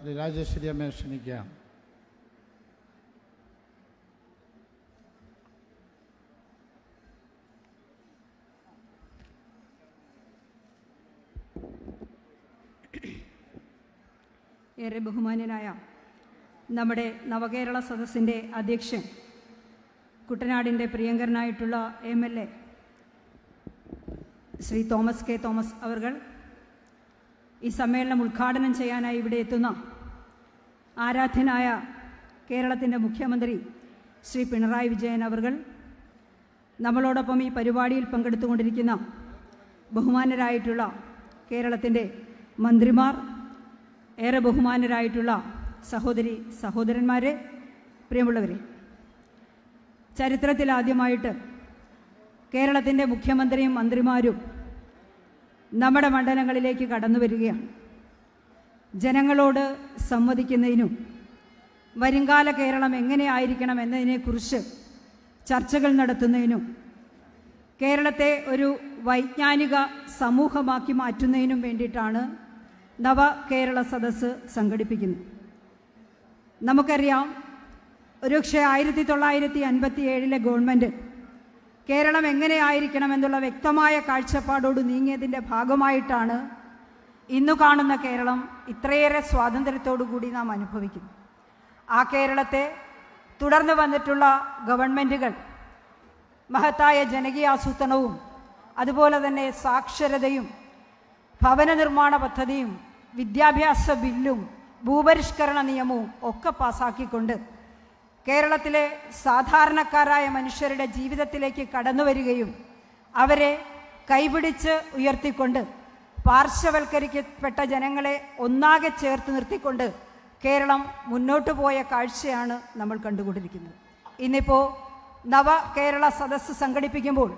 രാജേശ്വരി അമ്മയെ ക്ഷണിക്കാം. ഏറെ ബഹുമാന്യനായ നമ്മുടെ നവകേരള സദസ്സിൻ്റെ അധ്യക്ഷൻ, കുട്ടനാടിൻ്റെ പ്രിയങ്കരനായിട്ടുള്ള MLA Shri Thomas K Thomas അവർകൾ, ഈ സമ്മേളനം ഉദ്ഘാടനം ചെയ്യാനായി ഇവിടെ എത്തുന്ന ആരാധ്യനായ കേരളത്തിൻ്റെ മുഖ്യമന്ത്രി ശ്രീ പിണറായി വിജയൻ അവർകൾ, നമ്മളോടൊപ്പം ഈ പരിപാടിയിൽ പങ്കെടുത്തുകൊണ്ടിരിക്കുന്ന ബഹുമാന്യരായിട്ടുള്ള കേരളത്തിൻ്റെ മന്ത്രിമാർ, ഏറെ ബഹുമാന്യരായിട്ടുള്ള സഹോദരി സഹോദരന്മാരെ, പ്രിയമുള്ളവരെ, ചരിത്രത്തിലാദ്യമായിട്ട് കേരളത്തിൻ്റെ മുഖ്യമന്ത്രിയും മന്ത്രിമാരും നമ്മുടെ മണ്ഡലങ്ങളിലേക്ക് കടന്നു വരികയാണ്. ജനങ്ങളോട് സംവദിക്കുന്നതിനും വരുംകാല കേരളം എങ്ങനെയായിരിക്കണം എന്നതിനെക്കുറിച്ച് ചർച്ചകൾ നടത്തുന്നതിനും കേരളത്തെ ഒരു വൈജ്ഞാനിക സമൂഹമാക്കി മാറ്റുന്നതിനും വേണ്ടിയിട്ടാണ് നവകേരള സദസ്സ് സംഘടിപ്പിക്കുന്നത്. നമുക്കറിയാം, ഒരുപക്ഷെ 1957 ഗവൺമെൻറ് കേരളം എങ്ങനെയായിരിക്കണമെന്നുള്ള വ്യക്തമായ കാഴ്ചപ്പാടോട് നീങ്ങിയതിൻ്റെ ഭാഗമായിട്ടാണ് ഇന്നു കാണുന്ന കേരളം ഇത്രയേറെ സ്വാതന്ത്ര്യത്തോടു കൂടി നാം അനുഭവിക്കുന്നു. ആ കേരളത്തെ തുടർന്ന് വന്നിട്ടുള്ള ഗവൺമെൻറ്റുകൾ മഹത്തായ ജനകീയാസൂത്രണവും അതുപോലെ തന്നെ സാക്ഷരതയും ഭവന നിർമ്മാണ പദ്ധതിയും വിദ്യാഭ്യാസ ബില്ലും ഭൂപരിഷ്കരണ നിയമവും ഒക്കെ പാസാക്കിക്കൊണ്ട് കേരളത്തിലെ സാധാരണക്കാരായ മനുഷ്യരുടെ ജീവിതത്തിലേക്ക് കടന്നു വരികയും അവരെ കൈപിടിച്ച് ഉയർത്തിക്കൊണ്ട് പാർശ്വവൽക്കരിക്കപ്പെട്ട ജനങ്ങളെ ഒന്നാകെ ചേർത്ത് നിർത്തിക്കൊണ്ട് കേരളം മുന്നോട്ട് പോയ കാഴ്ചയാണ് നമ്മൾ കണ്ടുകൊണ്ടിരിക്കുന്നത്. ഇന്നിപ്പോൾ നവകേരള സദസ്സ് സംഘടിപ്പിക്കുമ്പോൾ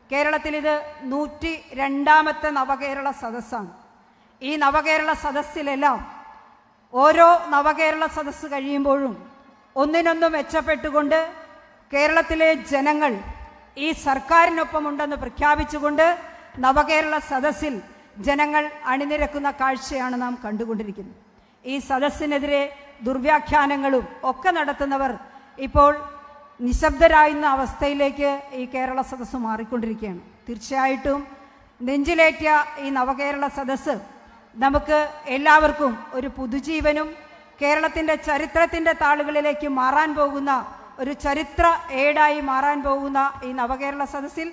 കേരളത്തിൽ ഇത് 102ാമത്തെ നവകേരള സദസ്സാണ്. ഈ നവകേരള സദസ്സിലെല്ലാം ഓരോ നവകേരള സദസ്സ് കഴിയുമ്പോഴും ഒന്നിനൊന്ന് മെച്ചപ്പെട്ടുകൊണ്ട് കേരളത്തിലെ ജനങ്ങൾ ഈ സർക്കാരിനൊപ്പമുണ്ടെന്ന് പ്രഖ്യാപിച്ചുകൊണ്ട് നവകേരള സദസ്സിൽ ജനങ്ങൾ അണിനിരക്കുന്ന കാഴ്ചയാണ് നാം കണ്ടുകൊണ്ടിരിക്കുന്നത്. ഈ സദസ്സിനെതിരെ ദുർവ്യാഖ്യാനങ്ങളും ഒക്കെ നടത്തുന്നവർ ഇപ്പോൾ നിശബ്ദരായുന്ന അവസ്ഥയിലേക്ക് ഈ കേരള സദസ്സ് മാറിക്കൊണ്ടിരിക്കുകയാണ്. തീർച്ചയായിട്ടും നെഞ്ചിലേറ്റിയ ഈ നവകേരള സദസ്സ് നമുക്ക് എല്ലാവർക്കും ഒരു പുതുജീവനും കേരളത്തിൻ്റെ ചരിത്രത്തിൻ്റെ താളുകളിലേക്ക് മാറാൻ പോകുന്ന ഒരു ചരിത്ര ഏടായി മാറാൻ പോകുന്ന ഈ നവകേരള സദസ്സിൽ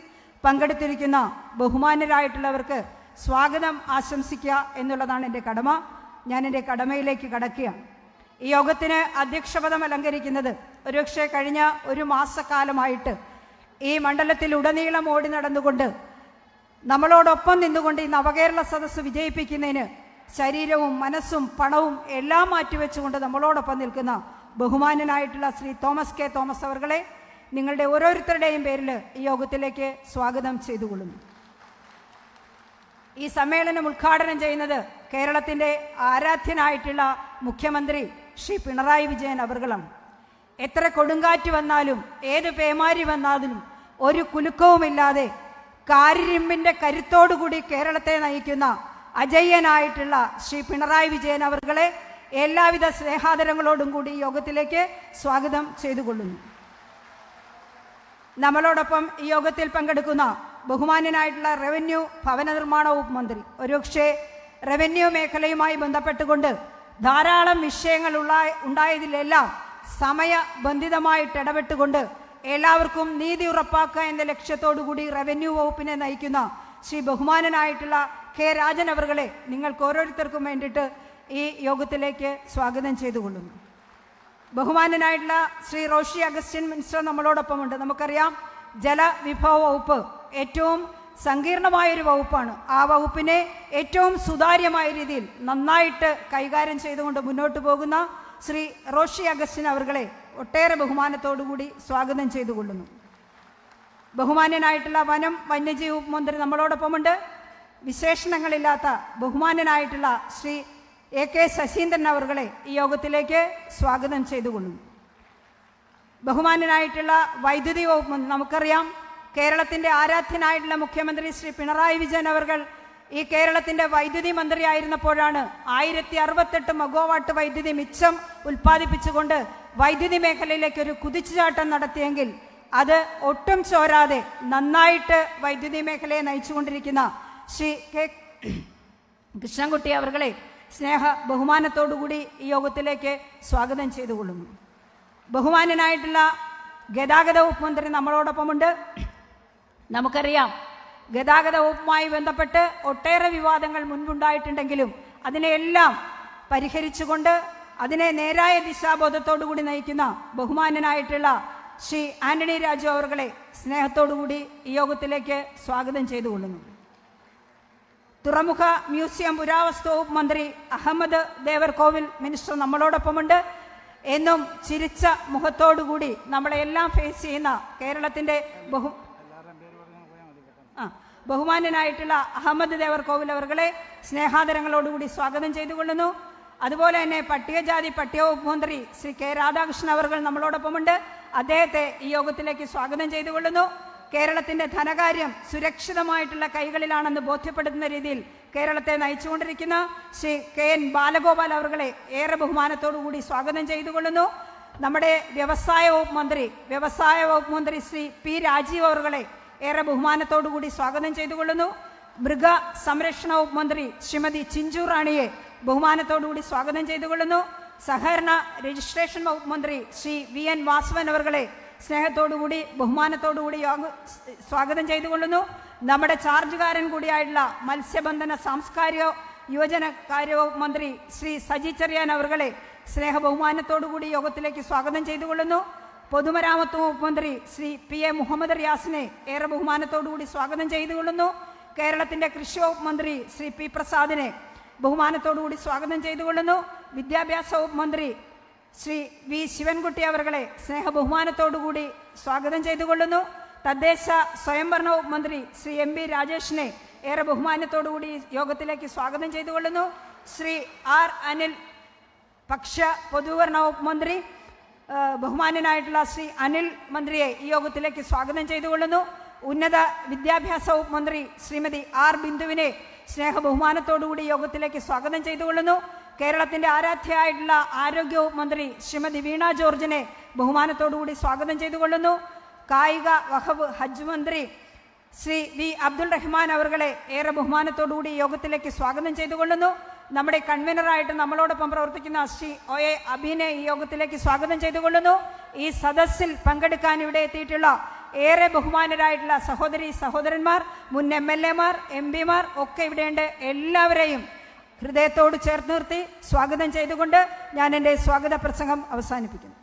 പങ്കെടുത്തിരിക്കുന്ന ബഹുമാന്യരായിട്ടുള്ളവർക്ക് സ്വാഗതം ആശംസിക്കുക എന്നുള്ളതാണ് എൻ്റെ കടമ. ഞാൻ എൻ്റെ കടമയിലേക്ക് കടക്കുകയാണ്. ഈ യോഗത്തിന് അധ്യക്ഷപദം അലങ്കരിക്കുന്നത് ഒരുപക്ഷെ കഴിഞ്ഞ ഒരു മാസക്കാലമായിട്ട് ഈ മണ്ഡലത്തിൽ ഉടനീളം ഓടി നടന്നുകൊണ്ട് നമ്മളോടൊപ്പം നിന്നുകൊണ്ട് ഈ നവകേരള സദസ്സ് വിജയിപ്പിക്കുന്നതിന് ശരീരവും മനസ്സും പണവും എല്ലാം മാറ്റിവെച്ചുകൊണ്ട് നമ്മളോടൊപ്പം നിൽക്കുന്ന ബഹുമാന്യനായിട്ടുള്ള ശ്രീ തോമസ് കെ തോമസ് അവർകളെ നിങ്ങളുടെ ഓരോരുത്തരുടെയും പേരിൽ ഈ യോഗത്തിലേക്ക് സ്വാഗതം ചെയ്തുകൊള്ളുന്നു. ഈ സമ്മേളനം ഉദ്ഘാടനം ചെയ്യുന്നത് കേരളത്തിൻ്റെ ആരാധ്യനായിട്ടുള്ള മുഖ്യമന്ത്രി ശ്രീ പിണറായി വിജയൻ അവർകളാണ്. എത്ര കൊടുങ്കാറ്റ് വന്നാലും ഏത് പേമാരി വന്നാലും ഒരു കുലുക്കവുമില്ലാതെ കാരിരുമ്പിൻ്റെ കരുത്തോടുകൂടി കേരളത്തെ നയിക്കുന്ന അജയ്യനായിട്ടുള്ള ശ്രീ പിണറായി വിജയൻ അവർകളെ എല്ലാവിധ സ്നേഹാദരങ്ങളോടും കൂടി യോഗത്തിലേക്ക് സ്വാഗതം ചെയ്തുകൊള്ളുന്നു. നമ്മളോടൊപ്പം ഈ യോഗത്തിൽ പങ്കെടുക്കുന്ന ബഹുമാന്യനായിട്ടുള്ള റവന്യൂ ഭവന നിർമ്മാണ വകുപ്പ് മന്ത്രി, ഒരുപക്ഷെ റവന്യൂ മേഖലയുമായി ബന്ധപ്പെട്ടുകൊണ്ട് ധാരാളം വിഷയങ്ങൾ ഉണ്ടായതിലെല്ലാം സമയബന്ധിതമായിട്ട് ഇടപെട്ടുകൊണ്ട് എല്ലാവർക്കും നീതി ഉറപ്പാക്കുക എന്ന ലക്ഷ്യത്തോടു കൂടി റവന്യൂ വകുപ്പിനെ നയിക്കുന്ന ശ്രീ ബഹുമാനനായിട്ടുള്ള കെ രാജൻ അവർകളെ നിങ്ങൾക്ക് ഓരോരുത്തർക്കും വേണ്ടിയിട്ട് ഈ യോഗത്തിലേക്ക് സ്വാഗതം ചെയ്തുകൊള്ളുന്നു. ബഹുമാനനായിട്ടുള്ള ശ്രീ റോഷി അഗസ്റ്റിൻ മിനിസ്റ്റർ നമ്മളോടൊപ്പമുണ്ട്. നമുക്കറിയാം, ജലവിഭവ വകുപ്പ് ഏറ്റവും സങ്കീർണമായൊരു വകുപ്പാണ്. ആ വകുപ്പിനെ ഏറ്റവും സുതാര്യമായ രീതിയിൽ നന്നായിട്ട് കൈകാര്യം ചെയ്തുകൊണ്ട് മുന്നോട്ട് പോകുന്ന ശ്രീ റോഷി അഗസ്റ്റിൻ അവർകളെ ഒട്ടേറെ ബഹുമാനത്തോടുകൂടി സ്വാഗതം ചെയ്തുകൊള്ളുന്നു. ബഹുമാന്യനായിട്ടുള്ള വനം വന്യജീവി മന്ത്രി നമ്മളോടൊപ്പമുണ്ട്. വിശേഷണങ്ങളില്ലാത്ത ബഹുമാന്യനായിട്ടുള്ള ശ്രീ AK ശശീന്ദ്രൻ അവർകളെ ഈ യോഗത്തിലേക്ക് സ്വാഗതം ചെയ്തുകൊള്ളുന്നു. ബഹുമാന്യനായിട്ടുള്ള വൈദ്യുതി വകുപ്പ് മന്ത്രി, നമുക്കറിയാം കേരളത്തിൻ്റെ ആരാധ്യനായിട്ടുള്ള മുഖ്യമന്ത്രി ശ്രീ പിണറായി വിജയൻ അവർകൾ ഈ കേരളത്തിന്റെ വൈദ്യുതി മന്ത്രിയായിരുന്നപ്പോഴാണ് 1068 മെഗാവാട്ട് വൈദ്യുതി മിച്ചം ഉൽപ്പാദിപ്പിച്ചുകൊണ്ട് വൈദ്യുതി മേഖലയിലേക്ക് ഒരു കുതിച്ചുചാട്ടം നടത്തിയെങ്കിൽ അത് ഒട്ടും ചോരാതെ നന്നായിട്ട് വൈദ്യുതി മേഖലയെ നയിച്ചുകൊണ്ടിരിക്കുന്ന ശ്രീ കെ കൃഷ്ണൻകുട്ടി അവർകളെ സ്നേഹ ബഹുമാനത്തോടുകൂടി ഈ യോഗത്തിലേക്ക് സ്വാഗതം ചെയ്തുകൊള്ളുന്നു. ബഹുമാന്യനായിട്ടുള്ള ഗതാഗത വകുപ്പ് മന്ത്രി നമ്മളോടൊപ്പമുണ്ട്. നമുക്കറിയാം, ഗതാഗത വകുപ്പുമായി ബന്ധപ്പെട്ട് ഒട്ടേറെ വിവാദങ്ങൾ മുൻപുണ്ടായിട്ടുണ്ടെങ്കിലും അതിനെയെല്ലാം പരിഹരിച്ചുകൊണ്ട് അതിനെ നേരായ ദിശാബോധത്തോടുകൂടി നയിക്കുന്ന ബഹുമാന്യനായിട്ടുള്ള ശ്രീ ആന്റണി രാജു അവർകളെ സ്നേഹത്തോടുകൂടി ഈ യോഗത്തിലേക്ക് സ്വാഗതം ചെയ്തുകൊള്ളുന്നു. തുറമുഖ മ്യൂസിയം പുരാവസ്തു വകുപ്പ് മന്ത്രി അഹമ്മദ് ദേവർകോവിൽ മിനിസ്റ്റർ നമ്മളോടൊപ്പമുണ്ട്. എന്നും ചിരിച്ച മുഖത്തോടുകൂടി നമ്മളെല്ലാം ഫേസ് ചെയ്യുന്ന കേരളത്തിന്റെ ബഹുമാന്യനായിട്ടുള്ള അഹമ്മദ് ദേവർകോവിൽ അവർകളെ സ്നേഹാദരങ്ങളോടുകൂടി സ്വാഗതം ചെയ്തുകൊള്ളുന്നു. അതുപോലെ തന്നെ പട്ടികജാതി പട്ടികവകുപ്പ് മന്ത്രി ശ്രീ കെ രാധാകൃഷ്ണൻ അവർകൾ നമ്മളോടൊപ്പമുണ്ട്. അദ്ദേഹത്തെ ഈ യോഗത്തിലേക്ക് സ്വാഗതം ചെയ്തുകൊള്ളുന്നു. കേരളത്തിന്റെ ധനകാര്യം സുരക്ഷിതമായിട്ടുള്ള കൈകളിലാണെന്ന് ബോധ്യപ്പെടുത്തുന്ന രീതിയിൽ കേരളത്തെ നയിച്ചുകൊണ്ടിരിക്കുന്ന ശ്രീ കെ എൻ ബാലഗോപാൽ അവർകളെ ഏറെ ബഹുമാനത്തോടുകൂടി സ്വാഗതം ചെയ്തുകൊള്ളുന്നു. നമ്മുടെ വ്യവസായ വകുപ്പ് മന്ത്രി ശ്രീ പി രാജീവ് അവർകളെ ഏറെ ബഹുമാനത്തോടുകൂടി സ്വാഗതം ചെയ്തുകൊള്ളുന്നു. മൃഗ സംരക്ഷണ വകുപ്പ് മന്ത്രി ശ്രീമതി ചിഞ്ചു റാണിയെ ബഹുമാനത്തോടുകൂടി സ്വാഗതം ചെയ്തുകൊള്ളുന്നു. സഹകരണ രജിസ്ട്രേഷൻ വകുപ്പ് മന്ത്രി ശ്രീ വി എൻ വാസവൻ അവർകളെ സ്നേഹത്തോടുകൂടി ബഹുമാനത്തോടുകൂടി സ്വാഗതം ചെയ്തുകൊള്ളുന്നു. നമ്മുടെ ചാർജുകാരൻ കൂടിയായിട്ടുള്ള മത്സ്യബന്ധന സാംസ്കാരിക യുവജനകാര്യ വകുപ്പ് മന്ത്രി ശ്രീ സജി ചെറിയാൻ അവർകളെ സ്നേഹ ബഹുമാനത്തോടുകൂടി യോഗത്തിലേക്ക് സ്വാഗതം ചെയ്തുകൊള്ളുന്നു. പൊതുമരാമത്ത് വകുപ്പ് മന്ത്രി ശ്രീ പി എ മുഹമ്മദ് റിയാസിനെ ഏറെ ബഹുമാനത്തോടുകൂടി സ്വാഗതം ചെയ്തുകൊള്ളുന്നു. കേരളത്തിന്റെ കൃഷി വകുപ്പ് മന്ത്രി ശ്രീ പി പ്രസാദിനെ ബഹുമാനത്തോടുകൂടി സ്വാഗതം ചെയ്തുകൊള്ളുന്നു. വിദ്യാഭ്യാസ വകുപ്പ് മന്ത്രി ശ്രീ വി ശിവൻകുട്ടി അവർകളെ സ്നേഹ ബഹുമാനത്തോടുകൂടി സ്വാഗതം ചെയ്തുകൊള്ളുന്നു. തദ്ദേശ സ്വയംഭരണ വകുപ്പ് മന്ത്രി ശ്രീ എം പി രാജേഷിനെ ഏറെ ബഹുമാനത്തോടുകൂടി യോഗത്തിലേക്ക് സ്വാഗതം ചെയ്തുകൊള്ളുന്നു. ശ്രീ ആർ അനിൽ ഭക്ഷ്യ പൊതുഭരണ വകുപ്പ് മന്ത്രി ബഹുമാന്യനായിട്ടുള്ള ശ്രീ അനിൽ മന്ത്രിയെ ഈ യോഗത്തിലേക്ക് സ്വാഗതം ചെയ്തുകൊള്ളുന്നു. ഉന്നത വിദ്യാഭ്യാസ വകുപ്പ് മന്ത്രി ശ്രീമതി ആർ ബിന്ദുവിനെ സ്നേഹ ബഹുമാനത്തോടുകൂടി യോഗത്തിലേക്ക് സ്വാഗതം ചെയ്തുകൊള്ളുന്നു. കേരളത്തിന്റെ ആരാധ്യയായിട്ടുള്ള ആരോഗ്യ വകുപ്പ് മന്ത്രി ശ്രീമതി വീണ ജോർജിനെ ബഹുമാനത്തോടുകൂടി സ്വാഗതം ചെയ്തുകൊള്ളുന്നു. കായിക വഖഫ് ഹജ്ജ് മന്ത്രി ശ്രീ വി അബ്ദുൾ റഹ്മാൻ അവർകളെ ഏറെ ബഹുമാനത്തോടുകൂടി യോഗത്തിലേക്ക് സ്വാഗതം ചെയ്തുകൊള്ളുന്നു. നമ്മുടെ കൺവീനറായിട്ട് നമ്മളോടൊപ്പം പ്രവർത്തിക്കുന്ന ശ്രീ ഒ എ അബീനെ ഈ യോഗത്തിലേക്ക് സ്വാഗതം ചെയ്തുകൊള്ളുന്നു. ഈ സദസ്സിൽ പങ്കെടുക്കാൻ ഇവിടെ എത്തിയിട്ടുള്ള ഏറെ ബഹുമാനരായിട്ടുള്ള സഹോദരി സഹോദരന്മാർ, മുൻ MLA മാർ, MP മാർ ഒക്കെ ഇവിടെയുണ്ട്. എല്ലാവരെയും ഹൃദയത്തോട് ചേർത്ത് നിർത്തി സ്വാഗതം ചെയ്തുകൊണ്ട് ഞാൻ എൻ്റെ സ്വാഗത പ്രസംഗം അവസാനിപ്പിക്കുന്നു.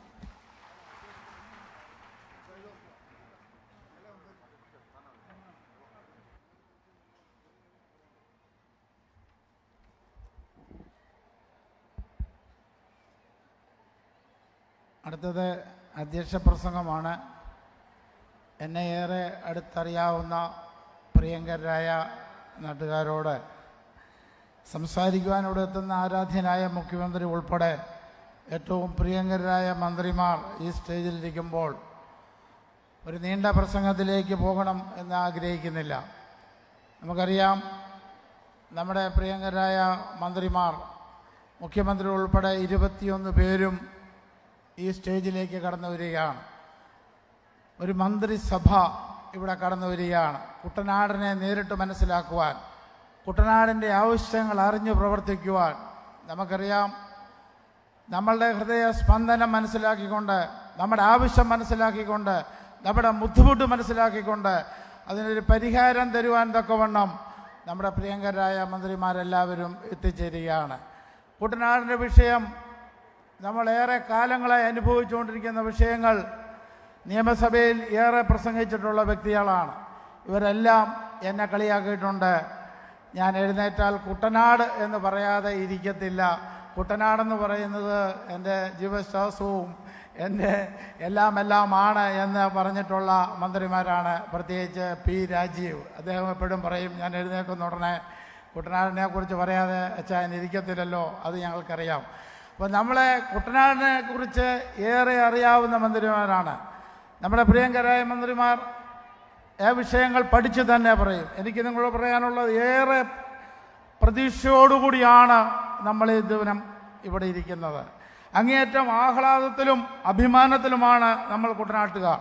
അടുത്തത് അധ്യക്ഷ പ്രസംഗമാണ്. എന്നെ ഏറെ അടുത്തറിയാവുന്ന പ്രിയങ്കരായ നാട്ടുകാരോട് സംസാരിക്കുവാനോട് എത്തുന്ന ആരാധ്യനായ മുഖ്യമന്ത്രി ഉൾപ്പെടെ ഏറ്റവും പ്രിയങ്കരായ മന്ത്രിമാർ ഈ സ്റ്റേജിലിരിക്കുമ്പോൾ ഒരു നീണ്ട പ്രസംഗത്തിലേക്ക് പോകണം എന്ന് ആഗ്രഹിക്കുന്നില്ല. നമുക്കറിയാം, നമ്മുടെ പ്രിയങ്കരായ മന്ത്രിമാർ, മുഖ്യമന്ത്രി ഉൾപ്പെടെ 21 പേരും ഈ സ്റ്റേജിലേക്ക് കടന്നു വരികയാണ്. ഒരു മന്ത്രിസഭ ഇവിടെ കടന്നു വരികയാണ്. കുട്ടനാടിനെ നേരിട്ട് മനസ്സിലാക്കുവാൻ, കുട്ടനാടിൻ്റെ ആവശ്യങ്ങൾ അറിഞ്ഞു പ്രവർത്തിക്കുവാൻ. നമുക്കറിയാം, നമ്മളുടെ ഹൃദയ സ്പന്ദനം മനസ്സിലാക്കിക്കൊണ്ട്, നമ്മുടെ ആവശ്യം മനസ്സിലാക്കിക്കൊണ്ട്, നമ്മുടെ ബുദ്ധിമുട്ട് മനസ്സിലാക്കിക്കൊണ്ട് അതിനൊരു പരിഹാരം തരുവാൻ തക്കവണ്ണം നമ്മുടെ പ്രിയങ്കരായ മന്ത്രിമാരെല്ലാവരും എത്തിച്ചേരുകയാണ്. കുട്ടനാടിൻ്റെ വിഷയം നമ്മളേറെ കാലങ്ങളായി അനുഭവിച്ചുകൊണ്ടിരിക്കുന്ന വിഷയങ്ങൾ നിയമസഭയിൽ ഏറെ പ്രസംഗിച്ചിട്ടുള്ള വ്യക്തികളാണ്. ഇവരെല്ലാം എന്നെ കളിയാക്കിയിട്ടുണ്ട്. ഞാൻ എഴുന്നേറ്റാൽ കുട്ടനാട് എന്ന് പറയാതെ ഇരിക്കത്തില്ല. കുട്ടനാടെന്ന് പറയുന്നത് എൻ്റെ ജീവശ്വാസവും എൻ്റെ എല്ലാമാണ് എന്ന് പറഞ്ഞിട്ടുള്ള മന്ത്രിമാരാണ്. പ്രത്യേകിച്ച് പി രാജീവ്. അദ്ദേഹം എപ്പോഴും പറയും, ഞാൻ എഴുന്നേൽക്കുന്ന ഉടനെ കുട്ടനാടിനെ കുറിച്ച് പറയാതെ അച്ഛൻ ഇരിക്കത്തില്ലല്ലോ, അത് ഞങ്ങൾക്കറിയാം. അപ്പോൾ നമ്മളെ കുട്ടനാടിനെ കുറിച്ച് ഏറെ അറിയാവുന്ന മന്ത്രിമാരാണ് നമ്മുടെ പ്രിയങ്കരായ മന്ത്രിമാർ. വിഷയങ്ങൾ പഠിച്ച് തന്നെ പറയും. എനിക്ക് നിങ്ങളോട് പറയാനുള്ളത്, ഏറെ പ്രതീക്ഷയോടുകൂടിയാണ് നമ്മൾ ഈ ദിനം ഇവിടെ ഇരിക്കുന്നത്. അങ്ങേയറ്റം ആഹ്ലാദത്തിലും അഭിമാനത്തിലുമാണ് നമ്മൾ കുട്ടനാട്ടുകാർ.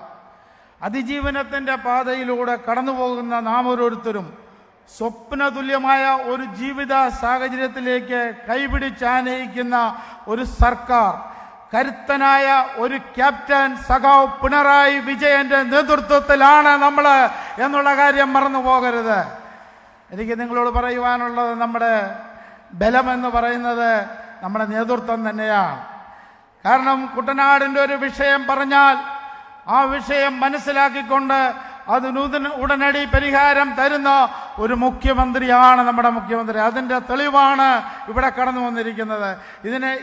അതിജീവനത്തിൻ്റെ പാതയിലൂടെ കടന്നു പോകുന്ന നാം ഓരോരുത്തരും സ്വപ്നതുല്യമായ ഒരു ജീവിത സാഹചര്യത്തിലേക്ക് കൈപിടിച്ചാനയിക്കുന്ന ഒരു സർക്കാർ, കരുത്തനായ ഒരു ക്യാപ്റ്റൻ സഖാവ് പിണറായി വിജയന്റെ നേതൃത്വത്തിലാണ് നമ്മൾ എന്നുള്ള കാര്യം മറന്നു പോകരുത്. എനിക്ക് നിങ്ങളോട് പറയുവാനുള്ളത്, നമ്മുടെ ബലമെന്ന് പറയുന്നത് നമ്മുടെ നേതൃത്വം തന്നെയാണ്. കാരണം കുട്ടനാടിൻ്റെ ഒരു വിഷയം പറഞ്ഞാൽ ആ വിഷയം മനസ്സിലാക്കിക്കൊണ്ട് അതിന് ഉടനടി പരിഹാരം തരുന്ന ഒരു മുഖ്യമന്ത്രിയാണ് നമ്മുടെ മുഖ്യമന്ത്രി. അതിൻ്റെ തെളിവാണ് ഇവിടെ കടന്നു വന്നിരിക്കുന്നത്.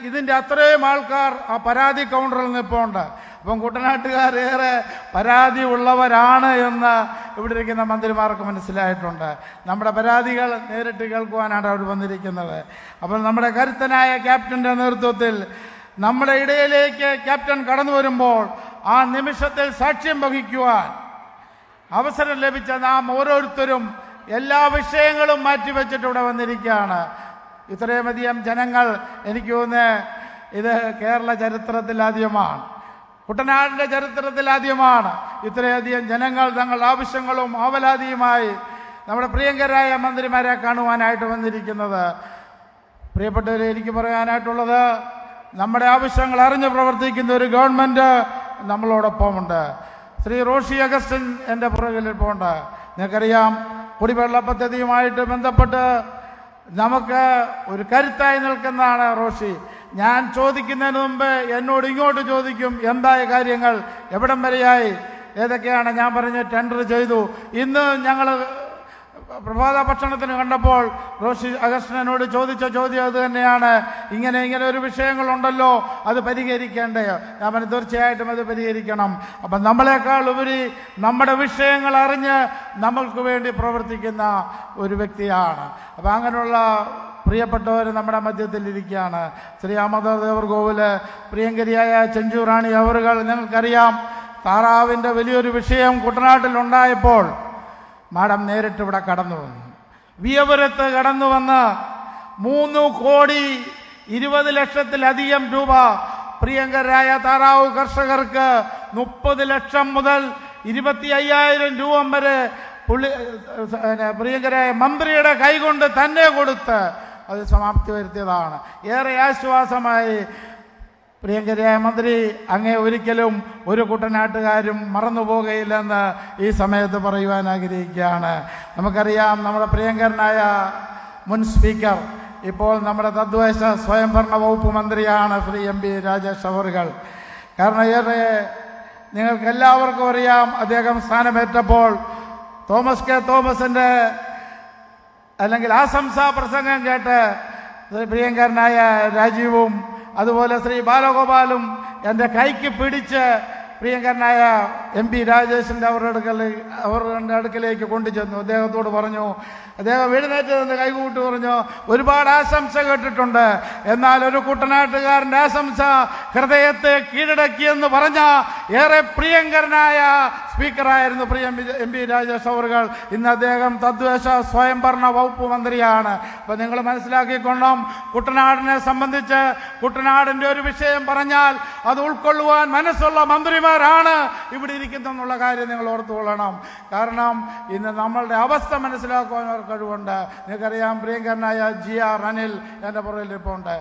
ഇതിൻ്റെ അത്രയും ആൾക്കാർ ആ പരാതി കൗണ്ടറിൽ നിൽപ്പുണ്ട്. അപ്പം കുട്ടനാട്ടുകാരേറെ പരാതി ഉള്ളവരാണ് എന്ന് ഇവിടെ ഇരിക്കുന്ന മന്ത്രിമാർക്ക് മനസ്സിലായിട്ടുണ്ട്. നമ്മുടെ പരാതികൾ നേരിട്ട് കേൾക്കുവാനാണ് അവർ വന്നിരിക്കുന്നത്. അപ്പോൾ നമ്മുടെ കരുത്തനായ ക്യാപ്റ്റൻ്റെ നേതൃത്വത്തിൽ നമ്മുടെ ഇടയിലേക്ക് ക്യാപ്റ്റൻ കടന്നു വരുമ്പോൾ ആ നിമിഷത്തിൽ സാക്ഷ്യം വഹിക്കുവാൻ അവസരം ലഭിച്ച നാം ഓരോരുത്തരും എല്ലാ വിഷയങ്ങളും മാറ്റിവെച്ചിട്ട് ഇവിടെ വന്നിരിക്കുകയാണ്. ഇത്രയുമധികം ജനങ്ങൾ, എനിക്ക് തോന്നുന്നത് ഇത് കേരള ചരിത്രത്തിൽ ആദ്യമാണ്, കുട്ടനാടിൻ്റെ ചരിത്രത്തിൽ ആദ്യമാണ് ഇത്രയധികം ജനങ്ങൾ തങ്ങളുടെ ആവശ്യങ്ങളും ആവലാതിയുമായി നമ്മുടെ പ്രിയങ്കരായ മന്ത്രിമാരെ കാണുവാനായിട്ട് വന്നിരിക്കുന്നത്. പ്രിയപ്പെട്ടവരെ, എനിക്ക് പറയാനായിട്ടുള്ളത്, നമ്മുടെ ആവശ്യങ്ങൾ അറിഞ്ഞ് പ്രവർത്തിക്കുന്ന ഒരു ഗവൺമെൻറ് നമ്മളോടൊപ്പമുണ്ട്. ശ്രീ റോഷി അഗസ്റ്റിൻ എൻ്റെ പുറകിലിരിപ്പുണ്ട്. നിങ്ങൾക്കറിയാം, കുടിവെള്ള പദ്ധതിയുമായിട്ട് ബന്ധപ്പെട്ട് നമുക്ക് ഒരു കരുത്തായി നിൽക്കുന്നതാണ് റോഷി. ഞാൻ ചോദിക്കുന്നതിന് മുമ്പ് എന്നോട് ഇങ്ങോട്ട് ചോദിക്കും, എന്തായ കാര്യങ്ങൾ, എവിടം വരെയായി, ഏതൊക്കെയാണ്. ഞാൻ പറഞ്ഞ് ടെൻഡർ ചെയ്തു. ഇന്ന് ഞങ്ങൾ പ്രഭാത ഭക്ഷണത്തിന് കണ്ടപ്പോൾ റോഷി അഗസ്റ്റിനോട് ചോദിച്ച ചോദ്യം അത് തന്നെയാണ്. ഇങ്ങനെ ഒരു വിഷയങ്ങളുണ്ടല്ലോ, അത് പരിഹരിക്കേണ്ടയോ? ഞാൻ പറഞ്ഞു, തീർച്ചയായിട്ടും അത് പരിഹരിക്കണം. അപ്പം നമ്മളെക്കാൾ ഉപരി നമ്മുടെ വിഷയങ്ങൾ അറിഞ്ഞ് നമ്മൾക്ക് വേണ്ടി പ്രവർത്തിക്കുന്ന ഒരു വ്യക്തിയാണ്. അപ്പം അങ്ങനെയുള്ള പ്രിയപ്പെട്ടവർ നമ്മുടെ മധ്യത്തിലിരിക്കുകയാണ്. ശ്രീ അമൃത ദേവർകോവില് പ്രിയങ്കരിയായ ചെഞ്ചൂറാണി അവറുകൾ, നിങ്ങൾക്കറിയാം, താറാവിൻ്റെ വലിയൊരു വിഷയം കുട്ടനാട്ടിലുണ്ടായപ്പോൾ മാഡം നേരിട്ട് ഇവിടെ കടന്നു വന്നു. വിയപുരത്ത് കടന്നു വന്ന് 3,20,00,000 രൂപ പ്രിയങ്കരായ താറാവ് കർഷകർക്ക് 30 ലക്ഷം മുതൽ 25,000 രൂപ വരെ പ്രിയങ്കരായ മന്ത്രിയുടെ കൈകൊണ്ട് തന്നെ കൊടുത്ത് അത് സമാപ്തി വരുത്തിയതാണ്. ഏറെ ആശ്വാസമായി. പ്രിയങ്കരായ മന്ത്രി, അങ്ങേ ഒരിക്കലും ഒരു കുട്ടനാട്ടുകാരും മറന്നുപോകുകയില്ലെന്ന് ഈ സമയത്ത് പറയുവാൻ ആഗ്രഹിക്കുകയാണ്. നമുക്കറിയാം, നമ്മുടെ പ്രിയങ്കരനായ മുൻ സ്പീക്കർ, ഇപ്പോൾ നമ്മുടെ തദ്ദേശ സ്വയംഭരണ വകുപ്പ് മന്ത്രിയാണ് ശ്രീ MP രാജേഷ് അവറുകൾ. കാരണം ഏറെ നിങ്ങൾക്ക് എല്ലാവർക്കും അറിയാം, അദ്ദേഹം സ്ഥാനമേറ്റപ്പോൾ തോമസ് കെ തോമസിൻ്റെ അല്ലെങ്കിൽ ആശംസാ പ്രസംഗം കേട്ട് പ്രിയങ്കരനായ രാജീവും അതുപോലെ ശ്രീ ബാലഗോപാലും എൻ്റെ കൈക്ക് പിടിച്ച് പ്രിയങ്കരനായ MP രാജേഷിൻ്റെ അവരുടെ അടുക്കലേക്ക് കൊണ്ടുചെന്നു. അദ്ദേഹത്തോട് പറഞ്ഞു, അദ്ദേഹം എഴുന്നേറ്റ് നിന്ന് കൈകൂട്ടി പറഞ്ഞു, ഒരുപാട് ആശംസ കേട്ടിട്ടുണ്ട്, എന്നാൽ ഒരു കുട്ടനാട്ടുകാരൻ്റെ ആശംസ ഹൃദയത്തെ കീഴടക്കിയെന്ന് പറഞ്ഞ ഏറെ പ്രിയങ്കരനായ സ്പീക്കറായിരുന്നു MP രാജേഷ് അവറുകൾ. ഇന്ന് അദ്ദേഹം തദ്ദേശ സ്വയംഭരണ വകുപ്പ് മന്ത്രിയാണ്. അപ്പം നിങ്ങൾ മനസ്സിലാക്കിക്കൊള്ളും, കുട്ടനാടിനെ സംബന്ധിച്ച് കുട്ടനാടിൻ്റെ ഒരു വിഷയം പറഞ്ഞാൽ അത് ഉൾക്കൊള്ളുവാൻ മനസ്സുള്ള മന്ത്രിമാരാണ് ഇവിടെ ഇരിക്കുന്നെന്നുള്ള കാര്യം നിങ്ങൾ ഓർത്തുകൊള്ളണം. കാരണം ഇന്ന് നമ്മളുടെ അവസ്ഥ മനസ്സിലാക്കുവാൻ അവർ കഴിവുണ്ട്. നിങ്ങൾക്കറിയാം, പ്രിയങ്കരനായ GR അനിൽ എൻ്റെ പുറകിലിരിപ്പുണ്ട്.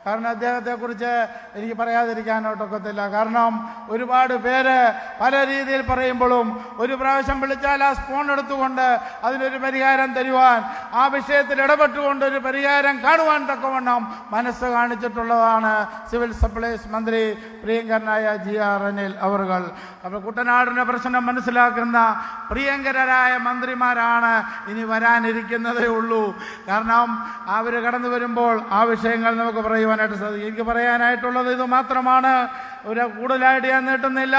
കാരണം അദ്ദേഹത്തെക്കുറിച്ച് എനിക്ക് പറയാതിരിക്കാനോട്ടൊക്കത്തില്ല. കാരണം ഒരുപാട് പേര് പല രീതിയിൽ പറയുമ്പോഴും ഒരു പ്രാവശ്യം വിളിച്ചാൽ ആ ഫോൺ എടുത്തുകൊണ്ട് അതിനൊരു പരിഹാരം തരുവാൻ, ആ വിഷയത്തിൽ ഇടപെട്ടുകൊണ്ട് ഒരു പരിഹാരം കാണുവാൻ തക്കവണ്ണം മനസ്സ് കാണിച്ചിട്ടുള്ളതാണ് സിവിൽ സപ്ലൈസ് മന്ത്രി പ്രിയങ്കരനായ GR അനിൽ അവറുകൾ. അപ്പോൾ കുട്ടനാടിൻ്റെ പ്രശ്നം മനസ്സിലാക്കുന്ന പ്രിയങ്കരായ മന്ത്രിമാരാണ് ഇനി വരാനിരിക്കുന്നതേ ഉള്ളൂ. കാരണം അവർ കടന്നു വരുമ്പോൾ ആ വിഷയങ്ങൾ നമുക്ക് പറയുവാനായിട്ട് സാധിക്കും. എനിക്ക് പറയാനായിട്ടുള്ളത് ഇത് മാത്രമാണ്. ഒരു കൂടുതലായിട്ട് ഞാൻ നീട്ടുന്നില്ല.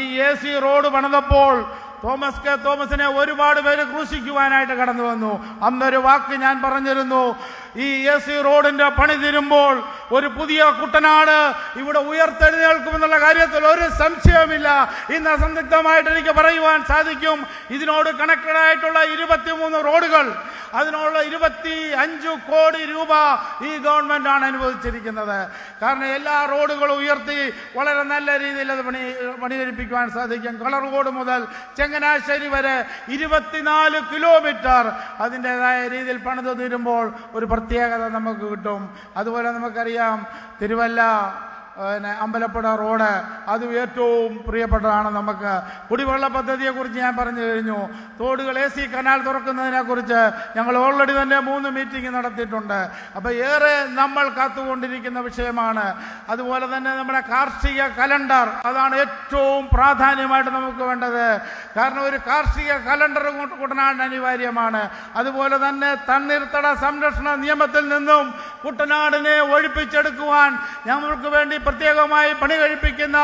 ഈ AC റോഡ് പണിതപ്പോൾ തോമസ് കെ തോമസിനെ ഒരുപാട് പേര് ക്രൂശിക്കുവാനായിട്ട് കടന്നു വന്നു. അന്നൊരു വാക്ക് ഞാൻ പറഞ്ഞിരുന്നു, ഈ AC റോഡിന്റെ പണി തീരുമ്പോൾ ഒരു പുതിയ കുട്ടനാട് ഇവിടെ ഉയർത്തെഴുന്നേൽക്കുമെന്നുള്ള കാര്യത്തിൽ ഒരു സംശയമില്ല. ഇന്ന് അസന്ദിഗ്ധമായിട്ട് എനിക്ക് പറയുവാൻ സാധിക്കും, ഇതിനോട് കണക്റ്റഡായിട്ടുള്ള 23 റോഡുകൾ, അതിനുള്ള 25 കോടി രൂപ ഈ ഗവൺമെന്റ് ആണ് അനുവദിച്ചിരിക്കുന്നത്. കാരണം എല്ലാ റോഡുകളും ഉയർത്തി വളരെ നല്ല രീതിയിൽ അത് പണികഴിപ്പിക്കുവാൻ സാധിക്കും. കളർകോട് മുതൽ ചങ്ങനാശ്ശേരി വരെ 24 കിലോമീറ്റർ അതിൻ്റെതായ രീതിയിൽ പണിത് തീരുമ്പോൾ ഒരു പ്രത്യേകത നമുക്ക് കിട്ടും. അതുപോലെ നമുക്കറിയാം തിരുവല്ല അമ്പലപ്പുഴ റോഡ്, അത് ഏറ്റവും പ്രിയപ്പെട്ടതാണ് നമുക്ക്. കുടിവെള്ള പദ്ധതിയെക്കുറിച്ച് ഞാൻ പറഞ്ഞു കഴിഞ്ഞു. തോടുകൾ AC കനാൽ തുറക്കുന്നതിനെക്കുറിച്ച് ഞങ്ങൾ ഓൾറെഡി തന്നെ 3 മീറ്റിംഗ് നടത്തിയിട്ടുണ്ട്. അപ്പോൾ ഏറെ നമ്മൾ കാത്തുകൊണ്ടിരിക്കുന്ന വിഷയമാണ്. അതുപോലെ തന്നെ നമ്മുടെ കാർഷിക കലണ്ടർ, അതാണ് ഏറ്റവും പ്രാധാന്യമായിട്ട് നമുക്ക് വേണ്ടത്. കാരണം ഒരു കാർഷിക കലണ്ടർ കുട്ടനാടിന് അനിവാര്യമാണ്. അതുപോലെ തന്നെ തണ്ണീർത്തട സംരക്ഷണ നിയമത്തിൽ നിന്നും കുട്ടനാടിനെ ഒഴിപ്പിച്ചെടുക്കുവാൻ ഞങ്ങൾക്ക് വേണ്ടി പ്രത്യേകമായി പണി കഴിപ്പിക്കുന്ന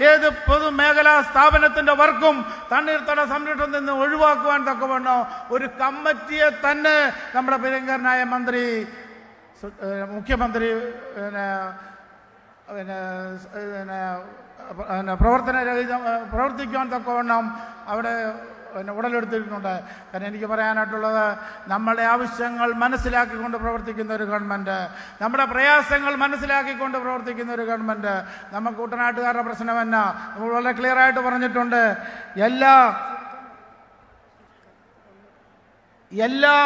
ഏത് പൊതുമേഖലാ സ്ഥാപനത്തിന്റെ വർക്കും തണ്ണീർത്തട സംരക്ഷണത്തിൽ നിന്ന് ഒഴിവാക്കുവാൻ തക്കവണ്ണം ഒരു കമ്മിറ്റിയെ തന്നെ നമ്മുടെ പ്രിയങ്കരനായ മന്ത്രി മുഖ്യമന്ത്രി പ്രവർത്തിക്കുവാൻ തക്കവണ്ണം അവിടെ ഉടലെടുത്തിട്ടുണ്ട്. കാരണം എനിക്ക് പറയാനായിട്ടുള്ളത്, നമ്മുടെ ആവശ്യങ്ങൾ മനസ്സിലാക്കിക്കൊണ്ട് പ്രവർത്തിക്കുന്ന ഒരു ഗവൺമെൻറ്, നമ്മുടെ പ്രയാസങ്ങൾ മനസ്സിലാക്കിക്കൊണ്ട് പ്രവർത്തിക്കുന്ന ഒരു ഗവൺമെൻറ്. നമുക്ക് കുട്ടനാട്ടുകാരുടെ പ്രശ്നം എന്നാ നമ്മൾ വളരെ ക്ലിയറായിട്ട് പറഞ്ഞിട്ടുണ്ട്. എല്ലാ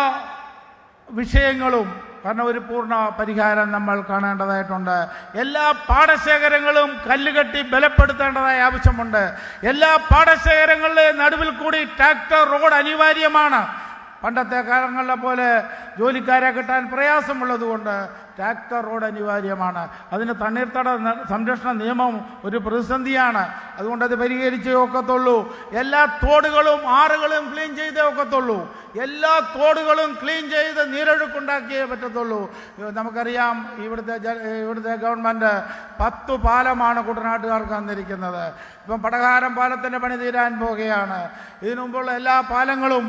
വിഷയങ്ങളും കാരണം ഒരു പൂർണ്ണ പരിഹാരം നമ്മൾ കാണേണ്ടതായിട്ടുണ്ട്. എല്ലാ പാടശേഖരങ്ങളും കല്ലുകെട്ടി ബലപ്പെടുത്തേണ്ടതായ ആവശ്യമുണ്ട്. എല്ലാ പാടശേഖരങ്ങളിലെ നടുവിൽ കൂടി ട്രാക്ടർ റോഡ് അനിവാര്യമാണ്. പണ്ടത്തെ കാലങ്ങളിലെ പോലെ ജോലിക്കാരെ കിട്ടാൻ പ്രയാസമുള്ളതുകൊണ്ട് ട്രാക്ടർ റോഡ് അനിവാര്യമാണ്. അതിന് തണ്ണീർത്തട സംരക്ഷണ നിയമം ഒരു പ്രതിസന്ധിയാണ്. അതുകൊണ്ട് അത് പരിഹരിച്ചേ ഒക്കത്തുള്ളൂ. എല്ലാ തോടുകളും ആറുകളും ക്ലീൻ ചെയ്തേ ഒക്കത്തുള്ളൂ. എല്ലാ തോടുകളും ക്ലീൻ ചെയ്ത് നീരൊഴുക്കുണ്ടാക്കിയേ പറ്റത്തുള്ളൂ. നമുക്കറിയാം ഇവിടുത്തെ ഗവൺമെൻറ് 10 പാലമാണ് കുട്ടനാട്ടുകാർക്ക് തന്നിരിക്കുന്നത്. ഇപ്പം പടകാരം പാലത്തിൻ്റെ പണി തീരാൻ പോകുകയാണ്. ഇതിനു മുമ്പുള്ള എല്ലാ പാലങ്ങളും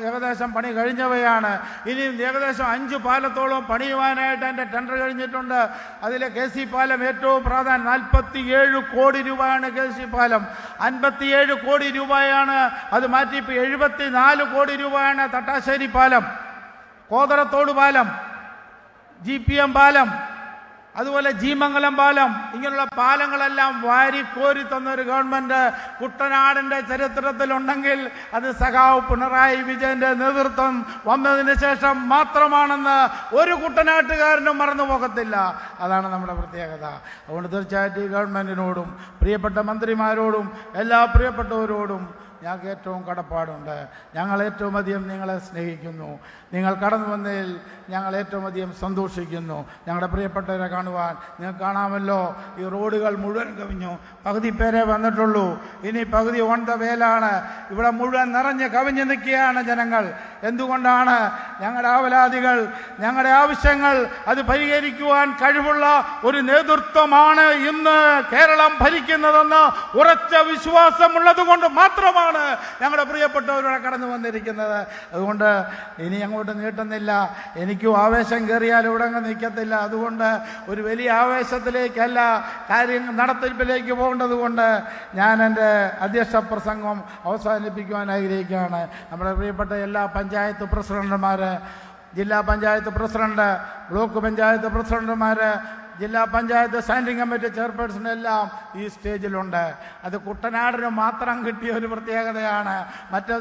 ഏകദേശം പണി കഴിഞ്ഞവയാണ്. ഇനിയും ഏകദേശം 5 പാലത്തോളം പണിയുവാനായിട്ട് എൻ്റെ ടെൻഡർ കഴിഞ്ഞിട്ടുണ്ട്. അതിൽ KC പാലം ഏറ്റവും പ്രാധാന്യം. 47 കോടി രൂപയാണ് KC പാലം. 57 കോടി രൂപയാണ് അത് മാറ്റി ഇപ്പോൾ 74 കോടി രൂപയാണ് തട്ടാശ്ശേരി പാലം, കോതറത്തോട് പാലം, GPM പാലം, അതുപോലെ ജീമംഗലം പാലം. ഇങ്ങനെയുള്ള പാലങ്ങളെല്ലാം വാരിക്കോരി തന്നൊരു ഗവൺമെൻറ് കുട്ടനാടിൻ്റെ ചരിത്രത്തിലുണ്ടെങ്കിൽ അത് സഖാവ് പിണറായി വിജയൻ്റെ നേതൃത്വം വന്നതിന് ശേഷം മാത്രമാണെന്ന് ഒരു കുട്ടനാട്ടുകാരനും മറന്നു പോകത്തില്ല. അതാണ് നമ്മുടെ പ്രത്യേകത. അതുകൊണ്ട് തീർച്ചയായിട്ടും ഈ ഗവൺമെൻറ്റിനോടും പ്രിയപ്പെട്ട മന്ത്രിമാരോടും എല്ലാ പ്രിയപ്പെട്ടവരോടും ഞങ്ങൾക്ക് ഏറ്റവും കടപ്പാടുണ്ട്. ഞങ്ങൾ ഏറ്റവും അധികം നിങ്ങളെ സ്നേഹിക്കുന്നു. നിങ്ങൾ കടന്നു വന്നതിൽ ഞങ്ങൾ ഏറ്റവും അധികം സന്തോഷിക്കുന്നു. ഞങ്ങളുടെ പ്രിയപ്പെട്ടവരെ കാണുവാൻ നിങ്ങൾക്ക് കാണാമല്ലോ, ഈ റോഡുകൾ മുഴുവൻ കവിഞ്ഞു. പകുതി പേരെ വന്നിട്ടുള്ളൂ. ഇനി പകുതി ഓൺ ദ വേലാണ്. ഇവിടെ മുഴുവൻ നിറഞ്ഞ് കവിഞ്ഞ് നിൽക്കുകയാണ് ജനങ്ങൾ. എന്തുകൊണ്ടാണ്? ഞങ്ങളുടെ ആവലാതികൾ, ഞങ്ങളുടെ ആവശ്യങ്ങൾ അത് പരിഹരിക്കുവാൻ കഴിവുള്ള ഒരു നേതൃത്വമാണ് ഇന്ന് കേരളം ഭരിക്കുന്നതെന്ന് ഉറച്ച വിശ്വാസമുള്ളത് കൊണ്ട് മാത്രമാണ് ഞങ്ങളുടെ പ്രിയപ്പെട്ടവരോടെ കടന്നു വന്നിരിക്കുന്നത്. അതുകൊണ്ട് ഇനി അങ്ങോട്ട് നീട്ടുന്നില്ല. എനിക്കും ആവേശം കയറിയാൽ ഇവിടെ അങ്ങ് നിൽക്കത്തില്ല. അതുകൊണ്ട് ഒരു വലിയ ആവേശത്തിലേക്കല്ല, കാര്യം നടത്തിപ്പിലേക്ക് പോകേണ്ടത് കൊണ്ട് ഞാൻ എൻ്റെ അധ്യക്ഷ പ്രസംഗം അവസാനിപ്പിക്കുവാൻ ആഗ്രഹിക്കുകയാണ്. നമ്മുടെ പ്രിയപ്പെട്ട എല്ലാ പഞ്ചായത്ത് പ്രസിഡന്റുമാർ, ജില്ലാ പഞ്ചായത്ത് പ്രസിഡന്റ്, ബ്ലോക്ക് പഞ്ചായത്ത് പ്രസിഡന്റുമാർ, ജില്ലാ പഞ്ചായത്ത് സ്റ്റാൻഡിംഗ് കമ്മിറ്റി ചെയർപേഴ്സൺ എല്ലാം ഈ സ്റ്റേജിലുണ്ട്. അത് കുട്ടനാടിന് മാത്രം കിട്ടിയ ഒരു പ്രത്യേകതയാണ്. മറ്റ്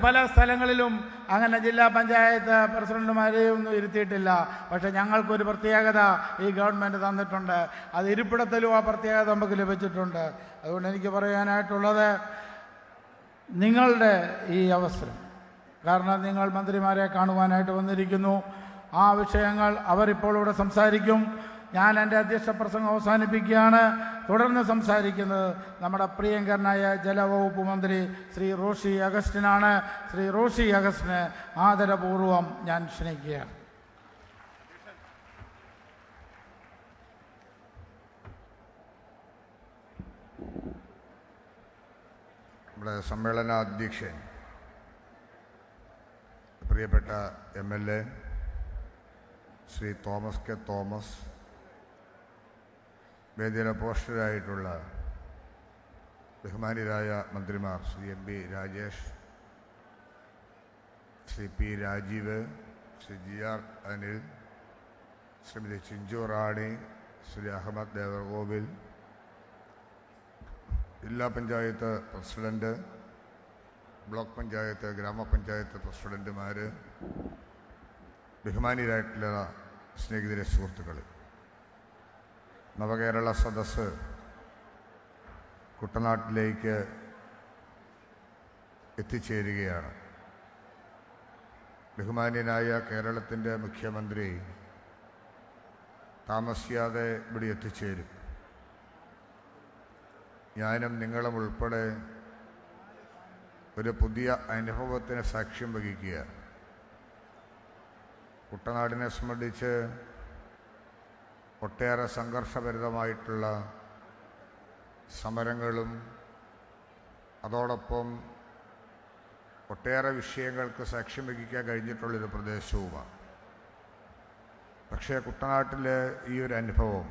പല സ്ഥലങ്ങളിലും അങ്ങനെ ജില്ലാ പഞ്ചായത്ത് പ്രസിഡന്റുമാരെയും ഒന്നും ഇരുത്തിയിട്ടില്ല. പക്ഷേ ഞങ്ങൾക്കൊരു പ്രത്യേകത ഈ ഗവൺമെൻറ് തന്നിട്ടുണ്ട്. അത് ഇരിപ്പിടത്തിലും ആ പ്രത്യേകത നമുക്ക് ലഭിച്ചിട്ടുണ്ട്. അതുകൊണ്ട് എനിക്ക് പറയാനായിട്ടുള്ളത്, നിങ്ങളുടെ ഈ അവസരം, കാരണം നിങ്ങൾ മന്ത്രിമാരെ കാണുവാനായിട്ട് വന്നിരിക്കുന്നു. ആ വിഷയങ്ങൾ അവരിപ്പോൾ ഇവിടെ സംസാരിക്കും. ഞാൻ എൻ്റെ അധ്യക്ഷ പ്രസംഗം അവസാനിപ്പിക്കുകയാണ്. തുടർന്ന് സംസാരിക്കുന്നത് നമ്മുടെ പ്രിയങ്കരനായ ജലവകുപ്പ് മന്ത്രി ശ്രീ റോഷി അഗസ്റ്റിനാണ്. ശ്രീ റോഷി അഗസ്റ്റിനെ ആദരപൂർവ്വം ഞാൻ ക്ഷണിക്കുകയാണ്. നമ്മുടെ സമ്മേളനാധ്യക്ഷൻ പ്രിയപ്പെട്ട MLA Shri Thomas K Thomas, വേദിയിലെ പോസ്റ്ററായിട്ടുള്ള ബഹുമാനിരായ മന്ത്രിമാർ Shri M P Rajesh, Shri P Rajeev, Shri G R Anil, Shrimati Chinchu Rani, Shri Ahammed Devarkovil, ജില്ലാ പഞ്ചായത്ത് പ്രസിഡന്റ്, ബ്ലോക്ക് പഞ്ചായത്ത്, ഗ്രാമപഞ്ചായത്ത് പ്രസിഡന്റുമാർ, ബഹുമാനിയരായിട്ടുള്ള സ്നേഹിതരെ, സുഹൃത്തുക്കൾ, നവകേരള സദസ്സ് കുട്ടനാട്ടിലേക്ക് എത്തിച്ചേരുകയാണ്. ബഹുമാന്യനായ കേരളത്തിൻ്റെ മുഖ്യമന്ത്രി താമസിയാതെ ഇവിടെ എത്തിച്ചേരും. ഞാനും നിങ്ങളും ഉൾപ്പെടെ ഒരു പുതിയ അനുഭവത്തിന് സാക്ഷ്യം വഹിക്കുക. കുട്ടനാടിനെ സംബന്ധിച്ച് ഒട്ടേറെ സംഘർഷഭരിതമായിട്ടുള്ള സമരങ്ങളും അതോടൊപ്പം ഒട്ടേറെ വിഷയങ്ങൾക്ക് സാക്ഷ്യം വഹിക്കാൻ കഴിഞ്ഞിട്ടുള്ളൊരു പ്രദേശവുമാണ്. പക്ഷേ കുട്ടനാട്ടിലെ ഈ ഒരു അനുഭവം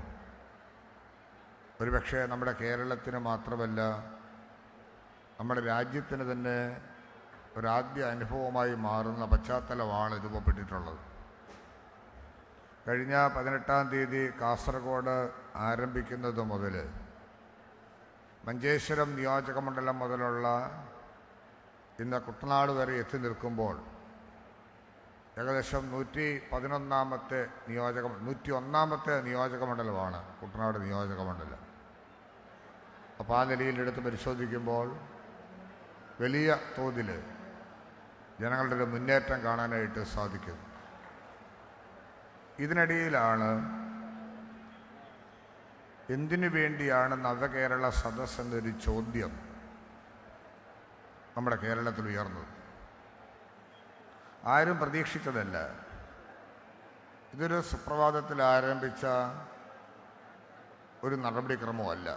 ഒരുപക്ഷെ നമ്മുടെ കേരളത്തിന് മാത്രമല്ല, നമ്മുടെ രാജ്യത്തിന് തന്നെ ഒരാദ്യ അനുഭവമായി മാറുന്ന പശ്ചാത്തലമാണ് രൂപപ്പെട്ടിട്ടുള്ളത്. കഴിഞ്ഞ 18-ാം തീയതി കാസർഗോഡ് ആരംഭിക്കുന്നത് മുതൽ മഞ്ചേശ്വരം നിയോജകമണ്ഡലം മുതലുള്ള ഇന്ന് കുട്ടനാട് വരെ എത്തി നിൽക്കുമ്പോൾ ഏകദേശം 111-ാമത്തെ 101-ാമത്തെ നിയോജകമണ്ഡലമാണ് കുട്ടനാട് നിയോജകമണ്ഡലം. അപ്പോൾ ആ നിലയിലെടുത്ത് പരിശോധിക്കുമ്പോൾ വലിയ തോതിൽ ജനങ്ങളുടെ ഒരു മുന്നേറ്റം കാണാനായിട്ട് സാധിക്കുന്നു. ഇതിനിടയിലാണ് എന്തിനു വേണ്ടിയാണ് നവകേരള സദസ് എന്നൊരു ചോദ്യം നമ്മുടെ കേരളത്തിൽ ഉയർന്നത്. ആരും പ്രതീക്ഷിച്ചതല്ല. ഇതൊരു സുപ്രഭാതത്തിൽ ആരംഭിച്ച ഒരു നടപടിക്രമമല്ല.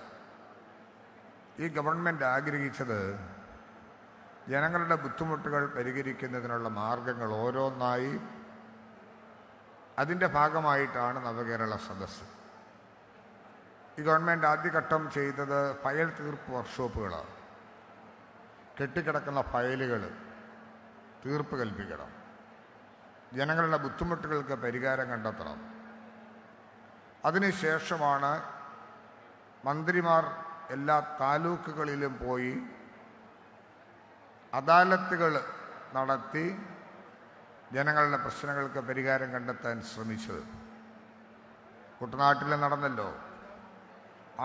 ഈ ഗവൺമെൻറ് ആഗ്രഹിച്ചത് ജനങ്ങളുടെ ബുദ്ധിമുട്ടുകൾ പരിഹരിക്കുന്നതിനുള്ള മാർഗങ്ങൾ ഓരോന്നായി അതിൻ്റെ ഭാഗമായിട്ടാണ് നവകേരള സദസ്സ്. ഈ ഗവൺമെൻറ് ആദ്യഘട്ടം ചെയ്തത് ഫയൽ തീർപ്പ് വർക്ക്ഷോപ്പുകളാണ്. കെട്ടിക്കിടക്കുന്ന ഫയലുകൾ തീർപ്പ് കൽപ്പിക്കണം, ജനങ്ങളുടെ ബുദ്ധിമുട്ടുകൾക്ക് പരിഹാരം കണ്ടെത്തണം. അതിനുശേഷമാണ് മന്ത്രിമാർ എല്ലാ താലൂക്കുകളിലും പോയി അദാലത്തുകൾ നടത്തി ജനങ്ങളുടെ പ്രശ്നങ്ങൾക്ക് പരിഹാരം കണ്ടെത്താൻ ശ്രമിച്ചത്. കുട്ടനാട്ടിൽ നടന്നല്ലോ.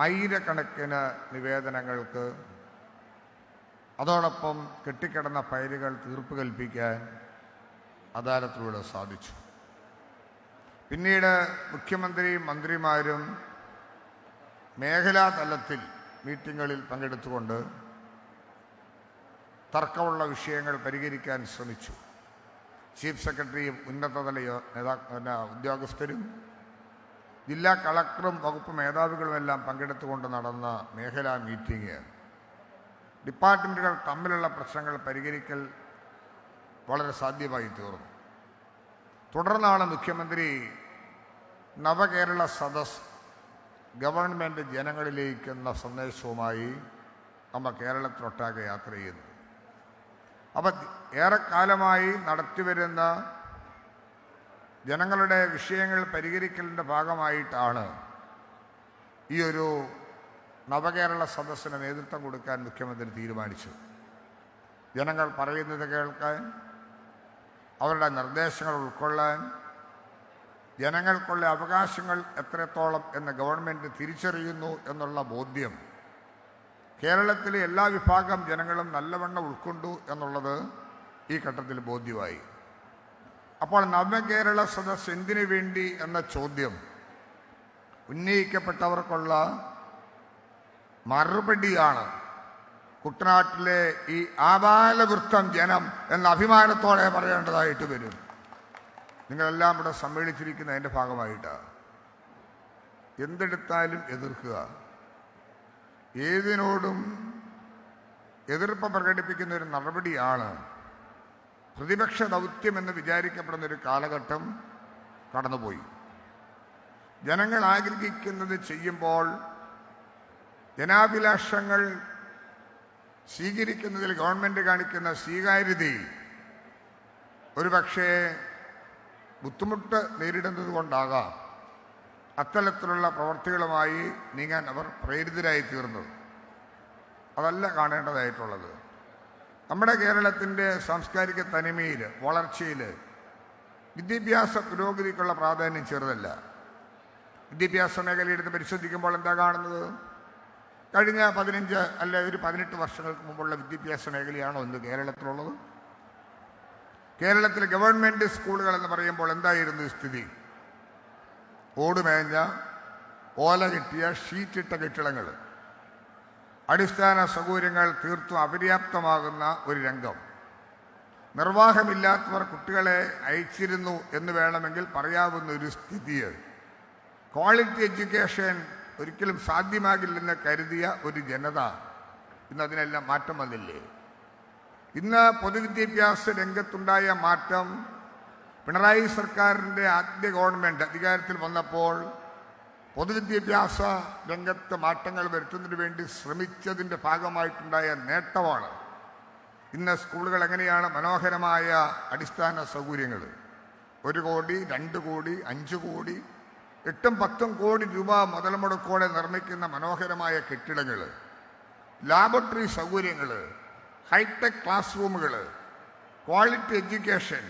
ആയിരക്കണക്കിന് നിവേദനങ്ങൾക്ക് അതോടൊപ്പം കെട്ടിക്കിടന്ന ഫയലുകൾ തീർപ്പ് കൽപ്പിക്കാൻ അദാലത്തിലൂടെ സാധിച്ചു. പിന്നീട് മുഖ്യമന്ത്രിയും മന്ത്രിമാരും മേഖലാ തലത്തിൽ മീറ്റിങ്ങുകളിൽ പങ്കെടുത്തുകൊണ്ട് തർക്കമുള്ള വിഷയങ്ങൾ പരിഹരിക്കാൻ ശ്രമിച്ചു. ചീഫ് സെക്രട്ടറിയും ഉന്നതതല ഉദ്യോഗസ്ഥരും ജില്ലാ കളക്ടറും വകുപ്പ് മേധാവികളുമെല്ലാം പങ്കെടുത്തുകൊണ്ട് നടന്ന മേഖലാ മീറ്റിംഗ് ഡിപ്പാർട്ട്മെൻറ്റുകൾ തമ്മിലുള്ള പ്രശ്നങ്ങൾ പരിഹരിക്കൽ വളരെ സാധ്യമായി തീർന്നു. തുടർന്നാണ് മുഖ്യമന്ത്രി നവകേരള സദസ് ഗവൺമെൻറ് ജനങ്ങളിലേക്ക് എന്ന സന്ദേശവുമായി നമ്മൾ കേരളത്തിലൊട്ടാകെ യാത്ര ചെയ്യുന്നു. അപ്പം ഏറെക്കാലമായി നടത്തിവരുന്ന ജനങ്ങളുടെ വിഷയങ്ങൾ പരിഹരിക്കലിൻ്റെ ഭാഗമായിട്ടാണ് ഈ ഒരു നവകേരള സദസ്സിന് നേതൃത്വം കൊടുക്കാൻ മുഖ്യമന്ത്രി തീരുമാനിച്ചു. ജനങ്ങൾ പറയുന്നത് കേൾക്കാൻ, അവരുടെ നിർദ്ദേശങ്ങൾ ഉൾക്കൊള്ളാൻ, ജനങ്ങൾക്കുള്ള അവകാശങ്ങൾ എത്രത്തോളം എന്ന് ഗവൺമെൻറ് തിരിച്ചറിയുന്നു എന്നുള്ള ബോധ്യം കേരളത്തിലെ എല്ലാ വിഭാഗം ജനങ്ങളും നല്ലവണ്ണം ഉൾക്കൊണ്ടു എന്നുള്ളത് ഈ ഘട്ടത്തിൽ ബോധ്യമായി. അപ്പോൾ നവകേരള സദസ് എന്തിനു വേണ്ടി എന്ന ചോദ്യം ഉന്നയിക്കപ്പെട്ടവർക്കുള്ള മറുപടിയാണ് കുട്ടനാട്ടിലെ ഈ ആബാലവൃത്തം ജനം എന്ന അഭിമാനത്തോടെ പറയേണ്ടതായിട്ട് വരും. നിങ്ങളെല്ലാം ഇവിടെ സമ്മേളിച്ചിരിക്കുന്നതിൻ്റെ ഭാഗമായിട്ടാണ്. എന്തെടുത്താലും എതിർക്കുക, ഏതിനോടും എതിർപ്പ് പ്രകടിപ്പിക്കുന്ന ഒരു നടപടിയാണ് പ്രതിപക്ഷ ദൗത്യമെന്ന് വിചാരിക്കപ്പെടുന്നൊരു കാലഘട്ടം കടന്നുപോയി. ജനങ്ങൾ ആഗ്രഹിക്കുന്നത് ചെയ്യുമ്പോൾ ജനാഭിലാഷങ്ങൾ സ്വീകരിക്കുന്നതിൽ ഗവൺമെൻറ് കാണിക്കുന്ന സ്വീകാര്യതയിൽ ഒരു പക്ഷേ ബുദ്ധിമുട്ട് നേരിടുന്നത് കൊണ്ടാകാം അത്തരത്തിലുള്ള പ്രവർത്തികളുമായി നീങ്ങാൻ അവർ പ്രേരിതരായി തീർന്നത്. അതല്ല കാണേണ്ടതായിട്ടുള്ളത്. നമ്മുടെ കേരളത്തിൻ്റെ സാംസ്കാരിക തനിമയിൽ, വളർച്ചയിൽ വിദ്യാഭ്യാസ പുരോഗതിക്കുള്ള പ്രാധാന്യം ചെറുതല്ല. വിദ്യാഭ്യാസ മേഖലയെടുത്ത് പരിശോധിക്കുമ്പോൾ എന്താ കാണുന്നത്? കഴിഞ്ഞ 15 അല്ല ഒരു 18 വർഷങ്ങൾക്ക് മുമ്പുള്ള വിദ്യാഭ്യാസ മേഖലയാണോ ഇന്ന് കേരളത്തിലുള്ളത്? കേരളത്തിൽ ഗവൺമെൻറ് സ്കൂളുകൾ എന്ന് പറയുമ്പോൾ എന്തായിരുന്നു സ്ഥിതി? ഓടുമേഞ്ഞ ഓല കിട്ടിയ ഷീറ്റിട്ട കെട്ടിടങ്ങൾ, അടിസ്ഥാന സൗകര്യങ്ങൾ തീർത്തും അപര്യാപ്തമാകുന്ന ഒരു രംഗം. നിർവാഹമില്ലാത്തവർ കുട്ടികളെ അയച്ചിരുന്നു എന്ന് വേണമെങ്കിൽ പറയാവുന്ന ഒരു സ്ഥിതി. ക്വാളിറ്റി എഡ്യൂക്കേഷൻ ഒരിക്കലും സാധ്യമാകില്ലെന്ന് കരുതിയ ഒരു ജനത ഇന്നതിനെല്ലാം മാറ്റം വന്നില്ലേ? ഇന്ന് പൊതുവിദ്യാഭ്യാസ രംഗത്തുണ്ടായ മാറ്റം പിണറായി സർക്കാരിൻ്റെ ആദ്യ ഗവൺമെൻറ് അധികാരത്തിൽ വന്നപ്പോൾ പൊതുവിദ്യാഭ്യാസ രംഗത്ത് മാറ്റങ്ങൾ വരുത്തുന്നതിന് വേണ്ടി ശ്രമിച്ചതിൻ്റെ ഭാഗമായിട്ടുണ്ടായ നേട്ടമാണ്. ഇന്ന് സ്കൂളുകൾ എങ്ങനെയാണ് മനോഹരമായ അടിസ്ഥാന സൗകര്യങ്ങൾ, 1 കോടി 2 കോടി 5 കോടി 8-10 കോടി രൂപ മുതൽ മുടക്കോടെ നിർമ്മിക്കുന്ന മനോഹരമായ കെട്ടിടങ്ങൾ, ലാബറട്ടറി സൗകര്യങ്ങൾ, ഹൈടെക് ക്ലാസ് റൂമുകൾ, ക്വാളിറ്റി എഡ്യൂക്കേഷൻ.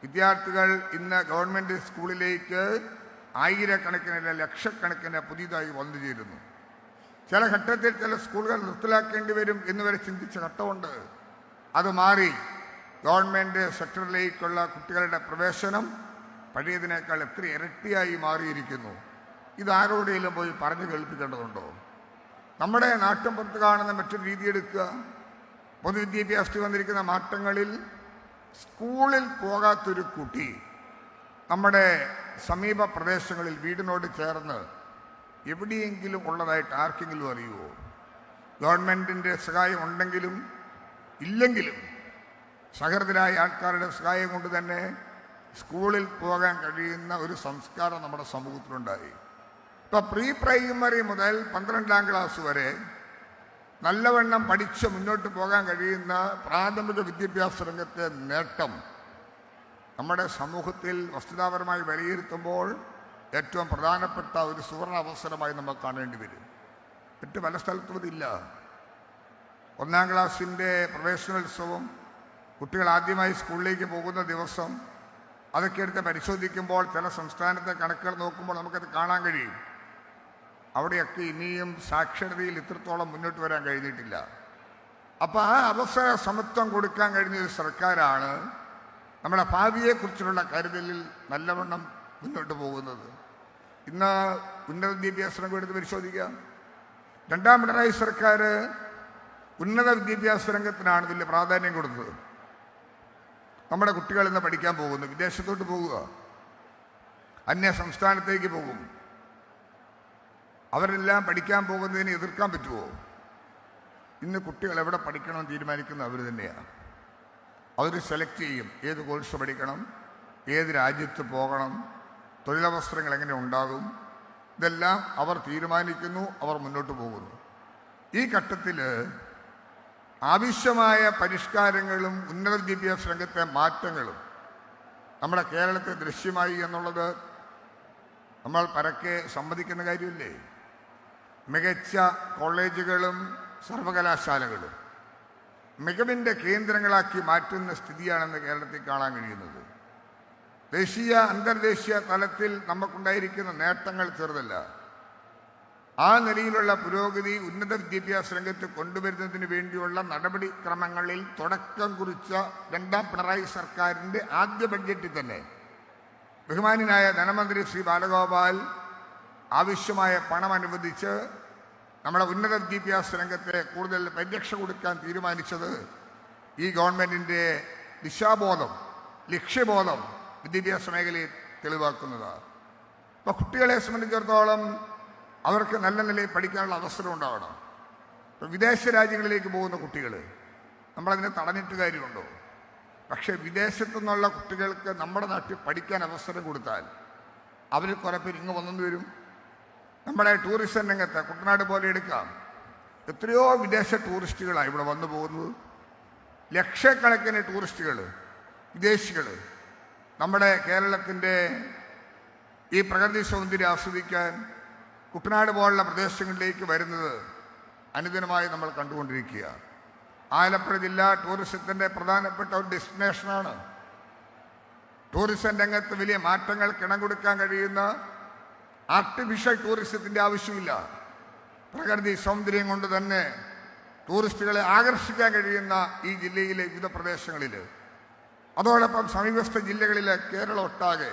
വിദ്യാർത്ഥികൾ ഇന്ന് ഗവൺമെൻറ് സ്കൂളിലേക്ക് ആയിരക്കണക്കിന് ലക്ഷക്കണക്കിന് പുതിയതായി വന്നു ചേരുന്നു. ചില ഘട്ടത്തിൽ ചില സ്കൂളുകൾ നിർത്തലാക്കേണ്ടി വരും എന്ന് വരെ ചിന്തിച്ച ഘട്ടമുണ്ട്. അത് മാറി ഗവൺമെൻറ് സെക്ടറിലേക്കുള്ള കുട്ടികളുടെ പ്രവേശനം പഴയതിനേക്കാൾ എത്ര ഇരട്ടിയായി മാറിയിരിക്കുന്നു. ഇതാരോടെങ്കിലും പോയി പറഞ്ഞു കേൾപ്പിക്കേണ്ടതുണ്ടോ? നമ്മുടെ നാട്ടിൻപുറത്ത് കാണുന്ന മറ്റൊരു രീതി എടുക്കുക. പൊതുവിദ്യാഭ്യാസത്തിൽ വന്നിരിക്കുന്ന മാറ്റങ്ങളിൽ സ്കൂളിൽ പോകാത്തൊരു കുട്ടി നമ്മുടെ സമീപ പ്രദേശങ്ങളിൽ വീടിനോട് ചേർന്ന് എവിടെയെങ്കിലും ഉള്ളതായിട്ട് ആർക്കെങ്കിലും അറിയുമോ? ഗവൺമെൻറ്റിൻ്റെ സഹായം ഉണ്ടെങ്കിലും ഇല്ലെങ്കിലും സഹൃദരായ ആൾക്കാരുടെ സഹായം കൊണ്ട് തന്നെ സ്കൂളിൽ പോകാൻ കഴിയുന്ന ഒരു സംസ്കാരം നമ്മുടെ സമൂഹത്തിലുണ്ടായി. ഇപ്പോൾ പ്രീ പ്രൈമറി മുതൽ 12ാം ക്ലാസ് വരെ നല്ലവണ്ണം പഠിച്ച് മുന്നോട്ട് പോകാൻ കഴിയുന്ന പ്രാഥമിക വിദ്യാഭ്യാസ രംഗത്തെ നേട്ടം നമ്മുടെ സമൂഹത്തിൽ വസ്തുതാപരമായി വിലയിരുത്തുമ്പോൾ ഏറ്റവും പ്രധാനപ്പെട്ട ഒരു സുവർണ അവസരമായി നമ്മൾ കാണേണ്ടി വരും. മറ്റ് പല സ്ഥലത്തും ഇതില്ല. 1ാം ക്ലാസ്സിൻ്റെ പ്രവേശനോത്സവം, കുട്ടികൾ ആദ്യമായി സ്കൂളിലേക്ക് പോകുന്ന ദിവസം, അതൊക്കെ എടുത്ത് പരിശോധിക്കുമ്പോൾ ചില സംസ്ഥാനത്തെ കണക്കുകൾ നോക്കുമ്പോൾ നമുക്കത് കാണാൻ കഴിയും. അവിടെയൊക്കെ ഇനിയും സാക്ഷരതയിൽ ഇത്രത്തോളം മുന്നോട്ട് വരാൻ കഴിഞ്ഞിട്ടില്ല. അപ്പോൾ ആ അവസര സമത്വം കൊടുക്കാൻ കഴിഞ്ഞ ഒരു സർക്കാരാണ് നമ്മുടെ ഭാവിയെക്കുറിച്ചുള്ള കരുതലിൽ നല്ലവണ്ണം മുന്നോട്ട് പോകുന്നത്. ഇന്ന് ഉന്നത വിദ്യാഭ്യാസ രംഗം എടുത്ത് പരിശോധിക്കാം. 2ാം പിണറായി സർക്കാർ ഉന്നത വിദ്യാഭ്യാസ രംഗത്തിനാണ് വലിയ പ്രാധാന്യം കൊടുത്തത്. നമ്മുടെ കുട്ടികൾ ഇന്ന് പഠിക്കാൻ പോകുന്നു, വിദേശത്തോട്ട് പോകുക, അന്യ സംസ്ഥാനത്തേക്ക് പോകും. അവരെല്ലാം പഠിക്കാൻ പോകുന്നതിനെ എതിർക്കാൻ പറ്റുമോ? ഇന്ന് കുട്ടികൾ എവിടെ പഠിക്കണമെന്ന് തീരുമാനിക്കുന്നത് അവർ തന്നെയാണ്. അവർ സെലക്ട് ചെയ്യും ഏത് കോഴ്സ് പഠിക്കണം, ഏത് രാജ്യത്ത് പോകണം, തൊഴിലവസരങ്ങൾ എങ്ങനെ ഉണ്ടാകും, ഇതെല്ലാം അവർ തീരുമാനിക്കുന്നു, അവർ മുന്നോട്ട് പോകുന്നു. ഈ ഘട്ടത്തിൽ ആവശ്യമായ പരിഷ്കാരങ്ങളും ഉന്നത വിദ്യാഭ്യാസ രംഗത്തെ മാറ്റങ്ങളും നമ്മുടെ കേരളത്തെ ദൃശ്യമായി എന്നുള്ളത് നമ്മൾ പരക്കെ സമ്മതിക്കുന്ന കാര്യമില്ലേ? മികച്ച കോളേജുകളും സർവകലാശാലകളും മികവിൻ്റെ കേന്ദ്രങ്ങളാക്കി മാറ്റുന്ന സ്ഥിതിയാണെന്ന് കേരളത്തിൽ കാണാൻ കഴിയുന്നത്. ദേശീയ അന്തർദേശീയ തലത്തിൽ നമുക്കുണ്ടായിരിക്കുന്ന നേട്ടങ്ങൾ ചെറുതല്ല. ആ നിലയിലുള്ള പുരോഗതി ഉന്നത വിദ്യാഭ്യാസ രംഗത്ത് കൊണ്ടുവരുന്നതിന് വേണ്ടിയുള്ള നടപടിക്രമങ്ങളിൽ തുടക്കം കുറിച്ച 2ാം പിണറായി സർക്കാരിൻ്റെ ആദ്യ ബഡ്ജറ്റിൽ തന്നെ ബഹുമാന്യനായ ധനമന്ത്രി ശ്രീ ബാലഗോപാൽ ആവശ്യമായ പണം അനുവദിച്ച് നമ്മുടെ ഉന്നത വിദ്യാഭ്യാസ രംഗത്തെ കൂടുതൽ പരിരക്ഷ കൊടുക്കാൻ തീരുമാനിച്ചത് ഈ ഗവൺമെൻറ്റിൻ്റെ ദിശാബോധം, ലക്ഷ്യബോധം വിദ്യാഭ്യാസ മേഖലയെ തെളിവാക്കുന്നതാണ്. അപ്പോൾ കുട്ടികളെ സംബന്ധിച്ചിടത്തോളം അവർക്ക് നല്ല നിലയിൽ പഠിക്കാനുള്ള അവസരം ഉണ്ടാവണം. ഇപ്പോൾ വിദേശ രാജ്യങ്ങളിലേക്ക് പോകുന്ന കുട്ടികൾ നമ്മളതിനെ തടഞ്ഞിട്ട് കാര്യമുണ്ടോ? പക്ഷേ വിദേശത്തു നിന്നുള്ള കുട്ടികൾക്ക് നമ്മുടെ നാട്ടിൽ പഠിക്കാൻ അവസരം കൊടുത്താൽ അവർ കുറേ പേര് ഇങ്ങ് വന്നു വരും. നമ്മുടെ ടൂറിസം രംഗത്ത് കുട്ടനാട് പോലെ എടുക്കാം, എത്രയോ വിദേശ ടൂറിസ്റ്റുകളാണ് ഇവിടെ വന്നു പോകുന്നത്. ലക്ഷക്കണക്കിന് ടൂറിസ്റ്റുകൾ, വിദേശികൾ നമ്മുടെ കേരളത്തിൻ്റെ ഈ പ്രകൃതി സൗന്ദര്യം ആസ്വദിക്കാൻ കുട്ടനാട് പോലുള്ള പ്രദേശങ്ങളിലേക്ക് വരുന്നത് അനുദിനമായി നമ്മൾ കണ്ടുകൊണ്ടിരിക്കുക. ആലപ്പുഴ ജില്ല ടൂറിസത്തിൻ്റെ പ്രധാനപ്പെട്ട ഒരു ഡെസ്റ്റിനേഷനാണ്. ടൂറിസം രംഗത്ത് വലിയ മാറ്റങ്ങൾ കിണം കൊടുക്കാൻ കഴിയുന്ന ആർട്ടിഫിഷ്യൽ ടൂറിസത്തിൻ്റെ ആവശ്യമില്ല. പ്രകൃതി സൗന്ദര്യം കൊണ്ട് തന്നെ ടൂറിസ്റ്റുകളെ ആകർഷിക്കാൻ കഴിയുന്ന ഈ ജില്ലയിലെ വിവിധ പ്രദേശങ്ങളിൽ, അതോടൊപ്പം സമീപസ്ഥ ജില്ലകളിലെ കേരളം ഒട്ടാകെ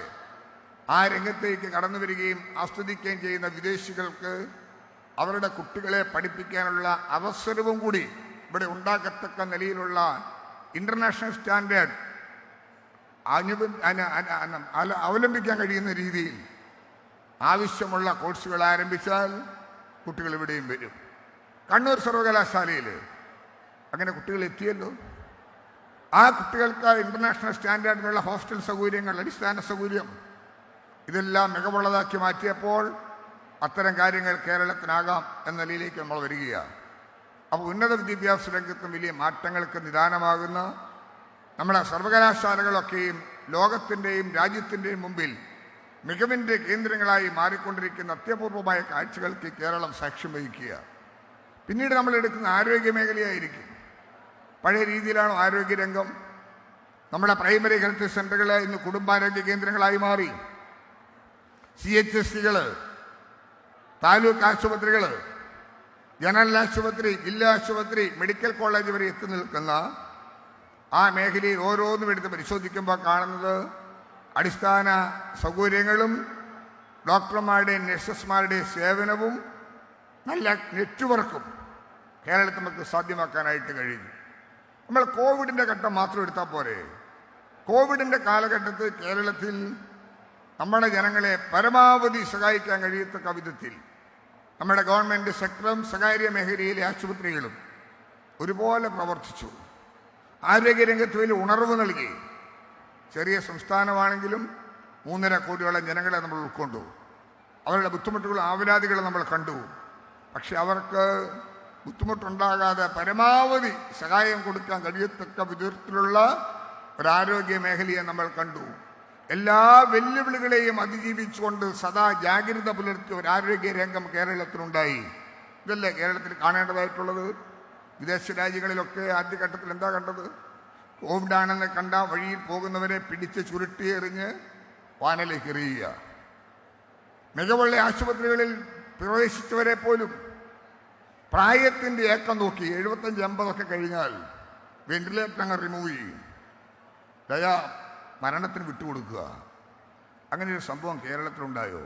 ആ രംഗത്തേക്ക് കടന്നു വരികയും ആസ്വദിക്കുകയും ചെയ്യുന്ന വിദേശികൾക്ക് അവരുടെ കുട്ടികളെ പഠിപ്പിക്കാനുള്ള അവസരവും കൂടി ഇവിടെ ഉണ്ടാക്കത്തക്ക നിലയിലുള്ള ഇൻ്റർനാഷണൽ സ്റ്റാൻഡേർഡ് അവലംബിക്കാൻ കഴിയുന്ന രീതിയിൽ ആവശ്യമുള്ള കോഴ്സുകൾ ആരംഭിച്ചാൽ കുട്ടികൾ ഇവിടെയും വരും. കണ്ണൂർ സർവകലാശാലയിൽ അങ്ങനെ കുട്ടികൾ എത്തിയല്ലോ. ആ കുട്ടികൾക്ക് ഇൻ്റർനാഷണൽ സ്റ്റാൻഡേർഡിനുള്ള ഹോസ്റ്റൽ സൗകര്യങ്ങൾ, അടിസ്ഥാന സൗകര്യം ഇതെല്ലാം മികവുള്ളതാക്കി മാറ്റിയപ്പോൾ അത്തരം കാര്യങ്ങൾ കേരളത്തിനാകാം എന്ന നിലയിലേക്ക് നമ്മൾ വരികയാണ്. അപ്പോൾ ഉന്നത വിദ്യാഭ്യാസ രംഗത്തും വലിയ മാറ്റങ്ങൾക്ക് നിദാനമാകുന്ന നമ്മുടെ സർവകലാശാലകളൊക്കെയും ലോകത്തിൻ്റെയും രാജ്യത്തിൻ്റെയും മുമ്പിൽ മികവിൻ്റെ കേന്ദ്രങ്ങളായി മാറിക്കൊണ്ടിരിക്കുന്ന അത്യപൂർവമായ കാഴ്ചകൾക്ക് കേരളം സാക്ഷ്യം വഹിക്കുക. പിന്നീട് നമ്മൾ എടുക്കുന്ന ആരോഗ്യ മേഖലയായിരിക്കും. പഴയ രീതിയിലാണോ ആരോഗ്യരംഗം? നമ്മുടെ പ്രൈമറി ഹെൽത്ത് സെൻ്ററുകൾ ഇന്ന് കുടുംബാരോഗ്യ കേന്ദ്രങ്ങളായി മാറി. CHSCകൾ, താലൂക്ക് ആശുപത്രികൾ, ജനറൽ ആശുപത്രി, ജില്ലാ ആശുപത്രി, മെഡിക്കൽ കോളേജ് വരെ എത്തി നിൽക്കുന്ന ആ മേഖലയിൽ ഓരോന്നും എടുത്ത് പരിശോധിക്കുമ്പോൾ കാണുന്നത് അടിസ്ഥാന സൗകര്യങ്ങളും ഡോക്ടർമാരുടെയും നഴ്സസ്മാരുടെയും സേവനവും നല്ല നെറ്റ്വർക്കും കേരളത്തിൽ നമുക്ക് സാധ്യമാക്കാനായിട്ട് കഴിയും. നമ്മൾ കോവിഡിൻ്റെ ഘട്ടം മാത്രം എടുത്താൽ പോരെ. കോവിഡിൻ്റെ കാലഘട്ടത്തിൽ കേരളത്തിൽ നമ്മുടെ ജനങ്ങളെ പരമാവധി സഹായിക്കാൻ കഴിയത്തക്ക വിധത്തിൽ നമ്മുടെ ഗവൺമെൻറ് സെക്ടറും സ്വകാര്യ മേഖലയിലെ ആശുപത്രികളും ഒരുപോലെ പ്രവർത്തിച്ചു. ആരോഗ്യരംഗത്ത് വലിയ ഉണർവ് നൽകി. ചെറിയ സംസ്ഥാനമാണെങ്കിലും 3.5 കോടിയോളം ജനങ്ങളെ നമ്മൾ ഉൾക്കൊണ്ടു. അവരുടെ ബുദ്ധിമുട്ടുകളും ആവലാതികളും നമ്മൾ കണ്ടു. പക്ഷെ അവർക്ക് ബുദ്ധിമുട്ടുണ്ടാകാതെ പരമാവധി സഹായം കൊടുക്കാൻ കഴിയത്തക്ക വിധത്തിലുള്ള ഒരാരോഗ്യ മേഖലയെ നമ്മൾ കണ്ടു. എല്ലാ വെല്ലുവിളികളെയും അതിജീവിച്ചുകൊണ്ട് സദാ ജാഗ്രത പുലർത്തിയ ഒരു ആരോഗ്യ രംഗം കേരളത്തിലുണ്ടായി. ഇതല്ലേ കേരളത്തിൽ കാണേണ്ടതായിട്ടുള്ളത്. വിദേശ രാജ്യങ്ങളിലൊക്കെ ആദ്യഘട്ടത്തിൽ എന്താ കണ്ടത്? കോവിഡാണെന്ന് കണ്ട വഴിയിൽ പോകുന്നവരെ പിടിച്ച് ചുരുട്ടിയെറിഞ്ഞ് വാനിലേക്ക് എറിയുക. മികവുള്ള ആശുപത്രികളിൽ പ്രവേശിച്ചവരെ പോലും പ്രായത്തിൻ്റെ ഏക്കം നോക്കി 75-80 കഴിഞ്ഞാൽ വെന്റിലേറ്റർ അങ്ങ് റിമൂവ് ചെയ്യും. മരണത്തിന് വിട്ടുകൊടുക്കുക. അങ്ങനെ ഒരു സംഭവം കേരളത്തിലുണ്ടായോ?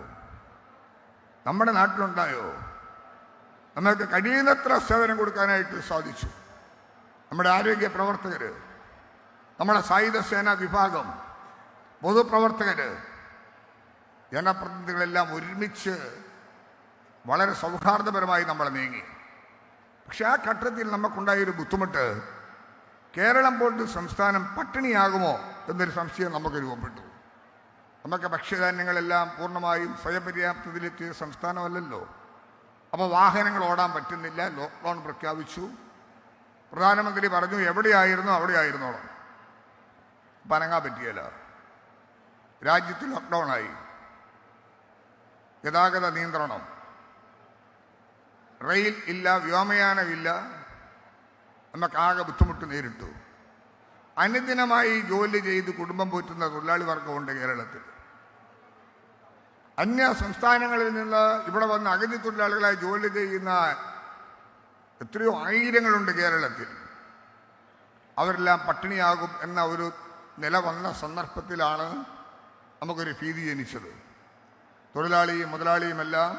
നമ്മുടെ നാട്ടിലുണ്ടായോ? നമ്മൾക്ക് കഴിയുന്നത്ര സേവനം കൊടുക്കാനായിട്ട് സാധിച്ചു. നമ്മുടെ ആരോഗ്യ പ്രവർത്തകർ, നമ്മുടെ സായുധ സേനാ വിഭാഗം, പൊതുപ്രവർത്തകർ, ജനപ്രതിനിധികളെല്ലാം ഒരുമിച്ച് വളരെ സൗഹാർദ്ദപരമായി നമ്മൾ നീങ്ങി. പക്ഷെ ആ ഘട്ടത്തിൽ നമുക്കുണ്ടായൊരു ബുദ്ധിമുട്ട്, കേരളം പോലൊരു സംസ്ഥാനം പട്ടിണിയാകുമോ എന്നൊരു സംശയം നമുക്ക് രൂപപ്പെട്ടു. നമുക്ക് ഭക്ഷ്യധാന്യങ്ങളെല്ലാം പൂർണ്ണമായും സ്വയം പര്യാപ്തതയിലെത്തിയ സംസ്ഥാനമല്ലല്ലോ. അപ്പോൾ വാഹനങ്ങൾ ഓടാൻ പറ്റുന്നില്ല. ലോക്ക്ഡൗൺ പ്രഖ്യാപിച്ചു. പ്രധാനമന്ത്രി പറഞ്ഞു എവിടെയായിരുന്നു അവിടെ ആയിരുന്നോളാം. പനങ്ങാൻ പറ്റിയല്ല. രാജ്യത്ത് ലോക്ക്ഡൗണായി. ഗതാഗത നിയന്ത്രണം, റെയിൽ ഇല്ല, വ്യോമയാനമില്ല. നമുക്കാകെ ബുദ്ധിമുട്ട് നേരിട്ടു. അനുദിനമായി ജോലി ചെയ്ത് കുടുംബം പോറ്റുന്ന തൊഴിലാളി വർഗമുണ്ട് കേരളത്തിൽ. അന്യ സംസ്ഥാനങ്ങളിൽ നിന്ന് ഇവിടെ വന്ന് അഗതി തൊഴിലാളികളായി ജോലി ചെയ്യുന്ന എത്രയോ ആയിരങ്ങളുണ്ട് കേരളത്തിൽ. അവരെല്ലാം പട്ടിണിയാകും എന്ന ഒരു നില വന്ന സന്ദർഭത്തിലാണ് നമുക്കൊരു ഭീതി ജനിച്ചത്. തൊഴിലാളിയും മുതലാളിയുമെല്ലാം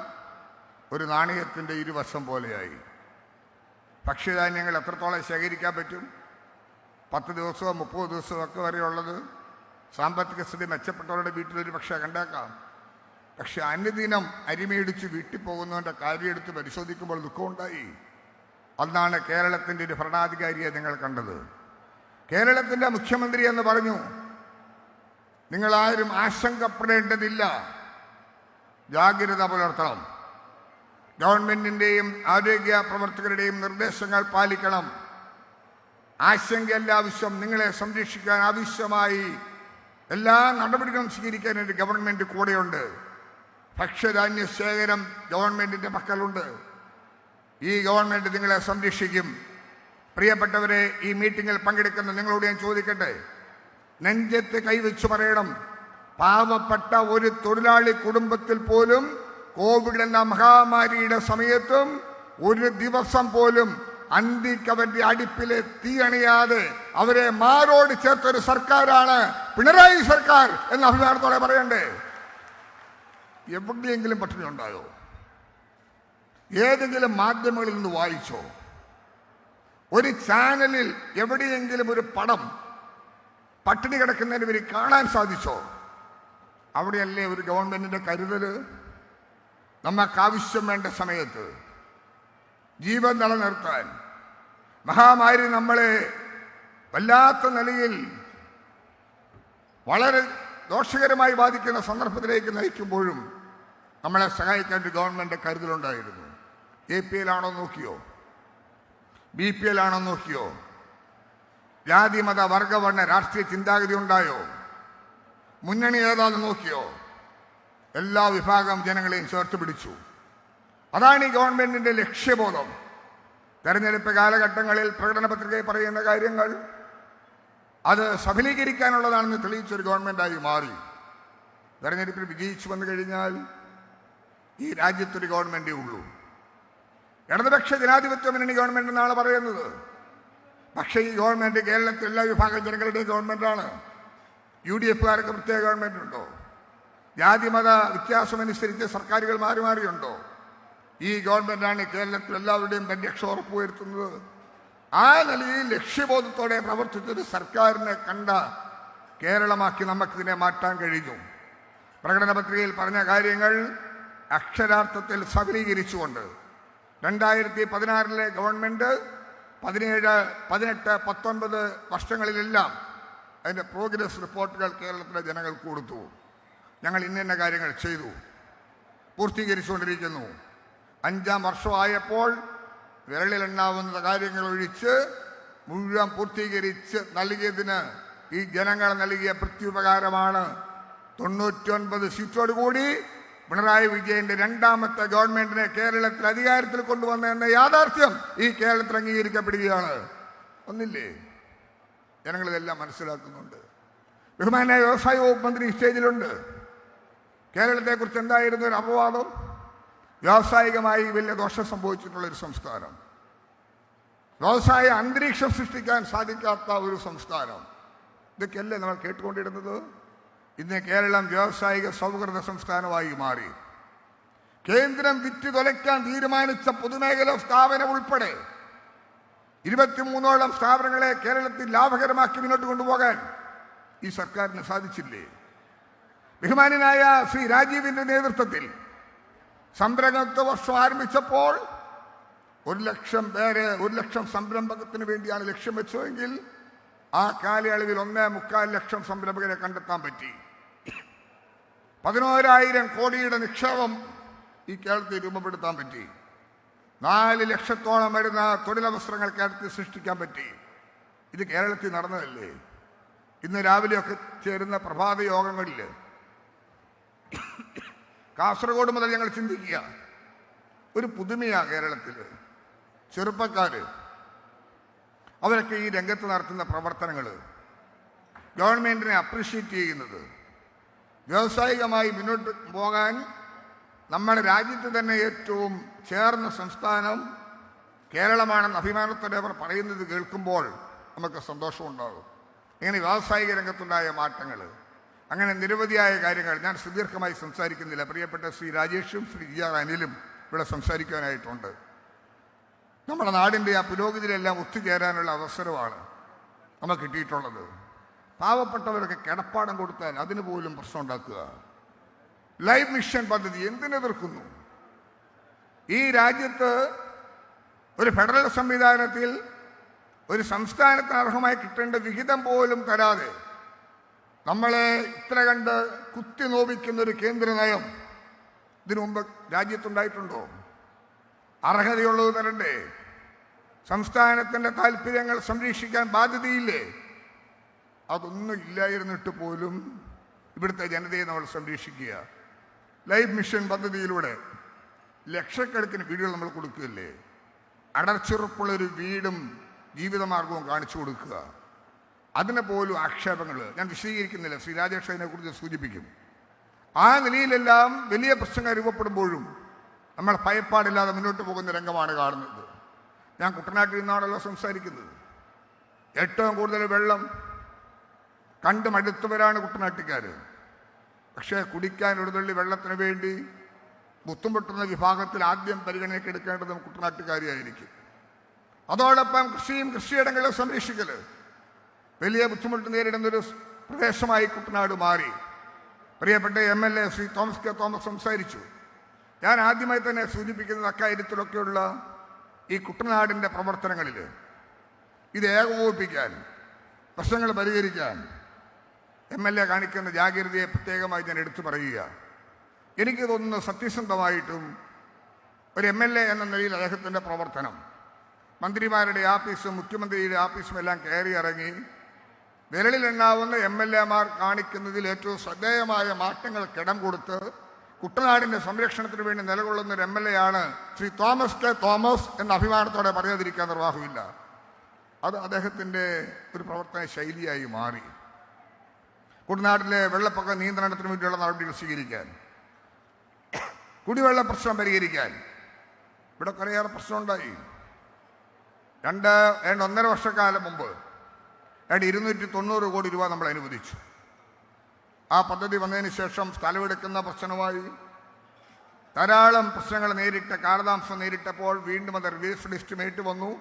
ഒരു നാണയത്തിൻ്റെ ഇരുവശം പോലെയായി. ഭക്ഷ്യധാന്യങ്ങൾ എത്രത്തോളം ശേഖരിക്കാൻ പറ്റും? 10 ദിവസമോ 30 ദിവസമോ ഒക്കെ വരെയുള്ളത് സാമ്പത്തിക സ്ഥിതി മെച്ചപ്പെട്ടവരുടെ വീട്ടിലൊരു പക്ഷേ കണ്ടേക്കാം. പക്ഷെ അനുദിനം അരിമേടിച്ച് വീട്ടിൽ പോകുന്നവൻ്റെ കാര്യം എടുത്ത് പരിശോധിക്കുമ്പോൾ ദുഃഖമുണ്ടായി. അന്നാണ് കേരളത്തിൻ്റെ ഒരു ഭരണാധികാരിയെ നിങ്ങൾ കണ്ടത്. കേരളത്തിൻ്റെ മുഖ്യമന്ത്രി എന്ന് പറഞ്ഞു, നിങ്ങളാരും ആശങ്കപ്പെടേണ്ടതില്ല, ജാഗ്രത പുലർത്തണം, ഗവൺമെന്റിൻ്റെയും ആരോഗ്യ പ്രവർത്തകരുടെയും നിർദ്ദേശങ്ങൾ പാലിക്കണം, ആശങ്കയല്ല ആവശ്യം, നിങ്ങളെ സംരക്ഷിക്കാൻ ആവശ്യമായി എല്ലാ നടപടികളും സ്വീകരിക്കാൻ എൻ്റെ ഗവൺമെൻറ് കൂടെയുണ്ട്, ഭക്ഷ്യധാന്യ ശേഖരം ഗവൺമെൻറ്റിൻ്റെ പക്കലുണ്ട്, ഈ ഗവൺമെൻറ് നിങ്ങളെ സംരക്ഷിക്കും. പ്രിയപ്പെട്ടവരെ, ഈ മീറ്റിങ്ങിൽ പങ്കെടുക്കുന്ന നിങ്ങളോട് ഞാൻ ചോദിക്കട്ടെ, നെഞ്ചത്ത് കൈവച്ചു പറയണം, പാവപ്പെട്ട ഒരു തൊഴിലാളി കുടുംബത്തിൽ പോലും കോവിഡ് എന്ന മഹാമാരിയുടെ സമയത്തും ഒരു ദിവസം പോലും അന്തിക്കവന്റെ അടുപ്പിലെ തീ അണിയാതെ അവരെ മാറോട് ചേർത്തൊരു സർക്കാരാണ് പിണറായി സർക്കാർ എന്ന അഭിമാനത്തോടെ പറയണ്ടേ? എവിടെയെങ്കിലും പട്ടിണി ഉണ്ടായോ? ഏതെങ്കിലും മാധ്യമങ്ങളിൽ നിന്ന് വായിച്ചോ? ഒരു ചാനലിൽ എവിടെയെങ്കിലും ഒരു പടം പട്ടിണി കിടക്കുന്നതിന് ഇവർ കാണാൻ സാധിച്ചോ? അവിടെയല്ലേ ഒരു ഗവൺമെന്റിന്റെ കരുതൽ? നമുക്കാവശ്യം വേണ്ട സമയത്ത് ജീവൻ നിലനിർത്താൻ മഹാമാരി നമ്മളെ വല്ലാത്ത നിലയിൽ വളരെ ദോഷകരമായി ബാധിക്കുന്ന സന്ദർഭത്തിലേക്ക് നയിക്കുമ്പോഴും നമ്മളെ സഹായിക്കാൻ ഒരു ഗവൺമെന്റ് കരുതലുണ്ടായിരുന്നു. APL ആണോ നോക്കിയോ? BPL ആണോ നോക്കിയോ? ജാതി മത വർഗവർണ്ണ രാഷ്ട്രീയ ചിന്താഗതി ഉണ്ടായോ? മുന്നണി ഏതാന്ന് നോക്കിയോ? എല്ലാ വിഭാഗം ജനങ്ങളെയും ചേർത്ത് പിടിച്ചു. അതാണ് ഈ ഗവൺമെന്റിന്റെ ലക്ഷ്യബോധം. തെരഞ്ഞെടുപ്പ് കാലഘട്ടങ്ങളിൽ പ്രകടന പത്രികയിൽ പറയുന്ന കാര്യങ്ങൾ അത് സഫലീകരിക്കാനുള്ളതാണെന്ന് തെളിയിച്ചൊരു ഗവൺമെന്റായി മാറി. തെരഞ്ഞെടുപ്പിൽ വിജയിച്ചു വന്നു കഴിഞ്ഞാൽ ഈ രാജ്യത്തൊരു ഗവൺമെന്റേ ഉള്ളൂ. ഇടതുപക്ഷ ജനാധിപത്യ മുന്നണി ഗവൺമെന്റ് എന്നാണ് പറയുന്നത്. പക്ഷേ ഈ ഗവൺമെന്റ് കേരളത്തിലെ എല്ലാ വിഭാഗം ജനങ്ങളുടെയും ഗവൺമെന്റാണ്. UDFകാർക്ക് പ്രത്യേക ഗവൺമെന്റ് ഉണ്ടോ? ജാതിമത വ്യത്യാസമനുസരിച്ച് സർക്കാരുകൾ മാറി മാറിയുണ്ടോ? ഈ ഗവൺമെന്റാണ് കേരളത്തിൽ എല്ലാവരുടെയും പരിരക്ഷ ഉറപ്പുവരുത്തുന്നത്. ആ നിലയിൽ ലക്ഷ്യബോധത്തോടെ പ്രവർത്തിച്ചൊരു സർക്കാരിനെ കണ്ട കേരളമാക്കി നമുക്കിതിനെ മാറ്റാൻ കഴിഞ്ഞു. പ്രകടന പത്രികയിൽ പറഞ്ഞ കാര്യങ്ങൾ അക്ഷരാർത്ഥത്തിൽ സഫലീകരിച്ചുകൊണ്ട് 2016 ഗവൺമെന്റ് 17, 18, 19 വർഷങ്ങളിലെല്ലാം അതിൻ്റെ പ്രോഗ്രസ് റിപ്പോർട്ടുകൾ കേരളത്തിലെ ജനങ്ങൾക്ക് കൊടുത്തു. ഞങ്ങൾ ഇന്ന കാര്യങ്ങൾ ചെയ്തു, പൂർത്തീകരിച്ചുകൊണ്ടിരിക്കുന്നു. 5ാം വർഷമായപ്പോൾ വിരളിലെണ്ണാവുന്ന കാര്യങ്ങൾ ഒഴിച്ച് മുഴുവൻ പൂർത്തീകരിച്ച് നൽകിയതിന് ഈ ജനങ്ങൾ നൽകിയ പ്രത്യുപകാരമാണ് 99 സീറ്റോടുകൂടി പിണറായി വിജയന്റെ 2ാമത്തെ ഗവൺമെന്റിനെ കേരളത്തിൽ അധികാരത്തിൽ കൊണ്ടുവന്ന എന്ന യാഥാർത്ഥ്യം ഈ കേരളത്തിൽ അംഗീകരിക്കപ്പെടുകയാണ്. ഒന്നില്ലേ? ജനങ്ങളിതെല്ലാം മനസ്സിലാക്കുന്നുണ്ട്. ബഹുമാനായ വ്യവസായ വകുപ്പ് മന്ത്രി സ്റ്റേജിലുണ്ട്. കേരളത്തെക്കുറിച്ച് എന്തായിരുന്നു ഒരു അപവാദം? വ്യാവസായികമായി വലിയ ദോഷം സംഭവിച്ചിട്ടുള്ളൊരു സംസ്ഥാനം, വ്യവസായ അന്തരീക്ഷം സൃഷ്ടിക്കാൻ സാധിക്കാത്ത ഒരു സംസ്ഥാനം. ഇതൊക്കെയല്ലേ നമ്മൾ കേട്ടുകൊണ്ടിരുന്നത്? ഇന്ന് കേരളം വ്യാവസായിക സൗഹൃദ സംസ്ഥാനമായി മാറി. കേന്ദ്രം വിറ്റ് തുലയ്ക്കാൻ തീരുമാനിച്ച പൊതുമേഖലാ സ്ഥാപനം ഉൾപ്പെടെ 23ഓളം സ്ഥാപനങ്ങളെ കേരളത്തിൽ ലാഭകരമാക്കി മുന്നോട്ട് കൊണ്ടുപോകാൻ ഈ സർക്കാരിന് സാധിച്ചില്ലേ? ബഹുമാന്യനായ ശ്രീ രാജീവിന്റെ നേതൃത്വത്തിൽ സംരംഭകത്വ വർഷം ആരംഭിച്ചപ്പോൾ 1,00,000 പേര് 1,00,000 സംരംഭകത്തിന് വേണ്ടിയാണ് ലക്ഷ്യം വെച്ചതെങ്കിൽ ആ കാലയളവിൽ 1.25 ലക്ഷം സംരംഭകരെ കണ്ടെത്താൻ പറ്റി. 11,000 കോടിയുടെ നിക്ഷേപം ഈ കേരളത്തിൽ രൂപപ്പെടുത്താൻ പറ്റി. 4 ലക്ഷത്തോളം വരുന്ന തൊഴിലവസരങ്ങൾ കേരളത്തിൽ സൃഷ്ടിക്കാൻ പറ്റി. ഇത് കേരളത്തിൽ നടന്നതല്ലേ? ഇന്ന് രാവിലെയൊക്കെ ചേരുന്ന പ്രഭാത യോഗങ്ങളിൽ കാസർഗോഡ് മുതൽ ഞങ്ങൾ ചിന്തിക്കുക, ഒരു പുതുമയാണ് കേരളത്തിൽ. ചെറുപ്പക്കാർ അവരൊക്കെ ഈ രംഗത്ത് നടത്തുന്ന പ്രവർത്തനങ്ങൾ, ഗവൺമെന്റിനെ അപ്രീഷിയേറ്റ് ചെയ്യുന്നത്, വ്യാവസായികമായി മുന്നോട്ട് പോകാൻ നമ്മുടെ രാജ്യത്ത് തന്നെ ഏറ്റവും ചേർന്ന സംസ്ഥാനം കേരളമാണെന്ന് അഭിമാനത്തോടെ അവർ പറയുന്നത് കേൾക്കുമ്പോൾ നമുക്ക് സന്തോഷമുണ്ടാകും. ഇങ്ങനെ വ്യാവസായിക രംഗത്തുണ്ടായ മാറ്റങ്ങൾ, അങ്ങനെ നിരവധിയായ കാര്യങ്ങൾ. ഞാൻ സുദീർഘമായി സംസാരിക്കുന്നില്ല. പ്രിയപ്പെട്ട ശ്രീ രാജേഷും ശ്രീ GR അനിലും ഇവിടെ സംസാരിക്കാനായിട്ടുണ്ട്. നമ്മുടെ നാടിൻ്റെ ആ പുരോഗതിയിലെല്ലാം ഒത്തുചേരാനുള്ള അവസരമാണ് നമുക്ക് കിട്ടിയിട്ടുള്ളത്. പാവപ്പെട്ടവരൊക്കെ കിടപ്പാടം കൊടുത്താൽ അതിന് പോലും പ്രശ്നം ഉണ്ടാക്കുക. ലൈഫ് മിഷൻ പദ്ധതി എന്തിനെതിർക്കുന്നു? ഈ രാജ്യത്ത് ഒരു ഫെഡറൽ സംവിധാനത്തിൽ ഒരു സംസ്ഥാനത്തിന് അർഹമായി കിട്ടേണ്ട വിഹിതം പോലും തരാതെ നമ്മളെ ഇത്ര കണ്ട് കുത്തി നോവിക്കുന്ന ഒരു കേന്ദ്ര നയം ഇതിനു മുമ്പ് രാജ്യത്തുണ്ടായിട്ടുണ്ടോ? അർഹതയുള്ളത് തരണ്ടേ? സംസ്ഥാനത്തിൻ്റെ താല്പര്യങ്ങൾ സംരക്ഷിക്കാൻ ബാധ്യതയില്ലേ? അതൊന്നും ഇല്ലായിരുന്നിട്ട് പോലും ഇവിടുത്തെ ജനതയെ നമ്മൾ സംരക്ഷിക്കുക. ലൈഫ് മിഷൻ പദ്ധതിയിലൂടെ ലക്ഷക്കണക്കിന് വീടുകൾ നമ്മൾ കൊടുക്കുകയല്ലേ? അടച്ചുറപ്പുള്ളൊരു വീടും ജീവിതമാർഗവും കാണിച്ചു കൊടുക്കുക. അതിനെ പോലും ആക്ഷേപങ്ങൾ ഞാൻ വിശദീകരിക്കുന്നില്ല, ശ്രീ രാജേഷ് അതിനെക്കുറിച്ച് സൂചിപ്പിക്കും. ആ നിലയിലെല്ലാം വലിയ പ്രശ്നങ്ങൾ രൂപപ്പെടുമ്പോഴും നമ്മൾ ഭയപ്പാടില്ലാതെ മുന്നോട്ട് പോകുന്ന രംഗമാണ് കാണുന്നത്. ഞാൻ കുട്ടനാട്ടിൽ നിന്നാണല്ലോ സംസാരിക്കുന്നത്. ഏറ്റവും കൂടുതൽ വെള്ളം കണ്ട് മടുത്തവരാണ് കുട്ടനാട്ടുകാർ. പക്ഷേ കുടിക്കാൻ ഒരു തുള്ളി വെള്ളത്തിന് വേണ്ടി ബുദ്ധിമുട്ടുന്ന വിഭാഗത്തിൽ ആദ്യം പരിഗണനയ്ക്ക് എടുക്കേണ്ടതും കുട്ടനാട്ടുകാരിയായിരിക്കും. അതോടൊപ്പം കൃഷിയും കൃഷിയിടങ്ങളെ സംരക്ഷിക്കൽ വലിയ ബുദ്ധിമുട്ട് നേരിടുന്നൊരു പ്രദേശമായി കുട്ടനാട് മാറി. പ്രിയപ്പെട്ട MLA Shri Thomas K Thomas സംസാരിച്ചു. ഞാൻ ആദ്യമായി തന്നെ സൂചിപ്പിക്കുന്നത് അക്കാര്യത്തിലൊക്കെയുള്ള ഈ കുട്ടനാടിൻ്റെ പ്രവർത്തനങ്ങളിൽ ഇത് ഏകോപിപ്പിക്കാൻ, പ്രശ്നങ്ങൾ പരിഹരിക്കാൻ MLA കാണിക്കുന്ന ജാഗ്രതയെ പ്രത്യേകമായി ഞാൻ എടുത്തു പറയുക. എനിക്ക് തോന്നുന്നു സത്യസന്ധമായിട്ടും ഒരു MLA എന്ന നിലയിൽ അദ്ദേഹത്തിൻ്റെ പ്രവർത്തനം മന്ത്രിമാരുടെ ആഫീസും മുഖ്യമന്ത്രിയുടെ ആഫീസും എല്ലാം കയറി ഇറങ്ങി വിരലിലെണ്ണാവുന്ന MLA കാണിക്കുന്നതിൽ ഏറ്റവും ശ്രദ്ധേയമായ മാറ്റങ്ങൾക്കിടം കൊടുത്ത് കുട്ടനാടിൻ്റെ സംരക്ഷണത്തിന് വേണ്ടി നിലകൊള്ളുന്ന ഒരു MLA ആണ് ശ്രീ തോമസ് കെ തോമസ് എന്ന അഭിമാനത്തോടെ പറയാതിരിക്കാൻ നിർവാഹമില്ല. അത് അദ്ദേഹത്തിൻ്റെ ഒരു പ്രവർത്തന ശൈലിയായി മാറി. കുട്ടനാട്ടിലെ വെള്ളപ്പൊക്ക നിയന്ത്രണത്തിന് വേണ്ടിയുള്ള നടപടികൾ സ്വീകരിക്കാൻ, കുടിവെള്ള പ്രശ്നം പരിഹരിക്കാൻ ഇവിടെ കുറേയേറെ പ്രശ്നമുണ്ടായി. 1.5 വർഷക്കാലം മുമ്പ് 290 കോടി രൂപ നമ്മൾ അനുവദിച്ചു. ആ പദ്ധതി വന്നതിന് ശേഷം സ്ഥലമെടുക്കുന്ന പ്രശ്നവുമായി ധാരാളം പ്രശ്നങ്ങൾ നേരിട്ട, കാലതാമസം നേരിട്ടപ്പോൾ വീണ്ടും അത് റിവേഴ്സ്ഡ് എസ്റ്റിമേറ്റ് വന്നു.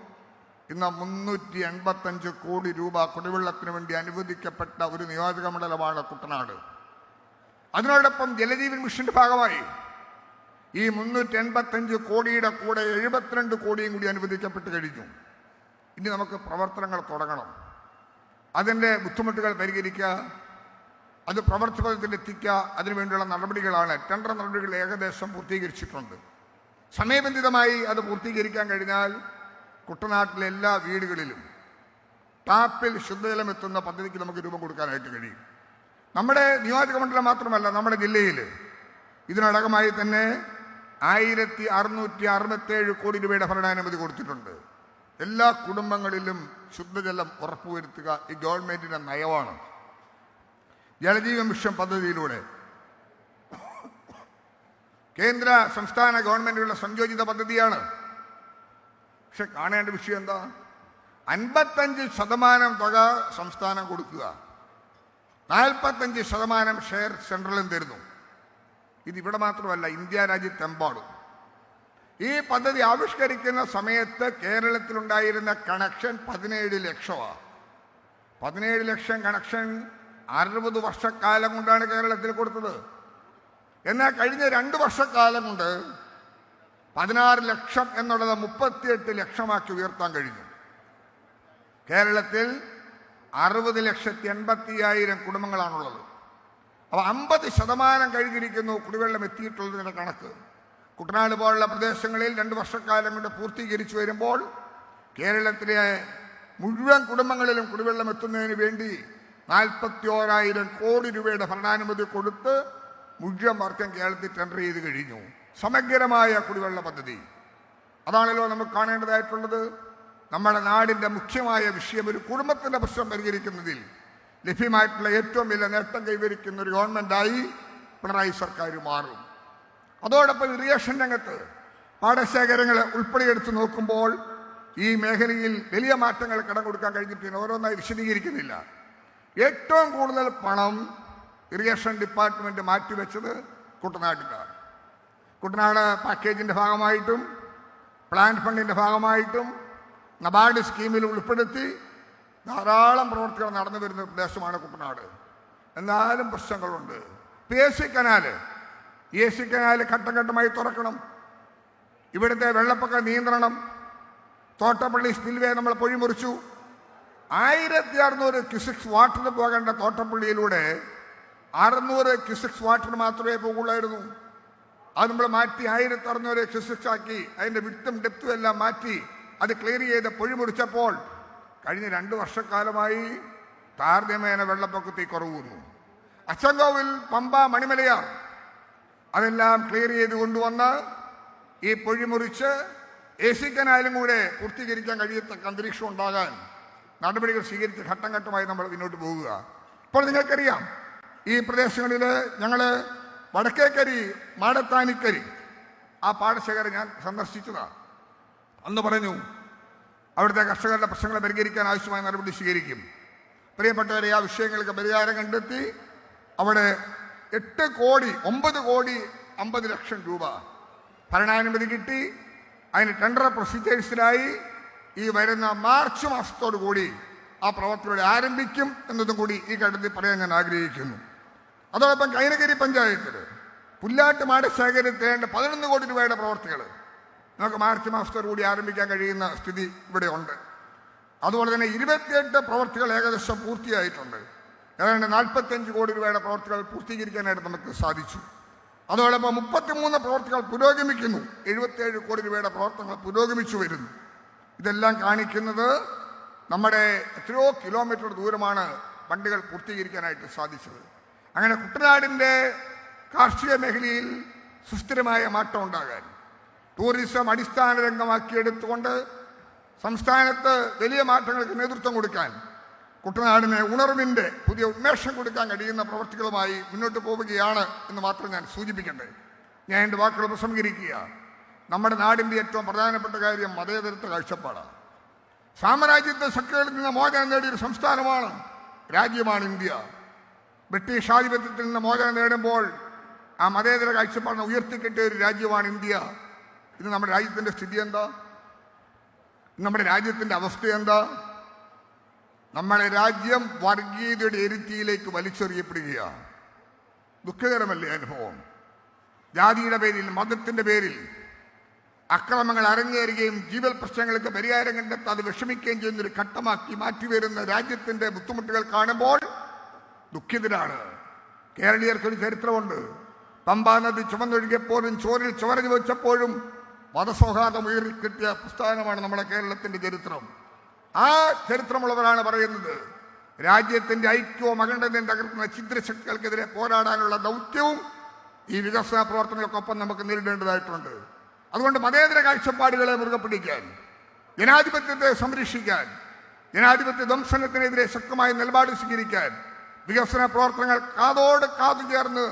ഇന്ന് 385 കോടി രൂപ കുടിവെള്ളത്തിന് വേണ്ടി അനുവദിക്കപ്പെട്ട ഒരു നിയോജക മണ്ഡലമാണ് കുട്ടനാട്. അതിനോടൊപ്പം ജലജീവൻ മിഷന്റെ ഭാഗമായി ഈ 385 കോടിയുടെ കൂടെ 72 കോടിയും കൂടി അനുവദിക്കപ്പെട്ട് കഴിഞ്ഞു. ഇനി നമുക്ക് പ്രവർത്തനങ്ങൾ തുടങ്ങണം. അതിൻ്റെ ബുദ്ധിമുട്ടുകൾ പരിഹരിക്കുക, അത് പ്രവർത്തനത്തിൽ എത്തിക്കുക, അതിനുവേണ്ടിയുള്ള നടപടികളാണ്. ടെൻഡർ നടപടികൾ ഏകദേശം പൂർത്തീകരിച്ചിട്ടുണ്ട്. സമയബന്ധിതമായി അത് പൂർത്തീകരിക്കാൻ കഴിഞ്ഞാൽ കുട്ടനാട്ടിലെ എല്ലാ വീടുകളിലും ടാപ്പിൽ ശുദ്ധജലം എത്തുന്ന പദ്ധതിക്ക് നമുക്ക് രൂപം കൊടുക്കാനായിട്ട് കഴിയും. നമ്മുടെ നിയോജക മണ്ഡലം മാത്രമല്ല, നമ്മുടെ ജില്ലയിൽ ഇതിനടകമായി തന്നെ 1667 കോടി രൂപയുടെ ഭരണാനുമതി കൊടുത്തിട്ടുണ്ട്. എല്ലാ കുടുംബങ്ങളിലും ശുദ്ധജലം ഉറപ്പുവരുത്തുക ഈ ഗവൺമെൻറ്റിൻ്റെ നയമാണ്. ജലജീവൻ മിഷൻ പദ്ധതിയിലൂടെ കേന്ദ്ര സംസ്ഥാന ഗവൺമെൻറ്റുകളുടെ സംയോജിത പദ്ധതിയാണ്. പക്ഷെ കാണേണ്ട വിഷയം എന്താ? 55% തുക സംസ്ഥാനം കൊടുക്കുക, 45% ഷെയർ സെൻട്രലും തരുന്നു. ഇതിവിടെ മാത്രമല്ല, ഇന്ത്യ രാജ്യത്തെമ്പാടും. ഈ പദ്ധതി ആവിഷ്കരിക്കുന്ന സമയത്ത് കേരളത്തിലുണ്ടായിരുന്ന കണക്ഷൻ 17 ലക്ഷമാണ്. 17 ലക്ഷം കണക്ഷൻ 60 വർഷക്കാലം കൊണ്ടാണ് കേരളത്തിൽ കൊടുത്തത്. എന്നാൽ കഴിഞ്ഞ 2 വർഷക്കാലം കൊണ്ട് 16 ലക്ഷം എന്നുള്ളത് 38 ലക്ഷമാക്കി ഉയർത്താൻ കഴിഞ്ഞു. കേരളത്തിൽ 60,80,000 കുടുംബങ്ങളാണുള്ളത്. അപ്പോൾ 50% കഴിഞ്ഞിരിക്കുന്നു കുടിവെള്ളം എത്തിയിട്ടുള്ളതിൻ്റെ കണക്ക്. കുട്ടനാട് പോലുള്ള പ്രദേശങ്ങളിൽ 2 വർഷക്കാലം കൊണ്ട് പൂർത്തീകരിച്ചു വരുമ്പോൾ കേരളത്തിലെ മുഴുവൻ കുടുംബങ്ങളിലും കുടിവെള്ളം എത്തുന്നതിന് വേണ്ടി 41,000 കോടി രൂപയുടെ ഭരണാനുമതി കൊടുത്ത് മുഴുവൻ വർക്കം കേരളത്തിൽ ടെൻഡർ ചെയ്ത് കഴിഞ്ഞു. സമഗ്രമായ കുടിവെള്ള പദ്ധതി അതാണല്ലോ നമുക്ക് കാണേണ്ടതായിട്ടുള്ളത്. നമ്മുടെ നാടിൻ്റെ മുഖ്യമായ വിഷയം ഒരു കുടുംബത്തിൻ്റെ പ്രശ്നം പരിഹരിക്കുന്നതിൽ ലഭ്യമായിട്ടുള്ള ഏറ്റവും വലിയ നേട്ടം കൈവരിക്കുന്ന ഒരു ഗവൺമെൻറ്റായി പിണറായി സർക്കാർ മാറും. അതോടൊപ്പം ഇറിഗേഷൻ രംഗത്ത് പാടശേഖരങ്ങളെ ഉൾപ്പെടെ എടുത്ത് നോക്കുമ്പോൾ ഈ മേഖലയിൽ വലിയ മാറ്റങ്ങൾ കടം കൊടുക്കാൻ കഴിഞ്ഞിട്ട് ഓരോന്നായി വിശദീകരിക്കുന്നില്ല. ഏറ്റവും കൂടുതൽ പണം ഇറിഗേഷൻ ഡിപ്പാർട്ട്മെൻറ്റ് മാറ്റിവെച്ചത് കുട്ടനാട്ടിലാണ്. കുട്ടനാട് പാക്കേജിൻ്റെ ഭാഗമായിട്ടും പ്ലാന്റ് ഫണ്ടിൻ്റെ ഭാഗമായിട്ടും നബാർഡ് സ്കീമിൽ ഉൾപ്പെടുത്തി ധാരാളം പ്രവർത്തികൾ നടന്നു വരുന്ന പ്രദേശമാണ് കുട്ടനാട്. എന്നാലും പ്രശ്നങ്ങളുണ്ട്. PSC കനാല് ഘട്ടം ഘട്ടമായി തുറക്കണം. ഇവിടുത്തെ വെള്ളപ്പൊക്ക നിയന്ത്രണം, തോട്ടപ്പള്ളി സ്പിൽവേ നമ്മൾ പൊഴിമുറിച്ചു. 1600 ക്യൂസെക്സ് വാട്ടർ പോകേണ്ട തോട്ടപ്പള്ളിയിലൂടെ 600 ക്യൂസെക്സ് വാട്ടർ മാത്രമേ പോകുള്ളായിരുന്നു. അത് നമ്മൾ മാറ്റി 1600 ക്യൂസെക്സ് ആക്കി അതിൻ്റെ വിട്ടും ഡെപ്തും എല്ലാം മാറ്റി അത് ക്ലിയർ ചെയ്ത് പൊഴിമുറിച്ചപ്പോൾ കഴിഞ്ഞ 2 വർഷക്കാലമായി താരതമ്യേന വെള്ളപ്പൊക്കത്തിൽ കുറവുന്നു. അച്ചൻകോവിൽ, പമ്പ, മണിമലയാർ അതെല്ലാം ക്ലിയർ ചെയ്ത് കൊണ്ടുവന്ന് ഈ പൊഴിമുറിച്ച് AC കനാലും കൂടെ പൂർത്തീകരിക്കാൻ കഴിയത്തക്ക അന്തരീക്ഷം ഉണ്ടാകാൻ നടപടികൾ സ്വീകരിച്ച് ഘട്ടം ഘട്ടമായി നമ്മൾ മുന്നോട്ട് പോകുക. ഇപ്പോൾ നിങ്ങൾക്കറിയാം, ഈ പ്രദേശങ്ങളിൽ ഞങ്ങൾ വടക്കേക്കരി, മാടത്താനിക്കരി ആ പാടശേഖരം ഞാൻ സന്ദർശിച്ചതാണ്. അന്ന് പറഞ്ഞു അവിടുത്തെ കർഷകരുടെ പ്രശ്നങ്ങളെ പരിഹരിക്കാൻ ആവശ്യമായ നടപടി സ്വീകരിക്കും. പ്രിയപ്പെട്ടവരെ, ആ വിഷയങ്ങൾക്ക് പരിഹാരം കണ്ടെത്തി അവിടെ 9 കോടി 50 ലക്ഷം രൂപ ഭരണാനുമതി കിട്ടി. അതിന് ടെൻഡർ പ്രൊസീജിയേഴ്സിലായി ഈ വരുന്ന മാർച്ച് മാസത്തോടു കൂടി ആ പ്രവർത്തിയോടെ ആരംഭിക്കും എന്നതും കൂടി ഈ ഘട്ടത്തിൽ പറയാൻ ഞാൻ ആഗ്രഹിക്കുന്നു. അതോടൊപ്പം കൈനഗിരി പഞ്ചായത്തിൽ പുല്ലാട്ട് മാടശേഖരത്തിൽ 11 കോടി രൂപയുടെ പ്രവർത്തികൾ നമുക്ക് മാർച്ച് മാസത്തോടു കൂടി ആരംഭിക്കാൻ കഴിയുന്ന സ്ഥിതി ഇവിടെ ഉണ്ട്. അതുപോലെ തന്നെ 28 പ്രവർത്തികൾ ഏകദേശം പൂർത്തിയായിട്ടുണ്ട്. ഏതാണ്ട് 45 കോടി രൂപയുടെ പ്രവർത്തികൾ പൂർത്തീകരിക്കാനായിട്ട് നമുക്ക് സാധിച്ചു. അതോടൊപ്പം 33 പ്രവർത്തികൾ പുരോഗമിക്കുന്നു. 77 കോടി രൂപയുടെ പ്രവർത്തനങ്ങൾ പുരോഗമിച്ചു വരുന്നു. ഇതെല്ലാം കാണിക്കുന്നത് നമ്മുടെ എത്രയോ കിലോമീറ്റർ ദൂരമാണ് ഫണ്ടുകൾ പൂർത്തീകരിക്കാനായിട്ട് സാധിച്ചത്. അങ്ങനെ കുട്ടനാടിൻ്റെ കാർഷിക മേഖലയിൽ സുസ്ഥിരമായ മാറ്റം ഉണ്ടാകാൻ ടൂറിസം അടിസ്ഥാന രംഗമാക്കിയെടുത്തുകൊണ്ട് സംസ്ഥാനത്ത് വലിയ മാറ്റങ്ങൾക്ക് നേതൃത്വം കൊടുക്കാൻ കുട്ടനാടിന് ഉണർവിൻ്റെ പുതിയ ഉന്മേഷം കൊടുക്കാൻ കഴിയുന്ന പ്രവർത്തികളുമായി മുന്നോട്ട് പോവുകയാണ് എന്ന് മാത്രം ഞാൻ സൂചിപ്പിക്കട്ടെ. ഞാൻ എൻ്റെ വാക്കുകൾ ഉപസംഹരിക്കുക. നമ്മുടെ നാടിൻ്റെ ഏറ്റവും പ്രധാനപ്പെട്ട കാര്യം മതേതരത്വ കാഴ്ചപ്പാടാണ്. സാമ്രാജ്യത്വ ശക്തികളിൽ നിന്ന് മോചനം നേടിയൊരു സംസ്ഥാനമാണ്, രാജ്യമാണ് ഇന്ത്യ. ബ്രിട്ടീഷ് ആധിപത്യത്തിൽ നിന്ന് മോചനം നേടുമ്പോൾ ആ മതേതര കാഴ്ചപ്പാടിനെ ഉയർത്തിക്കെട്ടിയ ഒരു രാജ്യമാണ് ഇന്ത്യ. ഇത് നമ്മുടെ രാജ്യത്തിൻ്റെ സ്ഥിതി എന്താ? നമ്മുടെ രാജ്യത്തിൻ്റെ അവസ്ഥ എന്താ? നമ്മുടെ രാജ്യം വർഗീയതയുടെ എരുത്തിയിലേക്ക് വലിച്ചെറിയപ്പെടുകയാണ്. ദുഃഖകരമല്ലേ അനുഭവം? ജാതിയുടെ പേരിൽ, മതത്തിൻ്റെ പേരിൽ അക്രമങ്ങൾ അരങ്ങേറുകയും ജീവൽ പ്രശ്നങ്ങൾക്ക് പരിഹാരം കണ്ടെത്താതെ വിഷമിക്കുകയും ചെയ്യുന്നൊരു ഘട്ടമാക്കി മാറ്റിവരുന്ന രാജ്യത്തിൻ്റെ ബുദ്ധിമുട്ടുകൾ കാണുമ്പോൾ ദുഃഖിതരാണ്. കേരളീയർക്കൊരു ചരിത്രമുണ്ട്. പമ്പാ നദി ചുമന്നൊഴുകിയപ്പോഴും ചോരിൽ ചുവരഞ്ഞു വെച്ചപ്പോഴും മതസൗഹാർദ്ദം ഉയർത്തിക്കിട്ടിയ പ്രസ്ഥാനമാണ് നമ്മുടെ കേരളത്തിൻ്റെ ചരിത്രം. ആ ചരിത്രമുള്ളവരാണ് പറയുന്നത് രാജ്യത്തിൻ്റെ ഐക്യവും അഖണ്ഡതയും തകർക്കുന്ന ഛിദ്രശക്തികൾക്കെതിരെ പോരാടാനുള്ള ദൗത്യവും ഈ വികസന പ്രവർത്തനങ്ങൾക്കൊപ്പം നമുക്ക് നേരിടേണ്ടതായിട്ടുണ്ട്. അതുകൊണ്ട് മതേതര കാഴ്ചപ്പാടുകളെ മുറുകെ പിടിക്കാൻ, ജനാധിപത്യത്തെ സംരക്ഷിക്കാൻ, ജനാധിപത്യ ധ്വംസനത്തിനെതിരെ ശക്തമായ നിലപാട് സ്വീകരിക്കാൻ, വികസന പ്രവർത്തനങ്ങൾ കാതോട് കാതു ചേർന്ന്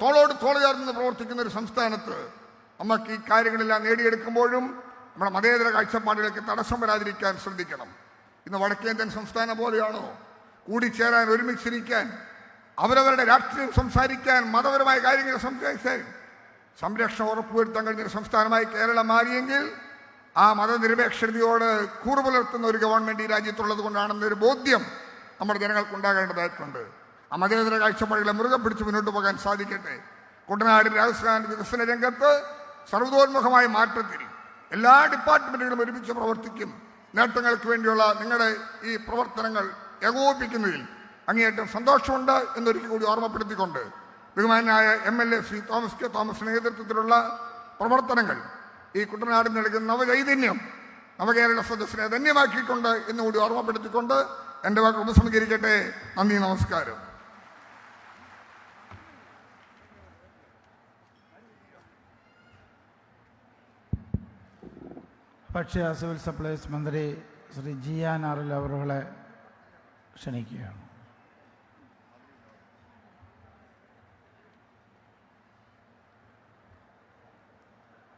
തോളോട് തോള് ചേർന്ന് പ്രവർത്തിക്കുന്ന ഒരു സംസ്ഥാനത്ത് നമുക്ക് ഈ കാര്യങ്ങളെല്ലാം നേടിയെടുക്കുമ്പോഴും നമ്മുടെ മതേതര കാഴ്ചപ്പാടുകൾക്ക് തടസ്സം വരാതിരിക്കാൻ ശ്രദ്ധിക്കണം. ഇന്ന് വടക്കേന്ത്യൻ സംസ്ഥാനം പോലെയാണോ കൂടിച്ചേരാൻ, ഒരുമിച്ചിരിക്കാൻ, അവരവരുടെ രാഷ്ട്രീയം സംസാരിക്കാൻ, മതപരമായ കാര്യങ്ങൾ സംസാരിക്കാൻ സംരക്ഷണം ഉറപ്പുവരുത്താൻ കഴിഞ്ഞൊരു സംസ്ഥാനമായി കേരളം മാറിയെങ്കിൽ ആ മതനിരപേക്ഷതയോട് കൂറുപുലർത്തുന്ന ഒരു ഗവൺമെൻറ് ഈ രാജ്യത്തുള്ളത് കൊണ്ടാണെന്നൊരു ബോധ്യം നമ്മുടെ ജനങ്ങൾക്കുണ്ടാകേണ്ടതായിട്ടുണ്ട്. ആ മതേതര കാഴ്ചപ്പാടുകളെ മുറുകെ പിടിച്ച് മുന്നോട്ട് പോകാൻ സാധിക്കട്ടെ. കുട്ടനാട് രാജസ്ഥാൻ വികസന രംഗത്ത് സർവ്വതോന്മുഖമായ മാറ്റത്തിൽ എല്ലാ ഡിപ്പാർട്ട്മെൻറ്റുകളും ഒരുമിച്ച് പ്രവർത്തിക്കും. നേട്ടങ്ങൾക്ക് വേണ്ടിയുള്ള നിങ്ങളുടെ ഈ പ്രവർത്തനങ്ങൾ ഏകോപിപ്പിക്കുന്നതിൽ അങ്ങേയറ്റം സന്തോഷമുണ്ട് എന്നൊരിക്കൽ കൂടി ഓർമ്മപ്പെടുത്തിക്കൊണ്ട് ബഹുമാനായ MLA ശ്രീ തോമസ് കെ തോമസിന്റെ നേതൃത്വത്തിലുള്ള പ്രവർത്തനങ്ങൾ ഈ കുട്ടനാടിന് നൽകുന്ന നവചൈതന്യം നവകേരള സദസ്സിനെ ധന്യമാക്കിയിട്ടുണ്ട് എന്നുകൂടി ഓർമ്മപ്പെടുത്തിക്കൊണ്ട് എൻ്റെ വാക്കുകൾ ഉപസംഹരിക്കട്ടെ. നന്ദി, നമസ്കാരം. ഭക്ഷ്യ സിവിൽ സപ്ലൈസ് മന്ത്രി ശ്രീ ജിയാൻ ആറിൽ അവരുടെ ക്ഷണിക്കുകയാണ്.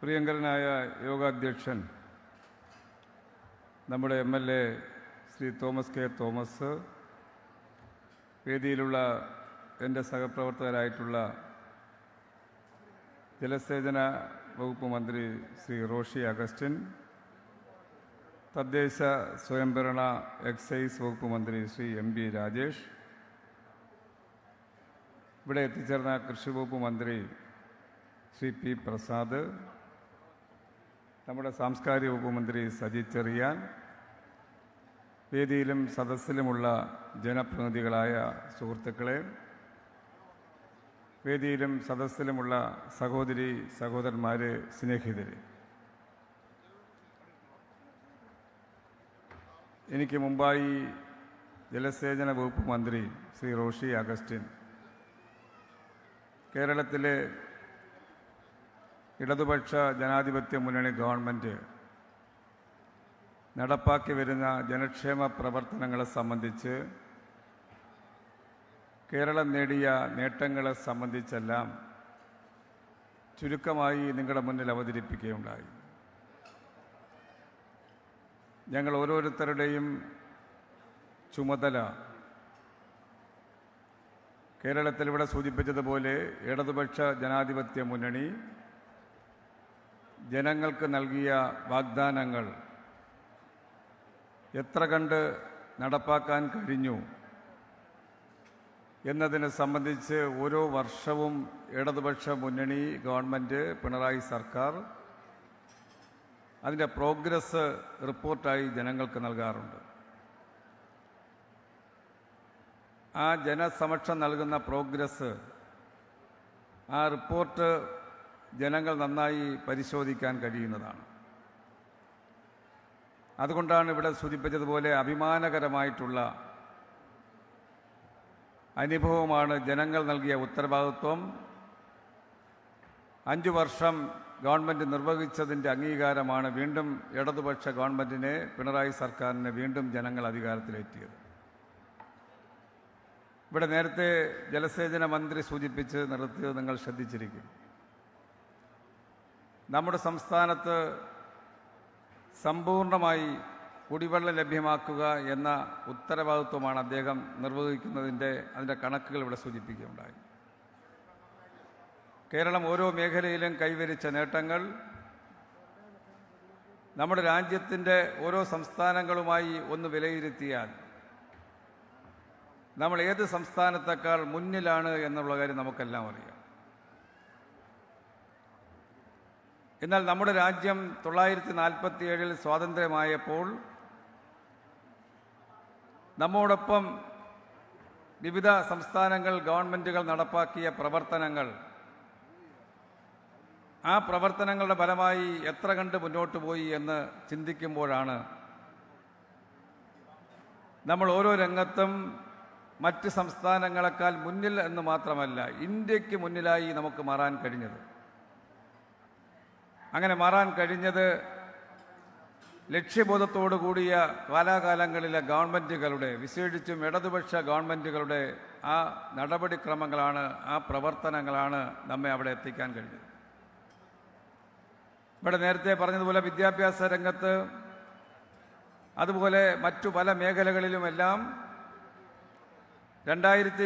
പ്രിയങ്കരനായ യോഗാധ്യക്ഷൻ നമ്മുടെ MLA Shri Thomas K Thomas, വേദിയിലുള്ള എൻ്റെ സഹപ്രവർത്തകരായിട്ടുള്ള ജലസേചന വകുപ്പ് മന്ത്രി ശ്രീ റോഷി അഗസ്റ്റിൻ, തദ്ദേശ സ്വയംഭരണ എക്സൈസ് വകുപ്പ് മന്ത്രി ശ്രീ MB രാജേഷ്, ഇവിടെ എത്തിച്ചേർന്ന കൃഷി വകുപ്പ് മന്ത്രി ശ്രീ P പ്രസാദ്, നമ്മുടെ സാംസ്കാരിക വകുപ്പ് മന്ത്രി സജി ചെറിയാൻ, വേദിയിലും സദസ്സിലുമുള്ള ജനപ്രതിനിധികളായ സുഹൃത്തുക്കളെ, വേദിയിലും സദസ്സിലുമുള്ള സഹോദരി സഹോദരന്മാരെ, സ്നേഹിതരെ, എനിക്ക് മുമ്പായി ജലസേചന വകുപ്പ് മന്ത്രി ശ്രീ റോഷി അഗസ്റ്റിൻ കേരളത്തിലെ ഇടതുപക്ഷ ജനാധിപത്യ മുന്നണി ഗവൺമെൻറ് നടപ്പാക്കി വരുന്ന ജനക്ഷേമ പ്രവർത്തനങ്ങളെ സംബന്ധിച്ച്, കേരളം നേടിയ നേട്ടങ്ങളെ സംബന്ധിച്ചെല്ലാം ചുരുക്കമായി നിങ്ങളുടെ മുന്നിൽ അവതരിപ്പിക്കുകയുണ്ടായി. ഞങ്ങൾ ഓരോരുത്തരുടെയും ചുമതല കേരളത്തിൽ ഇവിടെ സൂചിപ്പിച്ചതുപോലെ ഇടതുപക്ഷ ജനാധിപത്യ മുന്നണി ജനങ്ങൾക്ക് നൽകിയ വാഗ്ദാനങ്ങൾ എത്ര കണ്ട് നടപ്പാക്കാൻ കഴിഞ്ഞു എന്നതിനെ സംബന്ധിച്ച് ഓരോ വർഷവും ഇടതുപക്ഷ മുന്നണി ഗവൺമെൻറ്, പിണറായി സർക്കാർ അതിൻ്റെ പ്രോഗ്രസ് റിപ്പോർട്ടായി ജനങ്ങൾക്ക് നൽകാറുണ്ട്. ആ ജനസമക്ഷം നൽകുന്ന പ്രോഗ്രസ്, ആ റിപ്പോർട്ട് ജനങ്ങൾ നന്നായി പരിശോധിക്കാൻ കഴിയുന്നതാണ്. അതുകൊണ്ടാണ് ഇവിടെ സൂചിപ്പിച്ചതുപോലെ അഭിമാനകരമായിട്ടുള്ള അനുഭവമാണ് ജനങ്ങൾ നൽകിയ ഉത്തരവാദിത്വം 5 വർഷം ഗവൺമെൻറ് നിർവഹിച്ചതിൻ്റെ അംഗീകാരമാണ് വീണ്ടും ഇടതുപക്ഷ ഗവൺമെൻറ്റിനെ, പിണറായി സർക്കാരിനെ വീണ്ടും ജനങ്ങൾ അധികാരത്തിലേറ്റിയത്. ഇവിടെ നേരത്തെ ജലസേചന മന്ത്രി സൂചിപ്പിച്ച് നിർത്തിയത് നിങ്ങൾ ശ്രദ്ധിച്ചിരിക്കും. നമ്മുടെ സംസ്ഥാനത്ത് സമ്പൂർണ്ണമായി കുടിവെള്ളം ലഭ്യമാക്കുക എന്ന ഉത്തരവാദിത്വമാണ് അദ്ദേഹം അതിൻ്റെ കണക്കുകൾ ഇവിടെ സൂചിപ്പിക്കുകയുണ്ടായി. കേരളം ഓരോ മേഖലയിലും കൈവരിച്ച നേട്ടങ്ങൾ നമ്മുടെ രാജ്യത്തിൻ്റെ ഓരോ സംസ്ഥാനങ്ങളുമായി ഒന്ന് വിലയിരുത്തിയാൽ നമ്മൾ ഏത് സംസ്ഥാനത്തേക്കാൾ മുന്നിലാണ് എന്നുള്ള കാര്യം നമുക്കെല്ലാം അറിയാം. എന്നാൽ നമ്മുടെ രാജ്യം 1947 സ്വാതന്ത്ര്യമായപ്പോൾ നമ്മോടൊപ്പം വിവിധ സംസ്ഥാനങ്ങൾ, ഗവൺമെൻറ്റുകൾ നടപ്പാക്കിയ പ്രവർത്തനങ്ങൾ, ആ പ്രവർത്തനങ്ങളുടെ ഫലമായി എത്ര കണ്ട് മുന്നോട്ട് പോയി എന്ന് ചിന്തിക്കുമ്പോഴാണ് നമ്മൾ ഓരോ രംഗത്തും മറ്റ് സംസ്ഥാനങ്ങളെക്കാൾ മുന്നിൽ എന്ന് മാത്രമല്ല ഇന്ത്യക്ക് മുന്നിലായി നമുക്ക് മാറാൻ കഴിഞ്ഞത്. അങ്ങനെ മാറാൻ കഴിഞ്ഞത് ലക്ഷ്യബോധത്തോടു കൂടിയ കാലാകാലങ്ങളിലെ ഗവൺമെൻറ്റുകളുടെ, വിശേഷിച്ചും ഇടതുപക്ഷ ഗവൺമെൻറ്റുകളുടെ ആ നടപടിക്രമങ്ങളാണ്, ആ പ്രവർത്തനങ്ങളാണ് നമ്മെ അവിടെ എത്തിക്കാൻ കഴിഞ്ഞത്. ഇവിടെ നേരത്തെ പറഞ്ഞതുപോലെ വിദ്യാഭ്യാസ രംഗത്ത്, അതുപോലെ മറ്റു പല മേഖലകളിലുമെല്ലാം 2001,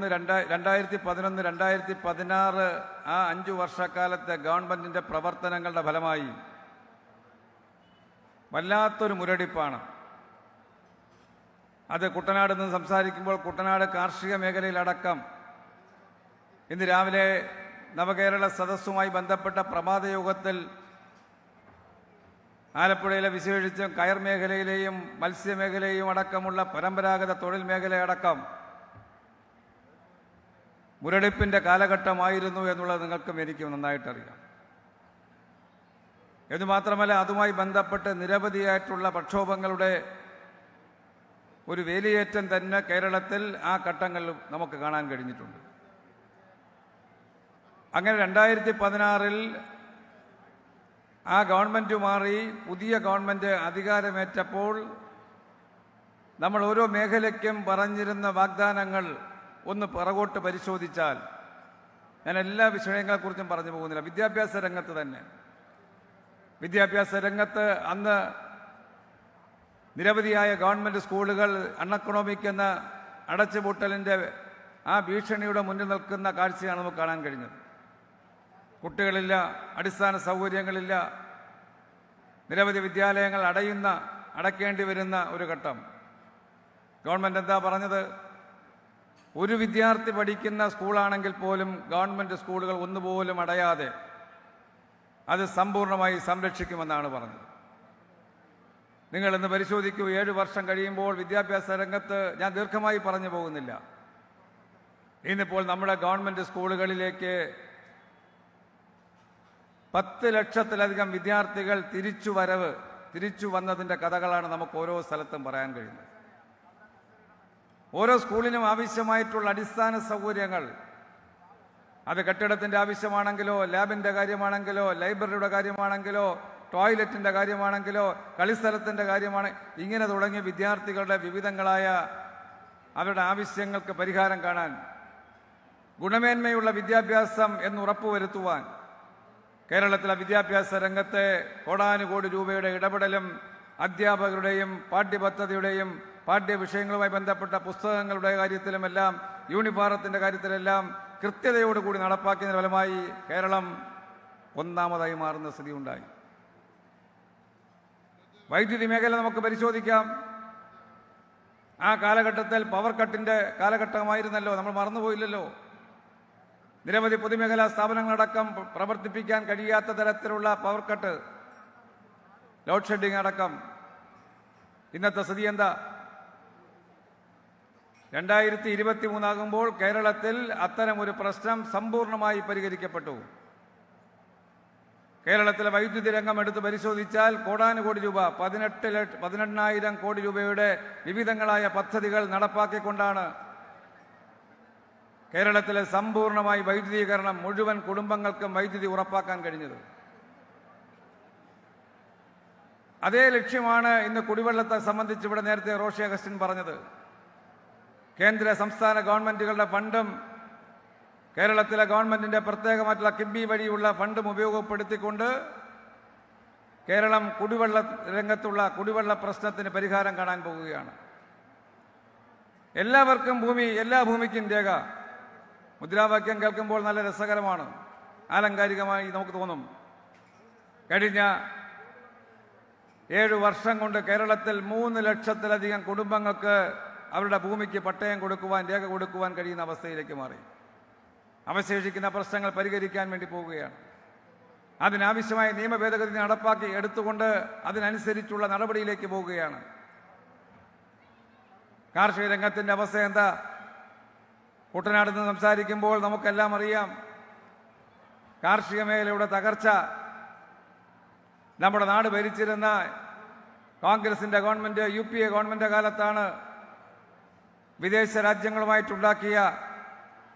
2011, 2016 ആ 5 വർഷക്കാലത്തെ ഗവൺമെൻറ്റിൻ്റെ പ്രവർത്തനങ്ങളുടെ ഫലമായി വല്ലാത്തൊരു മുരടിപ്പാണ്. അത് കുട്ടനാട് നിന്ന് സംസാരിക്കുമ്പോൾ കുട്ടനാട് കാർഷിക മേഖലയിലടക്കം ഇന്ന് രാവിലെ നവകേരള സദസ്സുമായി ബന്ധപ്പെട്ട പ്രഭാതയോഗത്തിൽ ആലപ്പുഴയിലെ വിശേഷിച്ചും കയർ മേഖലയിലെയും മത്സ്യമേഖലയും അടക്കമുള്ള പരമ്പരാഗത തൊഴിൽ മേഖലയടക്കം മുരടിപ്പിൻ്റെ കാലഘട്ടമായിരുന്നു എന്നുള്ളത് നിങ്ങൾക്കും എനിക്കും നന്നായിട്ടറിയാം. ഇതുമാത്രമല്ല, അതുമായി ബന്ധപ്പെട്ട് നിരവധിയായിട്ടുള്ള പ്രക്ഷോഭങ്ങളുടെ ഒരു വേലിയേറ്റം തന്നെ കേരളത്തിൽ ആ ഘട്ടങ്ങളിൽ നമുക്ക് കാണാൻ കഴിഞ്ഞിട്ടുണ്ട്. അങ്ങനെ 2016 ആ ഗവൺമെൻറ് മാറി പുതിയ ഗവൺമെൻറ് അധികാരമേറ്റപ്പോൾ നമ്മൾ ഓരോ മേഖലയ്ക്കും പറഞ്ഞിരുന്ന വാഗ്ദാനങ്ങൾ ഒന്ന് പിറകോട്ട് പരിശോധിച്ചാൽ, ഞാൻ എല്ലാ വിഷയങ്ങളെക്കുറിച്ചും പറഞ്ഞു പോകുന്നില്ല, വിദ്യാഭ്യാസ രംഗത്ത് തന്നെ, വിദ്യാഭ്യാസ രംഗത്ത് അന്ന് നിരവധിയായ ഗവൺമെൻറ് സ്കൂളുകൾ അൺഎക്കണോമിക് എന്ന അടച്ചുപൂട്ടലിൻ്റെ ആ ഭീഷണിയുടെ മുന്നിൽ നിൽക്കുന്ന കാഴ്ചയാണ് നമുക്ക് കാണാൻ കഴിഞ്ഞത്. കുട്ടികളില്ല, അടിസ്ഥാന സൗകര്യങ്ങളില്ല, നിരവധി വിദ്യാലയങ്ങൾ അടയ്ക്കേണ്ടി വരുന്ന ഒരു ഘട്ടം. ഗവൺമെൻറ് എന്താ പറഞ്ഞത്? ഒരു വിദ്യാർത്ഥി പഠിക്കുന്ന സ്കൂളാണെങ്കിൽ പോലും ഗവൺമെൻറ് സ്കൂളുകൾ ഒന്നുപോലും അടയാതെ അത് സമ്പൂർണ്ണമായി സംരക്ഷിക്കുമെന്നാണ് പറഞ്ഞത്. നിങ്ങൾ ഇന്ന് പരിശോധിക്കൂ. 7 വർഷം കഴിയുമ്പോൾ വിദ്യാഭ്യാസ രംഗത്ത് ഞാൻ ദീർഘമായി പറഞ്ഞു പോകുന്നില്ല. ഇന്നിപ്പോൾ നമ്മുടെ ഗവൺമെൻറ് സ്കൂളുകളിലേക്ക് 10 ലക്ഷത്തിലധികം വിദ്യാർത്ഥികൾ തിരിച്ചു വന്നതിൻ്റെ കഥകളാണ് നമുക്ക് ഓരോ സ്ഥലത്തും പറയാൻ കഴിയുന്നത്. ഓരോ സ്കൂളിനും ആവശ്യമായിട്ടുള്ള അടിസ്ഥാന സൗകര്യങ്ങൾ, അത് കെട്ടിടത്തിൻ്റെ ആവശ്യമാണെങ്കിലോ, ലാബിൻ്റെ കാര്യമാണെങ്കിലോ, ലൈബ്രറിയുടെ കാര്യമാണെങ്കിലോ, ടോയ്ലറ്റിൻ്റെ കാര്യമാണെങ്കിലോ, കളിസ്ഥലത്തിൻ്റെ കാര്യമാണ്, ഇങ്ങനെ തുടങ്ങിയ വിദ്യാർത്ഥികളുടെ വിവിധങ്ങളായ അവരുടെ ആവശ്യങ്ങൾക്ക് പരിഹാരം കാണാൻ, ഗുണമേന്മയുള്ള വിദ്യാഭ്യാസം എന്ന് ഉറപ്പുവരുത്തുവാൻ കേരളത്തിലെ വിദ്യാഭ്യാസ രംഗത്തെ കോടാനുകോടി രൂപയുടെ ഇടപെടലും അധ്യാപകരുടെയും പാഠ്യപദ്ധതിയുടെയും പാഠ്യവിഷയങ്ങളുമായി ബന്ധപ്പെട്ട പുസ്തകങ്ങളുടെ കാര്യത്തിലുമെല്ലാം യൂണിഫോമത്തിൻ്റെ കാര്യത്തിലെല്ലാം കൃത്യതയോടുകൂടി നടപ്പാക്കിയതിന് ഫലമായി കേരളം ഒന്നാമതായി മാറുന്ന സ്ഥിതി ഉണ്ടായി. വൈദ്യുതി മേഖല നമുക്ക് പരിശോധിക്കാം. ആ കാലഘട്ടത്തിൽ പവർ കട്ടിൻ്റെ കാലഘട്ടമായിരുന്നല്ലോ, നമ്മൾ മറന്നുപോയില്ലല്ലോ. നിരവധി പൊതുമേഖലാ സ്ഥാപനങ്ങളടക്കം പ്രവർത്തിപ്പിക്കാൻ കഴിയാത്ത തരത്തിലുള്ള പവർ കട്ട്, ലോഡ് ഷെഡിംഗ് അടക്കം. ഇന്നത്തെ സ്ഥിതി എന്താ? 2023 ആകുമ്പോൾ കേരളത്തിൽ അത്തരമൊരു പ്രശ്നം സമ്പൂർണ്ണമായി പരിഹരിക്കപ്പെട്ടു. കേരളത്തിലെ വൈദ്യുതി രംഗം എടുത്ത് പരിശോധിച്ചാൽ കോടാനുകോടി രൂപ, 18,000 കോടി രൂപയുടെ വിവിധങ്ങളായ പദ്ധതികൾ നടപ്പാക്കിക്കൊണ്ടാണ് കേരളത്തിലെ സമ്പൂർണ്ണമായി വൈദ്യുതീകരണം, മുഴുവൻ കുടുംബങ്ങൾക്കും വൈദ്യുതി ഉറപ്പാക്കാൻ കഴിഞ്ഞത്. അതേ ലക്ഷ്യമാണ് ഇന്ന് കുടിവെള്ളത്തെ സംബന്ധിച്ച് ഇവിടെ നേരത്തെ റോഷി അഗസ്റ്റിൻ പറഞ്ഞത്. കേന്ദ്ര സംസ്ഥാന ഗവൺമെൻറ്റുകളുടെ ഫണ്ടും കേരളത്തിലെ ഗവൺമെൻറ്റിൻ്റെ പ്രത്യേകമായിട്ടുള്ള കിബി വഴിയുള്ള ഫണ്ടും ഉപയോഗപ്പെടുത്തിക്കൊണ്ട് കേരളം കുടിവെള്ള രംഗത്തുള്ള കുടിവെള്ള പ്രശ്നത്തിന് പരിഹാരം കാണാൻ പോകുകയാണ്. എല്ലാവർക്കും ഭൂമി, എല്ലാ ഭൂമിക്കും രേഖ. മുദ്രാവാക്യം കേൾക്കുമ്പോൾ നല്ല രസകരമാണ്, ആലങ്കാരികമായി നമുക്ക് തോന്നും. കഴിഞ്ഞ 7 വർഷം കൊണ്ട് കേരളത്തിൽ 3 ലക്ഷത്തിലധികം കുടുംബങ്ങൾക്ക് അവരുടെ ഭൂമിക്ക് പട്ടയം കൊടുക്കുവാൻ, രേഖ കൊടുക്കുവാൻ കഴിയുന്ന അവസ്ഥയിലേക്ക് മാറി. അവശേഷിക്കുന്ന പ്രശ്നങ്ങൾ പരിഹരിക്കാൻ വേണ്ടി പോവുകയാണ്. അതിനാവശ്യമായ നിയമ ഭേദഗതി നടപ്പാക്കി എടുത്തുകൊണ്ട് അതിനനുസരിച്ചുള്ള നടപടിയിലേക്ക് പോവുകയാണ്. കാർഷിക രംഗത്തിൻ്റെ അവസ്ഥ എന്താ? കുട്ടനാട് നിന്ന് സംസാരിക്കുമ്പോൾ നമുക്കെല്ലാം അറിയാം, കാർഷിക മേഖലയുടെ തകർച്ച. നമ്മുടെ നാട് ഭരിച്ചിരുന്ന കോൺഗ്രസിൻ്റെ ഗവൺമെൻറ്, UPA ഗവൺമെൻറ് കാലത്താണ് വിദേശ രാജ്യങ്ങളുമായിട്ടുണ്ടാക്കിയ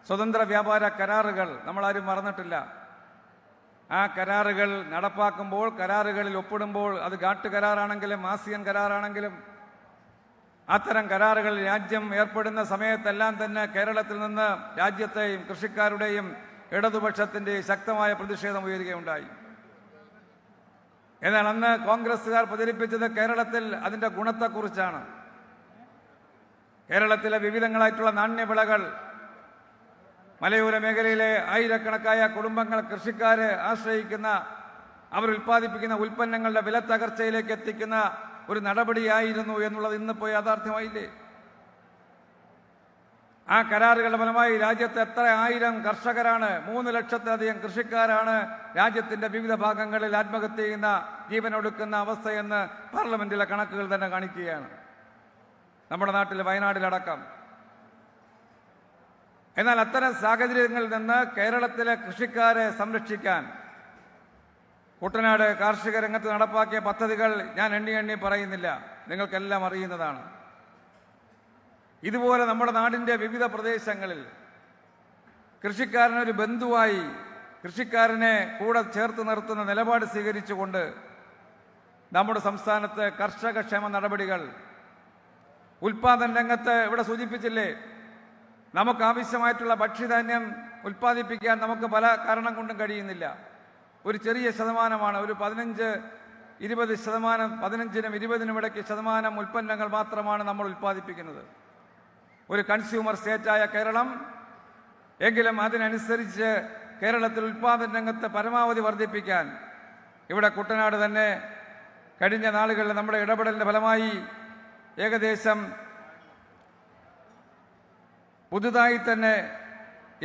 സ്വതന്ത്ര വ്യാപാര കരാറുകൾ നമ്മളാരും മറന്നിട്ടില്ല. ആ കരാറുകൾ നടപ്പാക്കുമ്പോൾ, കരാറുകളിൽ ഒപ്പിടുമ്പോൾ, അത് ഘാട്ട് കരാറാണെങ്കിലും ആസിയൻ കരാറാണെങ്കിലും അത്തരം കരാറുകൾ രാജ്യം ഏർപ്പെടുന്ന സമയത്തെല്ലാം തന്നെ കേരളത്തിൽ നിന്ന് രാജ്യത്തെയും കൃഷിക്കാരുടെയും ഇടതുപക്ഷത്തിൻ്റെയും ശക്തമായ പ്രതിഷേധം ഉയരുകയുണ്ടായി. എന്നാൽ അന്ന് കോൺഗ്രസ്സുകാർ പ്രചരിപ്പിച്ചത് കേരളത്തിൽ അതിൻ്റെ ഗുണത്തെക്കുറിച്ചാണ്. കേരളത്തിലെ വിവിധങ്ങളായിട്ടുള്ള നാണ്യവിളകൾ, മലയോര മേഖലയിലെ ആയിരക്കണക്കായ കുടുംബങ്ങൾ, കൃഷിക്കാരെ ആശ്രയിക്കുന്ന, അവർ ഉൽപ്പാദിപ്പിക്കുന്ന ഉൽപ്പന്നങ്ങളുടെ വില തകർച്ചയിലേക്ക് എത്തിക്കുന്ന ഒരു നടപടിയായിരുന്നു എന്നുള്ളത് ഇന്നിപ്പോൾ യാഥാർത്ഥ്യമായില്ലേ? ആ കരാറുകളുടെ ഫലമായി രാജ്യത്ത് എത്ര ആയിരം കർഷകരാണ്, 3 ലക്ഷത്തിലധികം കൃഷിക്കാരാണ് രാജ്യത്തിൻ്റെ വിവിധ ഭാഗങ്ങളിൽ ആത്മഹത്യ ചെയ്യുന്ന, ജീവനൊടുക്കുന്ന അവസ്ഥയെന്ന് പാർലമെന്റിലെ കണക്കുകൾ തന്നെ കാണിക്കുകയാണ്. നമ്മുടെ നാട്ടിൽ വയനാട്ടിലടക്കം. എന്നാൽ അത്തരം സാഹചര്യങ്ങളിൽ നിന്ന് കേരളത്തിലെ കൃഷിക്കാരെ സംരക്ഷിക്കാൻ കുട്ടനാട് കാർഷിക രംഗത്ത് നടപ്പാക്കിയ പദ്ധതികൾ ഞാൻ എണ്ണി പറയുന്നില്ല, നിങ്ങൾക്കെല്ലാം അറിയുന്നതാണ്. ഇതുപോലെ നമ്മുടെ നാടിൻ്റെ വിവിധ പ്രദേശങ്ങളിൽ കൃഷിക്കാരനൊരു ബന്ധുവായി, കൃഷിക്കാരനെ കൂടെ ചേർത്ത് നിർത്തുന്ന നിലപാട് സ്വീകരിച്ചുകൊണ്ട് നമ്മുടെ സംസ്ഥാനത്ത് കർഷകക്ഷേമ നടപടികൾ, ഉൽപാദന രംഗത്ത് ഇവിടെ സൂചിപ്പിച്ചില്ലേ, നമുക്ക് ആവശ്യമായിട്ടുള്ള ഭക്ഷ്യധാന്യം ഉൽപ്പാദിപ്പിക്കാൻ നമുക്ക് പല കാരണം കൊണ്ടും കഴിയുന്നില്ല. ഒരു ചെറിയ ശതമാനമാണ്, ഒരു 15-20 ശതമാനം, 15-നും 20-നും ഇടയ്ക്ക് ശതമാനം ഉൽപ്പന്നങ്ങൾ മാത്രമാണ് നമ്മൾ ഉൽപ്പാദിപ്പിക്കുന്നത്. ഒരു കൺസ്യൂമർ സ്റ്റേറ്റായ കേരളം, എങ്കിലും അതിനനുസരിച്ച് കേരളത്തിൽ ഉൽപ്പാദന രംഗത്ത് പരമാവധി വർദ്ധിപ്പിക്കാൻ ഇവിടെ കുട്ടനാട് തന്നെ കഴിഞ്ഞ നാളുകളിൽ നമ്മുടെ ഇടപെടലിൻ്റെ ഫലമായി ഏകദേശം പുതുതായി തന്നെ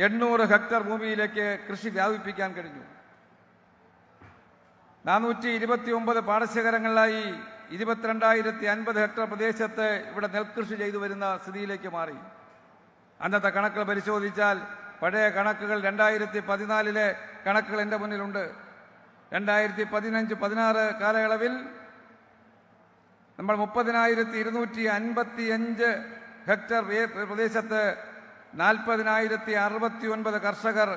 800 ഹെക്ടർ ഭൂമിയിലേക്ക് കൃഷി വ്യാപിപ്പിക്കാൻ കഴിഞ്ഞു. 429 പാടശേഖരങ്ങളിലായി 22,050 ഹെക്ടർ പ്രദേശത്ത് ഇവിടെ നെൽകൃഷി ചെയ്തു വരുന്ന സ്ഥിതിയിലേക്ക് മാറി. അന്നത്തെ കണക്കുകൾ പരിശോധിച്ചാൽ പഴയ കണക്കുകൾ 2014 കണക്കുകൾ എൻ്റെ മുന്നിലുണ്ട്. 2015-16 കാലയളവിൽ നമ്മൾ 30,255 ഹെക്ടർ പ്രദേശത്ത് 40,069 കർഷകർ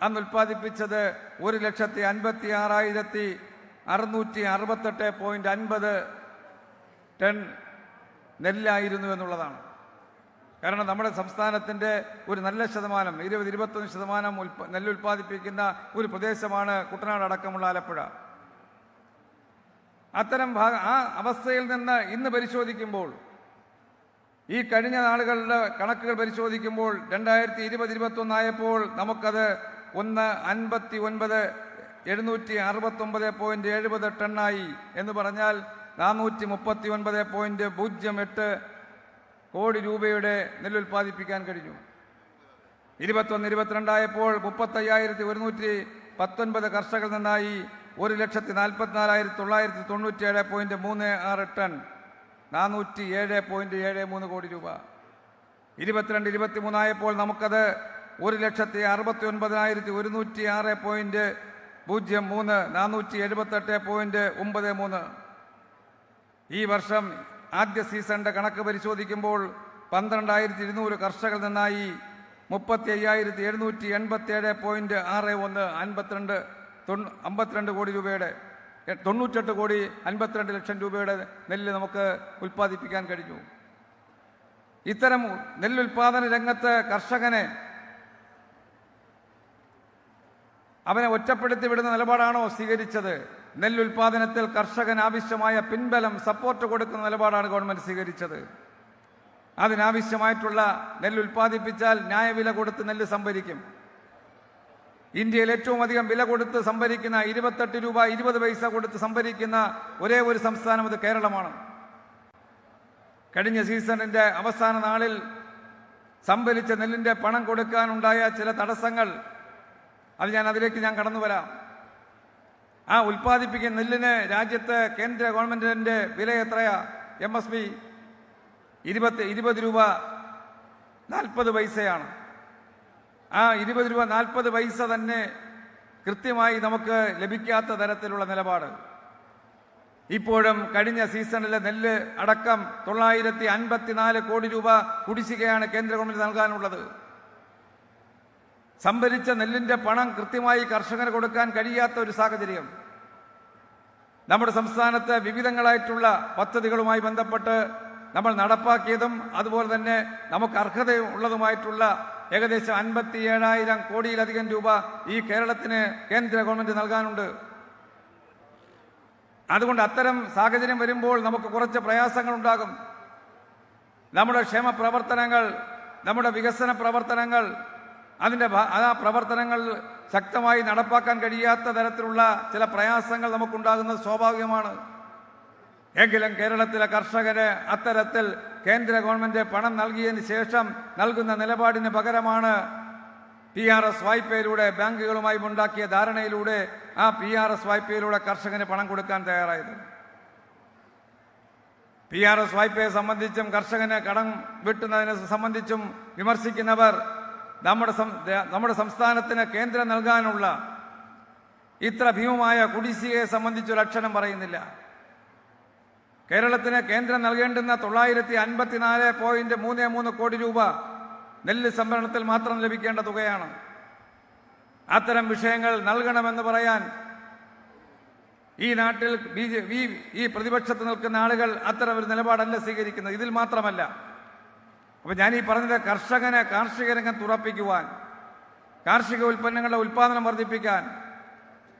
അന്ന് ഉൽപ്പാദിപ്പിച്ചത് 1,56,668.50 ടൺ നെല്ലായിരുന്നു എന്നുള്ളതാണ്. കാരണം നമ്മുടെ സംസ്ഥാനത്തിൻ്റെ ഒരു നല്ല ശതമാനം 20-21% നെല്ല് ഉൽപ്പാദിപ്പിക്കുന്ന ഒരു പ്രദേശമാണ് കുട്ടനാട് അടക്കമുള്ള ആലപ്പുഴ. അത്തരം ആ അവസ്ഥയിൽ നിന്ന് ഇന്ന് പരിശോധിക്കുമ്പോൾ, ഈ കഴിഞ്ഞ നാളുകളുടെ കണക്കുകൾ പരിശോധിക്കുമ്പോൾ 2020-21 ആയപ്പോൾ നമുക്കത് 1,59,769.70 ടണ്ണായി എന്ന് പറഞ്ഞാൽ 439.08 കോടി രൂപയുടെ നെല്ല് ഉൽപ്പാദിപ്പിക്കാൻ കഴിഞ്ഞു. 21-22 ആയപ്പോൾ 35,119 കർഷകരിൽ നിന്നായി 1,44,997.36 ടൺ, 407.73 കോടി രൂപ. 22-23 ആയപ്പോൾ നമുക്കത് 1,69,106.03, 478.93. ഈ വർഷം ആദ്യ സീസണിന്റെ കണക്ക് പരിശോധിക്കുമ്പോൾ 12,200 കർഷകരിൽ നിന്നായി 35,787.61, 52 കോടി രൂപയുടെ 98,52 ലക്ഷം രൂപയുടെ നെല്ല് നമുക്ക് ഉൽപ്പാദിപ്പിക്കാൻ കഴിഞ്ഞു. ഇത്തരം നെല്ലുൽപാദന രംഗത്ത് കർഷകനെ അവനെ ഒറ്റപ്പെടുത്തി വിടുന്ന നിലപാടാണോ സ്വീകരിച്ചത്? നെല്ലുൽപാദനത്തിൽ കർഷകന് ആവശ്യമായ പിൻബലം, സപ്പോർട്ട് കൊടുക്കുന്ന നിലപാടാണ് ഗവൺമെന്റ് സ്വീകരിച്ചത്. അതിനാവശ്യമായിട്ടുള്ള നെല്ല് ഉൽപ്പാദിപ്പിച്ചാൽ ന്യായവില കൊടുത്ത് നെല്ല് സംഭരിക്കും. ഇന്ത്യയിൽ ഏറ്റവും അധികം വില കൊടുത്ത് സംഭരിക്കുന്ന 28 രൂപ 20 പൈസ കൊടുത്ത് സംഭരിക്കുന്ന ഒരേ ഒരു സംസ്ഥാനം അത് കേരളമാണ്. കഴിഞ്ഞ സീസണിന്റെ അവസാന നാളിൽ സംഭരിച്ച നെല്ലിന്റെ പണം കൊടുക്കാനുണ്ടായ ചില തടസ്സങ്ങൾ, അതിലേക്ക് ഞാൻ കടന്നു വരാം. ആ ഉൽപ്പാദിപ്പിക്കുന്ന നെല്ലിന് രാജ്യത്ത് കേന്ദ്ര ഗവൺമെന്റിന്റെ വില എത്രയാ? MSP 20 രൂപ 40 പൈസയാണ്. ആ 20 രൂപ 40 പൈസ തന്നെ കൃത്യമായി നമുക്ക് ലഭിക്കാത്ത തരത്തിലുള്ള നിലപാട്. ഇപ്പോഴും കഴിഞ്ഞ സീസണിലെ നെല്ല് അടക്കം 954 കോടി രൂപ കുടിശ്ശികയാണ് കേന്ദ്ര ഗവൺമെന്റ് നൽകാനുള്ളത്. സംഭരിച്ച നെല്ലിന്റെ പണം കൃത്യമായി കർഷകന് കൊടുക്കാൻ കഴിയാത്ത ഒരു സാഹചര്യം. നമ്മുടെ സംസ്ഥാനത്ത് വിവിധങ്ങളായിട്ടുള്ള പദ്ധതികളുമായി ബന്ധപ്പെട്ട് നമ്മൾ നടപ്പാക്കിയതും അതുപോലെ തന്നെ നമുക്ക് അർഹതയുള്ളതുമായിട്ടുള്ള ഏകദേശം 57,000 കോടിയിലധികം രൂപ ഈ കേരളത്തിന് കേന്ദ്ര ഗവൺമെന്റ് നൽകാനുണ്ട്. അതുകൊണ്ട് അത്തരം സാഹചര്യം വരുമ്പോൾ നമുക്ക് കുറച്ച് പ്രയാസങ്ങൾ ഉണ്ടാകും. നമ്മുടെ ക്ഷേമ പ്രവർത്തനങ്ങൾ, നമ്മുടെ വികസന പ്രവർത്തനങ്ങൾ, ആ പ്രവർത്തനങ്ങൾ ശക്തമായി നടപ്പാക്കാൻ കഴിയാത്ത തരത്തിലുള്ള ചില പ്രയാസങ്ങൾ നമുക്കുണ്ടാകുന്നത് സ്വാഭാവികമാണ്. എങ്കിലും കേരളത്തിലെ കർഷകന് അത്തരത്തിൽ കേന്ദ്ര ഗവൺമെന്റ് പണം നൽകിയതിന് ശേഷം നൽകുന്ന നിലപാടിന് പകരമാണ് PRS വായ്പയിലൂടെ ബാങ്കുകളുമായി ഉണ്ടാക്കിയ ധാരണയിലൂടെ ആ PRS വായ്പയിലൂടെ കർഷകന് പണം കൊടുക്കാൻ തയ്യാറായത്. PRS വായ്പയെ സംബന്ധിച്ചും കർഷകന് കടം വെട്ടുന്നതിനെ സംബന്ധിച്ചും വിമർശിക്കുന്നവർ നമ്മുടെ സംസ്ഥാനത്തിന് കേന്ദ്രം നൽകാനുള്ള ഇത്ര ഭീമമായ കുടിശ്ശികയെ സംബന്ധിച്ചൊരു അക്ഷരം പറയുന്നില്ല. കേരളത്തിന് കേന്ദ്രം നൽകേണ്ടുന്ന 954.33 കോടി രൂപ നെല്ല് സംഭരണത്തിൽ മാത്രം ലഭിക്കേണ്ട തുകയാണ്. അത്തരം വിഷയങ്ങൾ നൽകണമെന്ന് പറയാൻ ഈ നാട്ടിൽ ഈ പ്രതിപക്ഷത്ത് നിൽക്കുന്ന ആളുകൾ അത്തരം ഒരു നിലപാടല്ല സ്വീകരിക്കുന്നത്. ഇതിൽ മാത്രമല്ല, അപ്പൊ ഞാൻ ഈ പറഞ്ഞത് കർഷകന് കാർഷിക രംഗം തുറപ്പിക്കുവാൻ, കാർഷിക ഉൽപ്പന്നങ്ങളുടെ ഉൽപ്പാദനം വർദ്ധിപ്പിക്കാൻ,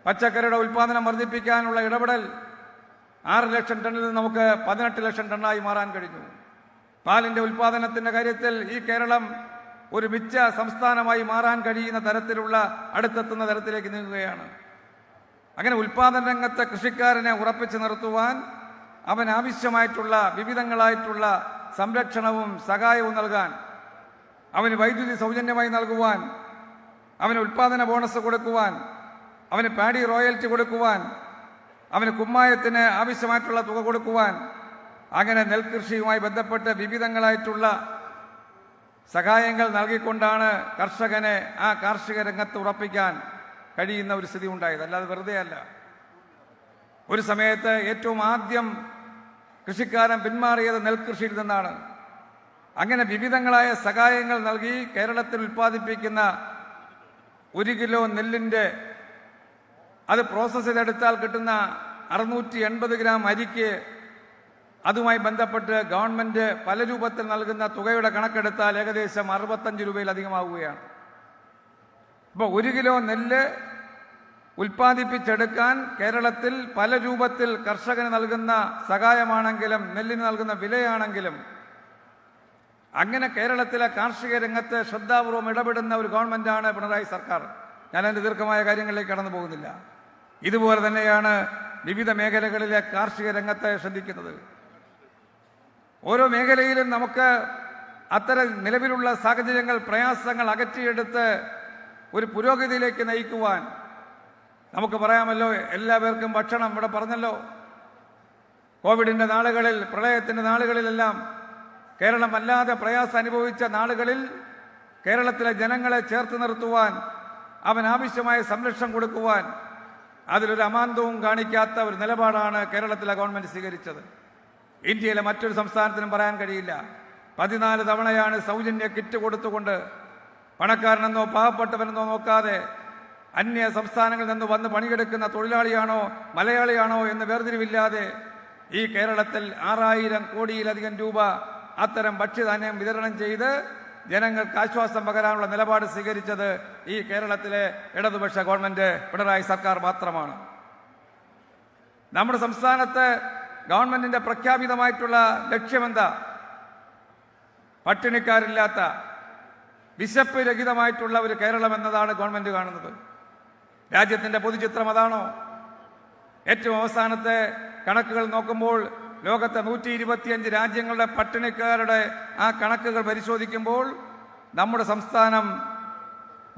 പച്ചക്കറിയുടെ ഉൽപ്പാദനം വർദ്ധിപ്പിക്കാനുള്ള ഇടപെടൽ 6 ലക്ഷം ടണ്ണിൽ നിന്ന് നമുക്ക് 18 ലക്ഷം ടണ്ണായി മാറാൻ കഴിഞ്ഞു. പാലിന്റെ ഉൽപ്പാദനത്തിന്റെ കാര്യത്തിൽ ഈ കേരളം ഒരു മിച്ച സംസ്ഥാനമായി മാറാൻ കഴിയുന്ന തരത്തിലുള്ള അടുത്തെത്തുന്ന തരത്തിലേക്ക് നീങ്ങുകയാണ്. അങ്ങനെ ഉൽപ്പാദന രംഗത്തെ കൃഷിക്കാരനെ ഉറപ്പിച്ചു നിർത്തുവാൻ അവനാവശ്യമായിട്ടുള്ള വിവിധങ്ങളായിട്ടുള്ള സംരക്ഷണവും സഹായവും നൽകാൻ, അവന് വൈദ്യുതി സൗജന്യമായി നൽകുവാൻ, അവന് ഉൽപ്പാദന ബോണസ് കൊടുക്കുവാൻ, അവന് പാഡി റോയൽറ്റി കൊടുക്കുവാൻ, അവന് കുമ്മായത്തിന് ആവശ്യമായിട്ടുള്ള തുക കൊടുക്കുവാൻ, അങ്ങനെ നെൽകൃഷിയുമായി ബന്ധപ്പെട്ട് വിവിധങ്ങളായിട്ടുള്ള സഹായങ്ങൾ നൽകിക്കൊണ്ടാണ് കർഷകനെ ആ കാർഷിക രംഗത്ത് ഉറപ്പിക്കാൻ കഴിയുന്ന ഒരു സ്ഥിതി ഉണ്ടായത്. അല്ലാതെ വെറുതെ അല്ല. ഒരു സമയത്ത് ഏറ്റവും ആദ്യം കൃഷിക്കാരൻ പിന്മാറിയത് നെൽകൃഷിയിൽ നിന്നാണ്. അങ്ങനെ വിവിധങ്ങളായ സഹായങ്ങൾ നൽകി കേരളത്തിൽ ഉൽപ്പാദിപ്പിക്കുന്ന 1 കിലോ നെല്ലിൻ്റെ അത് പ്രോസസ്സ് ചെയ്തെടുത്താൽ കിട്ടുന്ന 680 ഗ്രാം അരിക്ക് അതുമായി ബന്ധപ്പെട്ട് ഗവൺമെൻറ് പല രൂപത്തിൽ നൽകുന്ന തുകയുടെ കണക്കെടുത്താൽ ഏകദേശം 65 രൂപയിലധികമാവുകയാണ്. ഇപ്പോൾ 1 കിലോ നെല്ല് ഉൽപ്പാദിപ്പിച്ചെടുക്കാൻ കേരളത്തിൽ പല രൂപത്തിൽ കർഷകന് നൽകുന്ന സഹായമാണെങ്കിലും നെല്ലിന് നൽകുന്ന വിലയാണെങ്കിലും അങ്ങനെ കേരളത്തിലെ കാർഷിക രംഗത്ത് ശ്രദ്ധാപൂർവം ഇടപെടുന്ന ഒരു ഗവൺമെൻറ്റാണ് പിണറായി സർക്കാർ. ഞാൻ അതിൻ്റെ ദീർഘമായ കാര്യങ്ങളിലേക്ക് കടന്നു പോകുന്നില്ല. ഇതുപോലെ തന്നെയാണ് വിവിധ മേഖലകളിലെ കാർഷിക രംഗത്തെ ശ്രദ്ധിക്കുന്നത്. ഓരോ മേഖലയിലും നമുക്ക് അത്തരം നിലവിലുള്ള സാഹചര്യങ്ങൾ, പ്രയാസങ്ങൾ അകറ്റിയെടുത്ത് ഒരു പുരോഗതിയിലേക്ക് നയിക്കുവാൻ നമുക്ക് പറയാമല്ലോ. എല്ലാ പേർക്കും ഭക്ഷണം ഇവിടെ പറഞ്ഞല്ലോ. കോവിഡിൻ്റെ നാളുകളിൽ, പ്രളയത്തിൻ്റെ നാളുകളിലെല്ലാം കേരളം വല്ലാതെ പ്രയാസം അനുഭവിച്ച നാളുകളിൽ കേരളത്തിലെ ജനങ്ങളെ ചേർത്ത് നിർത്തുവാൻ, അവനാവശ്യമായ സംരക്ഷണം കൊടുക്കുവാൻ അതിലൊരു അമാന്തവും കാണിക്കാത്ത ഒരു നിലപാടാണ് കേരളത്തിലെ ഗവൺമെൻറ് സ്വീകരിച്ചത്. ഇന്ത്യയിലെ മറ്റൊരു സംസ്ഥാനത്തിനും പറയാൻ കഴിയില്ല. 14 തവണയാണ് സൗജന്യ കിറ്റ് കൊടുത്തുകൊണ്ട് പണക്കാരനെന്നോ പാവപ്പെട്ടവനെന്നോ നോക്കാതെ അന്യ സംസ്ഥാനങ്ങളിൽ നിന്ന് വന്ന് പണിയെടുക്കുന്ന തൊഴിലാളിയാണോ മലയാളിയാണോ എന്ന് വേർതിരിവില്ലാതെ ഈ കേരളത്തിൽ 6000 കോടിയിലധികം രൂപ അത്തരം ഭക്ഷ്യധാന്യം വിതരണം ചെയ്ത് ജനങ്ങൾക്ക് ആശ്വാസം പകരാനുള്ള നിലപാട് സ്വീകരിച്ചത് ഈ കേരളത്തിലെ ഇടതുപക്ഷ ഗവൺമെൻറ് പിണറായി സർക്കാർ മാത്രമാണ്. നമ്മുടെ സംസ്ഥാനത്ത് ഗവൺമെൻറ്റിൻ്റെ പ്രഖ്യാപിതമായിട്ടുള്ള ലക്ഷ്യമെന്താ? പട്ടിണിക്കാരില്ലാത്ത, വിശപ്പ് രഹിതമായിട്ടുള്ള ഒരു കേരളം എന്നതാണ് ഗവൺമെൻറ് കാണുന്നത്. രാജ്യത്തിൻ്റെ പൊതുചിത്രം അതാണോ? ഏറ്റവും അവസാനത്തെ കണക്കുകൾ നോക്കുമ്പോൾ ലോകത്തെ 125 രാജ്യങ്ങളുടെ പട്ടിണിക്കാരുടെ ആ കണക്കുകൾ പരിശോധിക്കുമ്പോൾ നമ്മുടെ സംസ്ഥാനം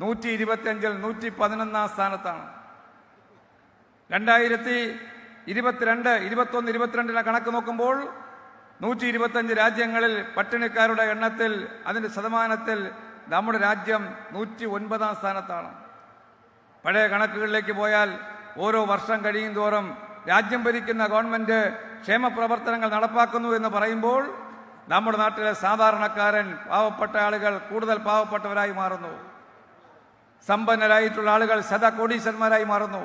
125-ൽ 111 സ്ഥാനത്താണ്. 2022, 21, 22 കണക്ക് നോക്കുമ്പോൾ 125 രാജ്യങ്ങളിൽ പട്ടിണിക്കാരുടെ എണ്ണത്തിൽ, അതിൻ്റെ ശതമാനത്തിൽ നമ്മുടെ രാജ്യം 109 സ്ഥാനത്താണ്. പഴയ കണക്കുകളിലേക്ക് പോയാൽ ഓരോ വർഷം കഴിയും തോറും രാജ്യം ഭരിക്കുന്ന ഗവൺമെൻറ് ക്ഷേമപ്രവർത്തനങ്ങൾ നടപ്പാക്കുന്നു എന്ന് പറയുമ്പോൾ നമ്മുടെ നാട്ടിലെ സാധാരണക്കാരൻ, പാവപ്പെട്ട ആളുകൾ കൂടുതൽ പാവപ്പെട്ടവരായി മാറുന്നു. സമ്പന്നരായിട്ടുള്ള ആളുകൾ ശതകോടീശ്വരന്മാരായി മാറുന്നു.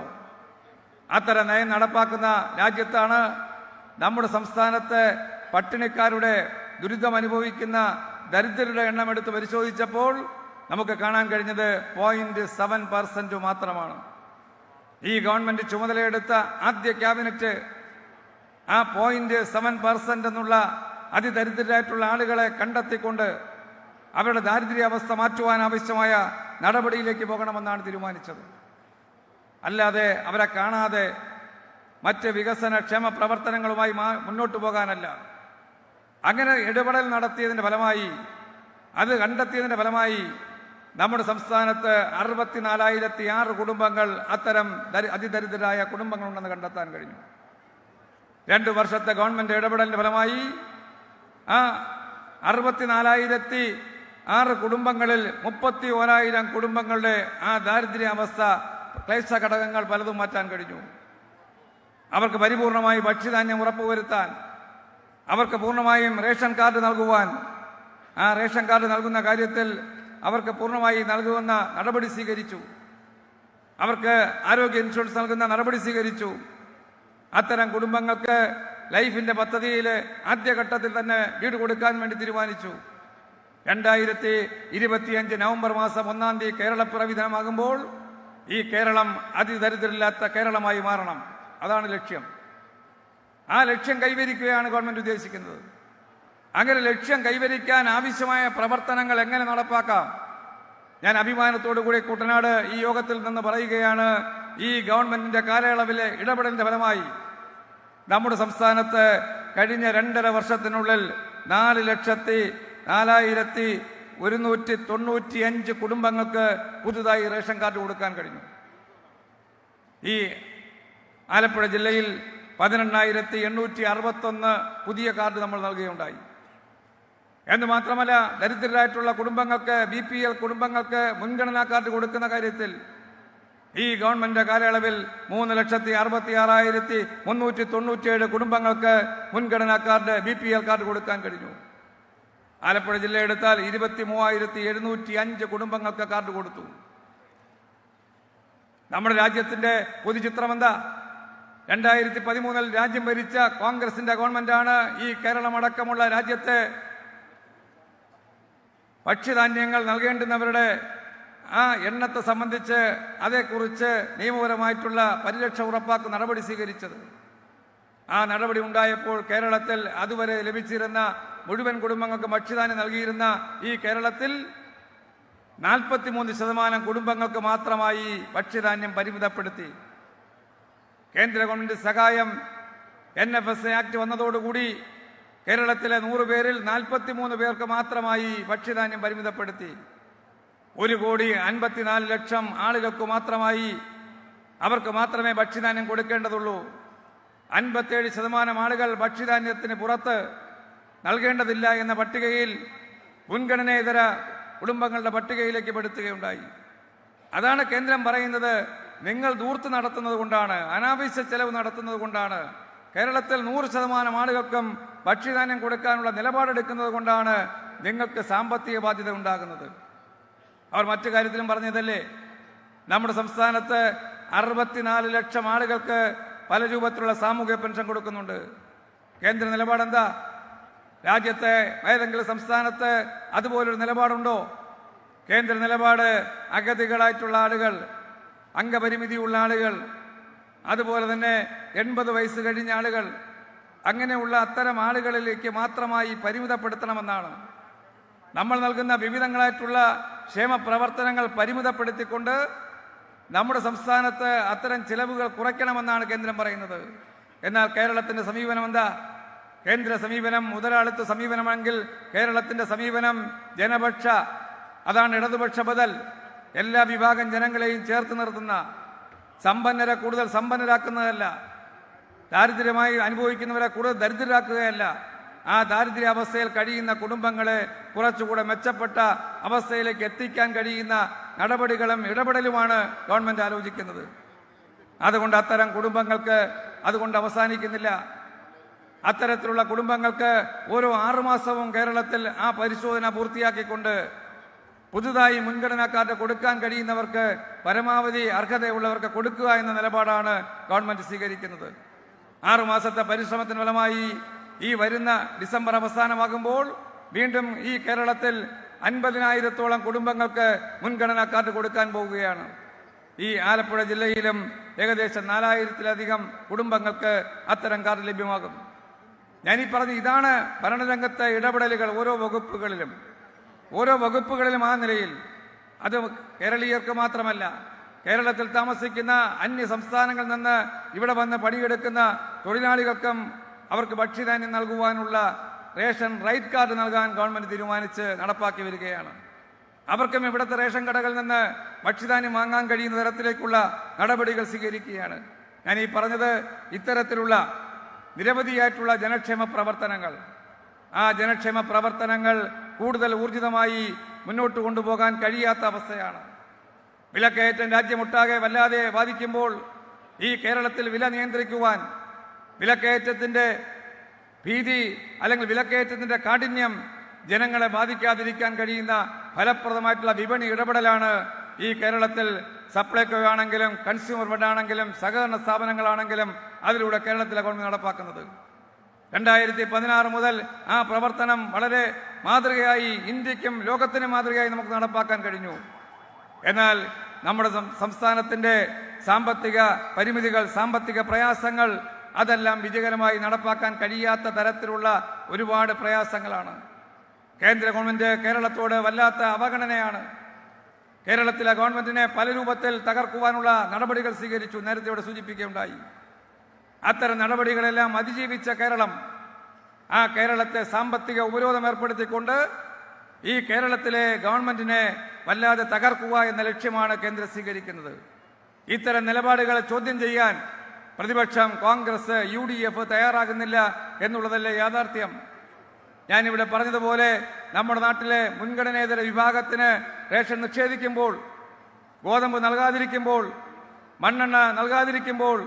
അത്തരം നയം നടപ്പാക്കുന്ന രാജ്യത്താണ് നമ്മുടെ സംസ്ഥാനത്ത് പട്ടിണിക്കാരുടെ, ദുരിതം അനുഭവിക്കുന്ന ദരിദ്രരുടെ എണ്ണം എടുത്ത് പരിശോധിച്ചപ്പോൾ നമുക്ക് കാണാൻ കഴിഞ്ഞത് 0.7% മാത്രമാണ്. ഈ ഗവൺമെൻറ് ചുമതലയെടുത്ത ആദ്യ ക്യാബിനറ്റ് ആ 0.7% എന്നുള്ള അതിദരിദ്രരായിട്ടുള്ള ആളുകളെ കണ്ടെത്തിക്കൊണ്ട് അവരുടെ ദാരിദ്ര്യാവസ്ഥ മാറ്റുവാൻ ആവശ്യമായ നടപടിയിലേക്ക് പോകണമെന്നാണ് തീരുമാനിച്ചത്. അല്ലാതെ അവരെ കാണാതെ മറ്റ് വികസന ക്ഷേമ പ്രവർത്തനങ്ങളുമായി മുന്നോട്ട് പോകാനല്ല. അങ്ങനെ ഇടപെടൽ നടത്തിയതിൻ്റെ ഫലമായി, അത് കണ്ടെത്തിയതിൻ്റെ ഫലമായി നമ്മുടെ സംസ്ഥാനത്ത് 64,006 കുടുംബങ്ങൾ അത്തരം അതിദരിദ്രരായ കുടുംബങ്ങളുണ്ടെന്ന് കണ്ടെത്താൻ കഴിഞ്ഞു. 2 വർഷത്തെ ഗവൺമെൻറ് ഇടപെടലിൻ്റെ ഫലമായി ആ 64,006 കുടുംബങ്ങളിൽ 31,000 കുടുംബങ്ങളുടെ ആ ദാരിദ്ര്യാവസ്ഥ, ക്ലേശ ഘടകങ്ങൾ പലതും മാറ്റാൻ കഴിഞ്ഞു. അവർക്ക് പരിപൂർണമായി ഭക്ഷ്യധാന്യം ഉറപ്പുവരുത്താൻ, അവർക്ക് പൂർണ്ണമായും റേഷൻ കാർഡ് നൽകുവാൻ, ആ റേഷൻ കാർഡ് നൽകുന്ന കാര്യത്തിൽ അവർക്ക് പൂർണ്ണമായി നൽകുന്ന നടപടി സ്വീകരിച്ചു. അവർക്ക് ആരോഗ്യ ഇൻഷുറൻസ് നൽകുന്ന നടപടി സ്വീകരിച്ചു. അത്തരം കുടുംബങ്ങൾക്ക് ലൈഫിൻ്റെ പദ്ധതിയിൽ ആദ്യഘട്ടത്തിൽ തന്നെ വീട് കൊടുക്കാൻ വേണ്ടി തീരുമാനിച്ചു. 2025 നവംബർ മാസം 1-ാം തീയതി കേരളപ്പിറവി ദിനമാകുമ്പോൾ ഈ കേരളം അതിദരിദ്രരില്ലാത്ത കേരളമായി മാറണം. അതാണ് ലക്ഷ്യം. ആ ലക്ഷ്യം കൈവരിക്കുകയാണ് ഗവൺമെൻറ് ഉദ്ദേശിക്കുന്നത്. അങ്ങനെ ലക്ഷ്യം കൈവരിക്കാൻ ആവശ്യമായ പ്രവർത്തനങ്ങൾ എങ്ങനെ നടപ്പാക്കാം? ഞാൻ അഭിമാനത്തോടു കൂടി കുട്ടനാട് ഈ യോഗത്തിൽ നിന്ന് പറയുകയാണ്, ഈ ഗവൺമെൻറ്റിൻ്റെ കാലയളവിലെ ഇടപെടലിൻ്റെ ഫലമായി നമ്മുടെ സംസ്ഥാനത്ത് കഴിഞ്ഞ 2.5 വർഷത്തിനുള്ളിൽ 4,04,195 കുടുംബങ്ങൾക്ക് പുതുതായി റേഷൻ കാർഡ് കൊടുക്കാൻ കഴിഞ്ഞു. ഈ ആലപ്പുഴ ജില്ലയിൽ 18,861 പുതിയ കാർഡ് നമ്മൾ നൽകുകയുണ്ടായി. എന്ന് മാത്രമല്ല, ദരിദ്രരായിട്ടുള്ള കുടുംബങ്ങൾക്ക്, BPL കുടുംബങ്ങൾക്ക് മുൻഗണനാ കാർഡ് കൊടുക്കുന്ന കാര്യത്തിൽ ഈ ഗവൺമെന്റ് കാലയളവിൽ 3,66,397 കുടുംബങ്ങൾക്ക് മുൻഗണനാ കാർഡ്, BPL കാർഡ് കൊടുക്കാൻ കഴിഞ്ഞു. ആലപ്പുഴ ജില്ല എടുത്താൽ 23,705 കുടുംബങ്ങൾക്ക് കാർഡ് കൊടുത്തു. നമ്മുടെ രാജ്യത്തിന്റെ പൊതുചിത്രം എന്താ? 2013 രാജ്യം ഭരിച്ച കോൺഗ്രസിന്റെ ഗവൺമെന്റാണ് ഈ കേരളമടക്കമുള്ള രാജ്യത്തെ ഭക്ഷ്യധാന്യങ്ങൾ നൽകേണ്ടുന്നവരുടെ ആ എണ്ണത്തെ സംബന്ധിച്ച് അതേക്കുറിച്ച് നിയമപരമായിട്ടുള്ള പരിരക്ഷ ഉറപ്പാക്കുന്ന നടപടി സ്വീകരിച്ചത്. ആ നടപടി ഉണ്ടായപ്പോൾ കേരളത്തിൽ അതുവരെ ലഭിച്ചിരുന്ന മുഴുവൻ കുടുംബങ്ങൾക്ക് ഭക്ഷ്യധാന്യം നൽകിയിരുന്ന ഈ കേരളത്തിൽ 43% കുടുംബങ്ങൾക്ക് മാത്രമായി ഭക്ഷ്യധാന്യം പരിമിതപ്പെടുത്തി. കേന്ദ്ര ഗവൺമെന്റ് സഹായം NFSA ആക്ട് വന്നതോടുകൂടി കേരളത്തിലെ 100 പേരിൽ 43 പേർക്ക് മാത്രമായി ഭക്ഷ്യധാന്യം പരിമിതപ്പെടുത്തി. 1,54,00,000 ആളുകൾക്ക് മാത്രമായി, അവർക്ക് മാത്രമേ ഭക്ഷ്യധാന്യം കൊടുക്കേണ്ടതുള്ളൂ. 57% ആളുകൾ ഭക്ഷ്യധാന്യത്തിന് പുറത്ത് നൽകേണ്ടതില്ല എന്ന പട്ടികയിൽ മുൻഗണനേതര കുടുംബങ്ങളുടെ പട്ടികയിലേക്ക് പെടുത്തുകയുണ്ടായി. അതാണ് കേന്ദ്രം പറയുന്നത്, നിങ്ങൾ ധൂർത്ത് നടത്തുന്നത് കൊണ്ടാണ്, അനാവശ്യ ചെലവ് നടത്തുന്നത് കൊണ്ടാണ്, കേരളത്തിൽ 100% ആളുകൾക്കും ഭക്ഷ്യധാന്യം കൊടുക്കാനുള്ള നിലപാടെടുക്കുന്നത് കൊണ്ടാണ് നിങ്ങൾക്ക് സാമ്പത്തിക ബാധ്യത ഉണ്ടാകുന്നത്. അവർ മറ്റു കാര്യത്തിലും പറഞ്ഞതല്ലേ, നമ്മുടെ സംസ്ഥാനത്ത് 64 ലക്ഷം ആളുകൾക്ക് പല രൂപത്തിലുള്ള സാമൂഹ്യ പെൻഷൻ കൊടുക്കുന്നുണ്ട്. കേന്ദ്ര നിലപാടെന്താ? രാജ്യത്തെ ഏതെങ്കിലും സംസ്ഥാനത്ത് അതുപോലൊരു നിലപാടുണ്ടോ? കേന്ദ്ര നിലപാട് അഗതികളായിട്ടുള്ള ആളുകൾ, അംഗപരിമിതിയുള്ള ആളുകൾ, അതുപോലെ തന്നെ 80 വയസ്സ് കഴിഞ്ഞ ആളുകൾ, അങ്ങനെയുള്ള അത്തരം ആളുകളിലേക്ക് മാത്രമായി പരിമിതപ്പെടുത്തണമെന്നാണ്. നമ്മൾ നൽകുന്ന വിവിധങ്ങളായിട്ടുള്ള ക്ഷേമ പ്രവർത്തനങ്ങൾ പരിമിതപ്പെടുത്തിക്കൊണ്ട് നമ്മുടെ സംസ്ഥാനത്ത് അത്തരം ചിലവുകൾ കുറയ്ക്കണമെന്നാണ് കേന്ദ്രം പറയുന്നത്. എന്നാൽ കേരളത്തിന്റെ സമീപനം എന്താ? കേന്ദ്ര സമീപനം മുതലാളിത്ത സമീപനമെങ്കിൽ കേരളത്തിന്റെ സമീപനം ജനപക്ഷ, അതാണ് ഇടതുപക്ഷ ബദൽ. എല്ലാ വിഭാഗം ജനങ്ങളെയും ചേർത്ത് നിർത്തുന്ന, സമ്പന്നരെ കൂടുതൽ സമ്പന്നരാക്കുന്നതല്ല, ദാരിദ്ര്യമായി അനുഭവിക്കുന്നവരെ കൂടുതൽ ദരിദ്രരാക്കുകയല്ല, ആ ദാരിദ്ര്യ അവസ്ഥയിൽ കഴിയുന്ന കുടുംബങ്ങളെ കുറച്ചുകൂടെ മെച്ചപ്പെട്ട അവസ്ഥയിലേക്ക് എത്തിക്കാൻ കഴിയുന്ന നടപടികളും ഇടപെടലുമാണ് ഗവൺമെന്റ് ആലോചിക്കുന്നത്. അതുകൊണ്ട് അത്തരം കുടുംബങ്ങൾക്ക് അതുകൊണ്ട് അവസാനിക്കുന്നില്ല. അത്തരത്തിലുള്ള കുടുംബങ്ങൾക്ക് ഓരോ 6 മാസവും കേരളത്തിൽ ആ പരിശോധന പൂർത്തിയാക്കിക്കൊണ്ട് പുതുതായി മുൻഗണനാ കാർഡ് കൊടുക്കാൻ കഴിയുന്നവർക്ക്, പരമാവധി അർഹതയുള്ളവർക്ക് കൊടുക്കുക എന്ന നിലപാടാണ് ഗവൺമെന്റ് സ്വീകരിക്കുന്നത്. 6 മാസത്തെ പരിശ്രമത്തിന് ഫലമായി ഈ വരുന്ന ഡിസംബർ അവസാനമാകുമ്പോൾ വീണ്ടും ഈ കേരളത്തിൽ 50,000-ഓളം കുടുംബങ്ങൾക്ക് മുൻഗണനാ കാർഡ് കൊടുക്കാൻ പോവുകയാണ്. ഈ ആലപ്പുഴ ജില്ലയിലും ഏകദേശം 4,000-ലധികം കുടുംബങ്ങൾക്ക് അത്തരം കാർഡ് ലഭ്യമാകും. ഞാനീ പറഞ്ഞു, ഇതാണ് ഭരണരംഗത്തെ ഇടപെടലുകൾ. ഓരോ വകുപ്പുകളിലും ആ നിലയിൽ. അത് കേരളീയർക്ക് മാത്രമല്ല, കേരളത്തിൽ താമസിക്കുന്ന അന്യ സംസ്ഥാനങ്ങളിൽ നിന്ന് ഇവിടെ വന്ന് പണിയെടുക്കുന്ന തൊഴിലാളികൾക്കും അവർക്ക് ഭക്ഷ്യധാന്യം നൽകുവാനുള്ള റേഷൻ റൈറ്റ് കാർഡ് നൽകാൻ ഗവൺമെന്റ് തീരുമാനിച്ച് നടപ്പാക്കി വരികയാണ്. അവർക്കും ഇവിടുത്തെ റേഷൻ കടകളിൽ നിന്ന് ഭക്ഷ്യധാന്യം വാങ്ങാൻ കഴിയുന്ന തരത്തിലേക്കുള്ള നടപടികൾ സ്വീകരിക്കുകയാണ്. ഞാൻ ഈ പറഞ്ഞത് ഇത്തരത്തിലുള്ള നിരവധിയായിട്ടുള്ള ജനക്ഷേമ പ്രവർത്തനങ്ങൾ, ആ ജനക്ഷേമ പ്രവർത്തനങ്ങൾ കൂടുതൽ ഊർജിതമായി മുന്നോട്ട് കൊണ്ടുപോകാൻ കഴിയാത്ത അവസ്ഥയാണ്. വിലക്കയറ്റം രാജ്യമൊട്ടാകെ വല്ലാതെ ബാധിക്കുമ്പോൾ ഈ കേരളത്തിൽ വില നിയന്ത്രിക്കുവാൻ, വിലക്കയറ്റത്തിന്റെ ഭീതി അല്ലെങ്കിൽ വിലക്കയറ്റത്തിന്റെ കാഠിന്യം ജനങ്ങളെ ബാധിക്കാതിരിക്കാൻ കഴിയുന്ന ഫലപ്രദമായിട്ടുള്ള വിപണി ഇടപെടലാണ് ഈ കേരളത്തിൽ സപ്ലൈകോ ആണെങ്കിലും കൺസ്യൂമർ ഫെഡ് ആണെങ്കിലും സഹകരണ സ്ഥാപനങ്ങളാണെങ്കിലും അതിലൂടെ കേരളത്തിലെ ഗവൺമെന്റ് നടപ്പാക്കുന്നത്. 2016 മുതൽ ആ പ്രവർത്തനം വളരെ മാതൃകയായി, ഇന്ത്യക്കും ലോകത്തിനും മാതൃകയായി നമുക്ക് നടപ്പാക്കാൻ കഴിഞ്ഞു. എന്നാൽ നമ്മുടെ സംസ്ഥാനത്തിന്റെ സാമ്പത്തിക പരിമിതികൾ, സാമ്പത്തിക പ്രയാസങ്ങൾ, അതെല്ലാം വിജയകരമായി നടപ്പാക്കാൻ കഴിയാത്ത തരത്തിലുള്ള ഒരുപാട് പ്രയാസങ്ങളാണ്. കേന്ദ്ര ഗവൺമെന്റ് കേരളത്തോട് വല്ലാത്ത അവഗണനയാണ്. കേരളത്തിലെ ഗവൺമെന്റിനെ പല രൂപത്തിൽ തകർക്കുവാനുള്ള നടപടികൾ സ്വീകരിച്ചു. നേരത്തെ ഇവിടെ സൂചിപ്പിക്കുകയുണ്ടായി. അത്തരം നടപടികളെല്ലാം അതിജീവിച്ച കേരളം, ആ കേരളത്തെ സാമ്പത്തിക ഉപരോധം ഏർപ്പെടുത്തിക്കൊണ്ട് ഈ കേരളത്തിലെ ഗവൺമെന്റിനെ വല്ലാതെ തകർക്കുക എന്ന ലക്ഷ്യമാണ് കേന്ദ്രം സ്വീകരിക്കുന്നത്. ഇത്തരം നിലപാടുകളെ ചോദ്യം ചെയ്യാൻ പ്രതിപക്ഷം, കോൺഗ്രസ്, UDF തയ്യാറാകുന്നില്ല എന്നുള്ളതല്ലേ യാഥാർത്ഥ്യം? ഞാനിവിടെ പറഞ്ഞതുപോലെ നമ്മുടെ നാട്ടിലെ മുൻഗണനേതര വിഭാഗത്തിന് റേഷൻ നിഷേധിക്കുമ്പോൾ, ഗോതമ്പ് നൽകാതിരിക്കുമ്പോൾ, മണ്ണെണ്ണ നൽകാതിരിക്കുമ്പോൾ,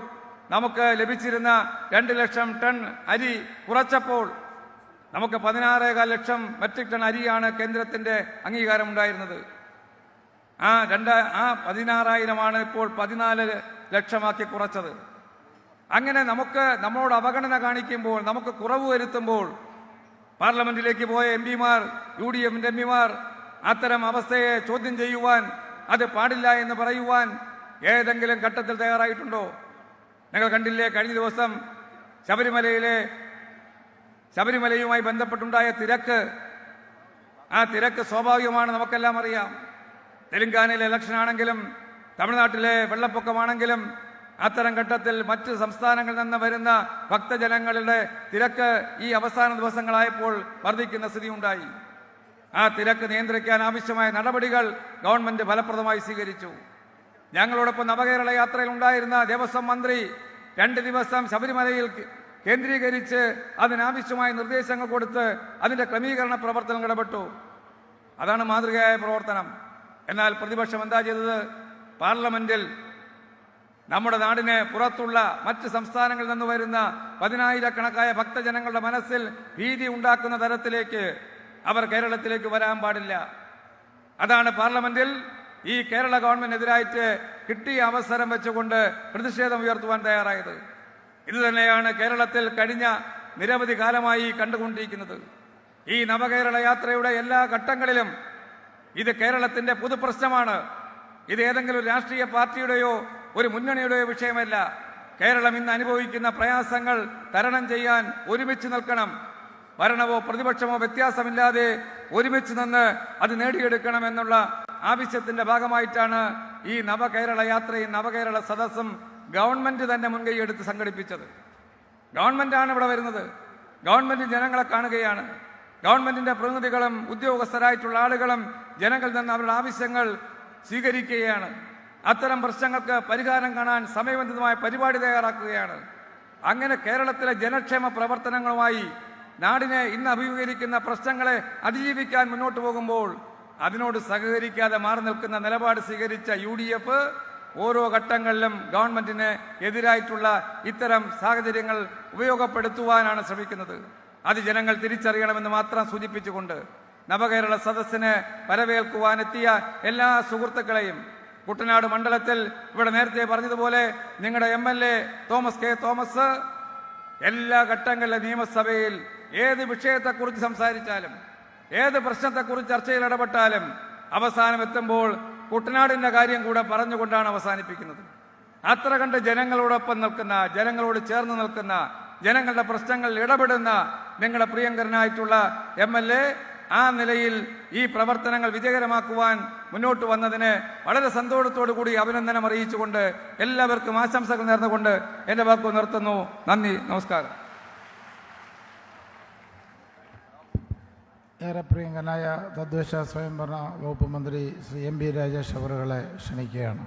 നമുക്ക് ലഭിച്ചിരുന്ന 2 ലക്ഷം ടൺ അരി കുറച്ചപ്പോൾ നമുക്ക് 16,4 ലക്ഷം മെട്രിക് ടൺ അരിയാണ് കേന്ദ്രത്തിന്റെ അംഗീകാരമുണ്ടായിരുന്നത്. ആ 16,000 ഇപ്പോൾ 14 ലക്ഷമാക്കി കുറച്ചത്. അങ്ങനെ നമുക്ക് നമ്മളോട് അവഗണന കാണിക്കുമ്പോൾ, നമുക്ക് കുറവ് വരുത്തുമ്പോൾ പാർലമെന്റിലേക്ക് പോയ MP-മാർ, UDFന്റെ MP-മാർ അത്തരം അവസ്ഥയെ ചോദ്യം ചെയ്യുവാൻ, അത് പാടില്ല എന്ന് പറയുവാൻ ഏതെങ്കിലും ഘട്ടത്തിൽ തയ്യാറായിട്ടുണ്ടോ? നിങ്ങൾ കണ്ടില്ലേ കഴിഞ്ഞ ദിവസം ശബരിമലയുമായി ബന്ധപ്പെട്ടുണ്ടായ തിരക്ക്? ആ തിരക്ക് സ്വാഭാവികമാണ്, നമുക്കെല്ലാം അറിയാം. തെലങ്കാനയിലെ ഇലക്ഷൻ ആണെങ്കിലും തമിഴ്നാട്ടിലെ വെള്ളപ്പൊക്കമാണെങ്കിലും അത്തരം ഘട്ടത്തിൽ മറ്റ് സംസ്ഥാനങ്ങളിൽ നിന്ന് വരുന്ന ഭക്തജനങ്ങളുടെ തിരക്ക് ഈ അവസാന ദിവസങ്ങളായപ്പോൾ വർദ്ധിക്കുന്ന സ്ഥിതി ഉണ്ടായി. ആ തിരക്ക് നിയന്ത്രിക്കാൻ ആവശ്യമായ നടപടികൾ ഗവൺമെന്റ് ഫലപ്രദമായി സ്വീകരിച്ചു. ഞങ്ങളോടൊപ്പം നവകേരള യാത്രയിൽ ഉണ്ടായിരുന്ന ദേവസ്വം മന്ത്രി 2 ദിവസം ശബരിമലയിൽ കേന്ദ്രീകരിച്ച് അതിനാവശ്യമായ നിർദ്ദേശങ്ങൾ കൊടുത്ത് അതിന്റെ ക്രമീകരണ പ്രവർത്തനം ഇടപെട്ടു. അതാണ് മാതൃകയായ പ്രവർത്തനം. എന്നാൽ പ്രതിപക്ഷം എന്താ ചെയ്തത്? പാർലമെന്റിൽ നമ്മുടെ നാടിന് പുറത്തുള്ള മറ്റ് സംസ്ഥാനങ്ങളിൽ നിന്ന് വരുന്ന 10,000-കണക്കായ ഭക്തജനങ്ങളുടെ മനസ്സിൽ ഭീതി ഉണ്ടാക്കുന്ന തരത്തിലേക്ക് അവർ കേരളത്തിലേക്ക് വരാൻ പാടില്ല. അതാണ് പാർലമെന്റിൽ ഈ കേരള ഗവൺമെന്റിനെതിരായിട്ട് കിട്ടിയ അവസരം വെച്ചുകൊണ്ട് പ്രതിഷേധം ഉയർത്തുവാൻ തയ്യാറായത്. ഇത് തന്നെയാണ് കേരളത്തിൽ കഴിഞ്ഞ നിരവധി കാലമായി കണ്ടുകൊണ്ടിരിക്കുന്നത്. ഈ നവകേരള യാത്രയുടെ എല്ലാ ഘട്ടങ്ങളിലും ഇത് കേരളത്തിന്റെ പൊതുപ്രശ്നമാണ്. ഇത് ഏതെങ്കിലും ഒരു രാഷ്ട്രീയ പാർട്ടിയുടെയോ ഒരു മുന്നണിയുടെയോ വിഷയമല്ല. കേരളം ഇന്ന് അനുഭവിക്കുന്ന പ്രയാസങ്ങൾ തരണം ചെയ്യാൻ ഒരുമിച്ച് നിൽക്കണം. ഭരണമോ പ്രതിപക്ഷമോ വ്യത്യാസമില്ലാതെ ഒരുമിച്ച് നിന്ന് അത് നേടിയെടുക്കണമെന്നുള്ള ആവശ്യത്തിന്റെ ഭാഗമായിട്ടാണ് ഈ നവകേരള യാത്രയും നവകേരള സദസ്സും ഗവൺമെന്റ് തന്നെ മുൻകൈയെടുത്ത് സംഘടിപ്പിച്ചത്. ഗവൺമെന്റാണ് ഇവിടെ വരുന്നത്. ഗവൺമെന്റ് ജനങ്ങളെ കാണുകയാണ്. ഗവൺമെന്റിന്റെ പ്രതിനിധികളും ഉദ്യോഗസ്ഥരായിട്ടുള്ള ആളുകളും ജനങ്ങളിൽ നിന്ന് അവരുടെ ആവശ്യങ്ങൾ സ്വീകരിക്കുകയാണ്. അത്തരം പ്രശ്നങ്ങൾക്ക് പരിഹാരം കാണാൻ സമയബന്ധിതമായ പരിപാടി തയ്യാറാക്കുകയാണ്. അങ്ങനെ കേരളത്തിലെ ജനക്ഷേമ പ്രവർത്തനങ്ങളുമായി നാടിനെ ഇന്ന് അഭിമുഖീകരിക്കുന്ന പ്രശ്നങ്ങളെ അതിജീവിക്കാൻ മുന്നോട്ട് പോകുമ്പോൾ അതിനോട് സഹകരിക്കാതെ മാറി നിൽക്കുന്ന നിലപാട് സ്വീകരിച്ച UDF ഓരോ ഘട്ടങ്ങളിലും ഗവൺമെന്റിന് എതിരായിട്ടുള്ള ഇത്തരം സാഹചര്യങ്ങൾ ഉപയോഗപ്പെടുത്തുവാനാണ് ശ്രമിക്കുന്നത്. അത് ജനങ്ങൾ തിരിച്ചറിയണമെന്ന് മാത്രം സൂചിപ്പിച്ചുകൊണ്ട് നവകേരള സദസ്സിന് വരവേൽക്കുവാനെത്തിയ എല്ലാ സുഹൃത്തുക്കളെയും കുട്ടനാട് മണ്ഡലത്തിൽ ഇവിടെ നേരത്തെ പറഞ്ഞതുപോലെ നിങ്ങളുടെ MLA തോമസ് കെ തോമസ് എല്ലാ ഘട്ടങ്ങളിലെ നിയമസഭയിൽ ഏത് വിഷയത്തെക്കുറിച്ച് സംസാരിച്ചാലും ഏത് പ്രശ്നത്തെക്കുറിച്ച് ചർച്ചയിൽ ഇടപെട്ടാലും അവസാനം എത്തുമ്പോൾ കുട്ടനാടിന്റെ കാര്യം കൂടെ പറഞ്ഞുകൊണ്ടാണ് അവസാനിപ്പിക്കുന്നത്. അത്ര കണ്ട് ജനങ്ങളോടൊപ്പം നിൽക്കുന്ന, ജനങ്ങളോട് ചേർന്ന് നിൽക്കുന്ന, ജനങ്ങളുടെ പ്രശ്നങ്ങളിൽ ഇടപെടുന്ന നിങ്ങളുടെ പ്രിയങ്കരനായിട്ടുള്ള MLA ആ നിലയിൽ ഈ പ്രവർത്തനങ്ങൾ വിജയകരമാക്കുവാൻ മുന്നോട്ട് വന്നതിന് വളരെ സന്തോഷത്തോടു കൂടി അഭിനന്ദനം അറിയിച്ചുകൊണ്ട് എല്ലാവർക്കും ആശംസകൾ നേർന്നുകൊണ്ട് എൻ്റെ വാക്ക് നിർത്തുന്നു. നന്ദി, നമസ്കാരം. ഏറെ പ്രിയങ്കനായ തദ്ദേശ സ്വയംഭരണ വകുപ്പ് മന്ത്രി ശ്രീ MB രാജേഷ് അവറുകളെ ക്ഷണിക്കുകയാണ്.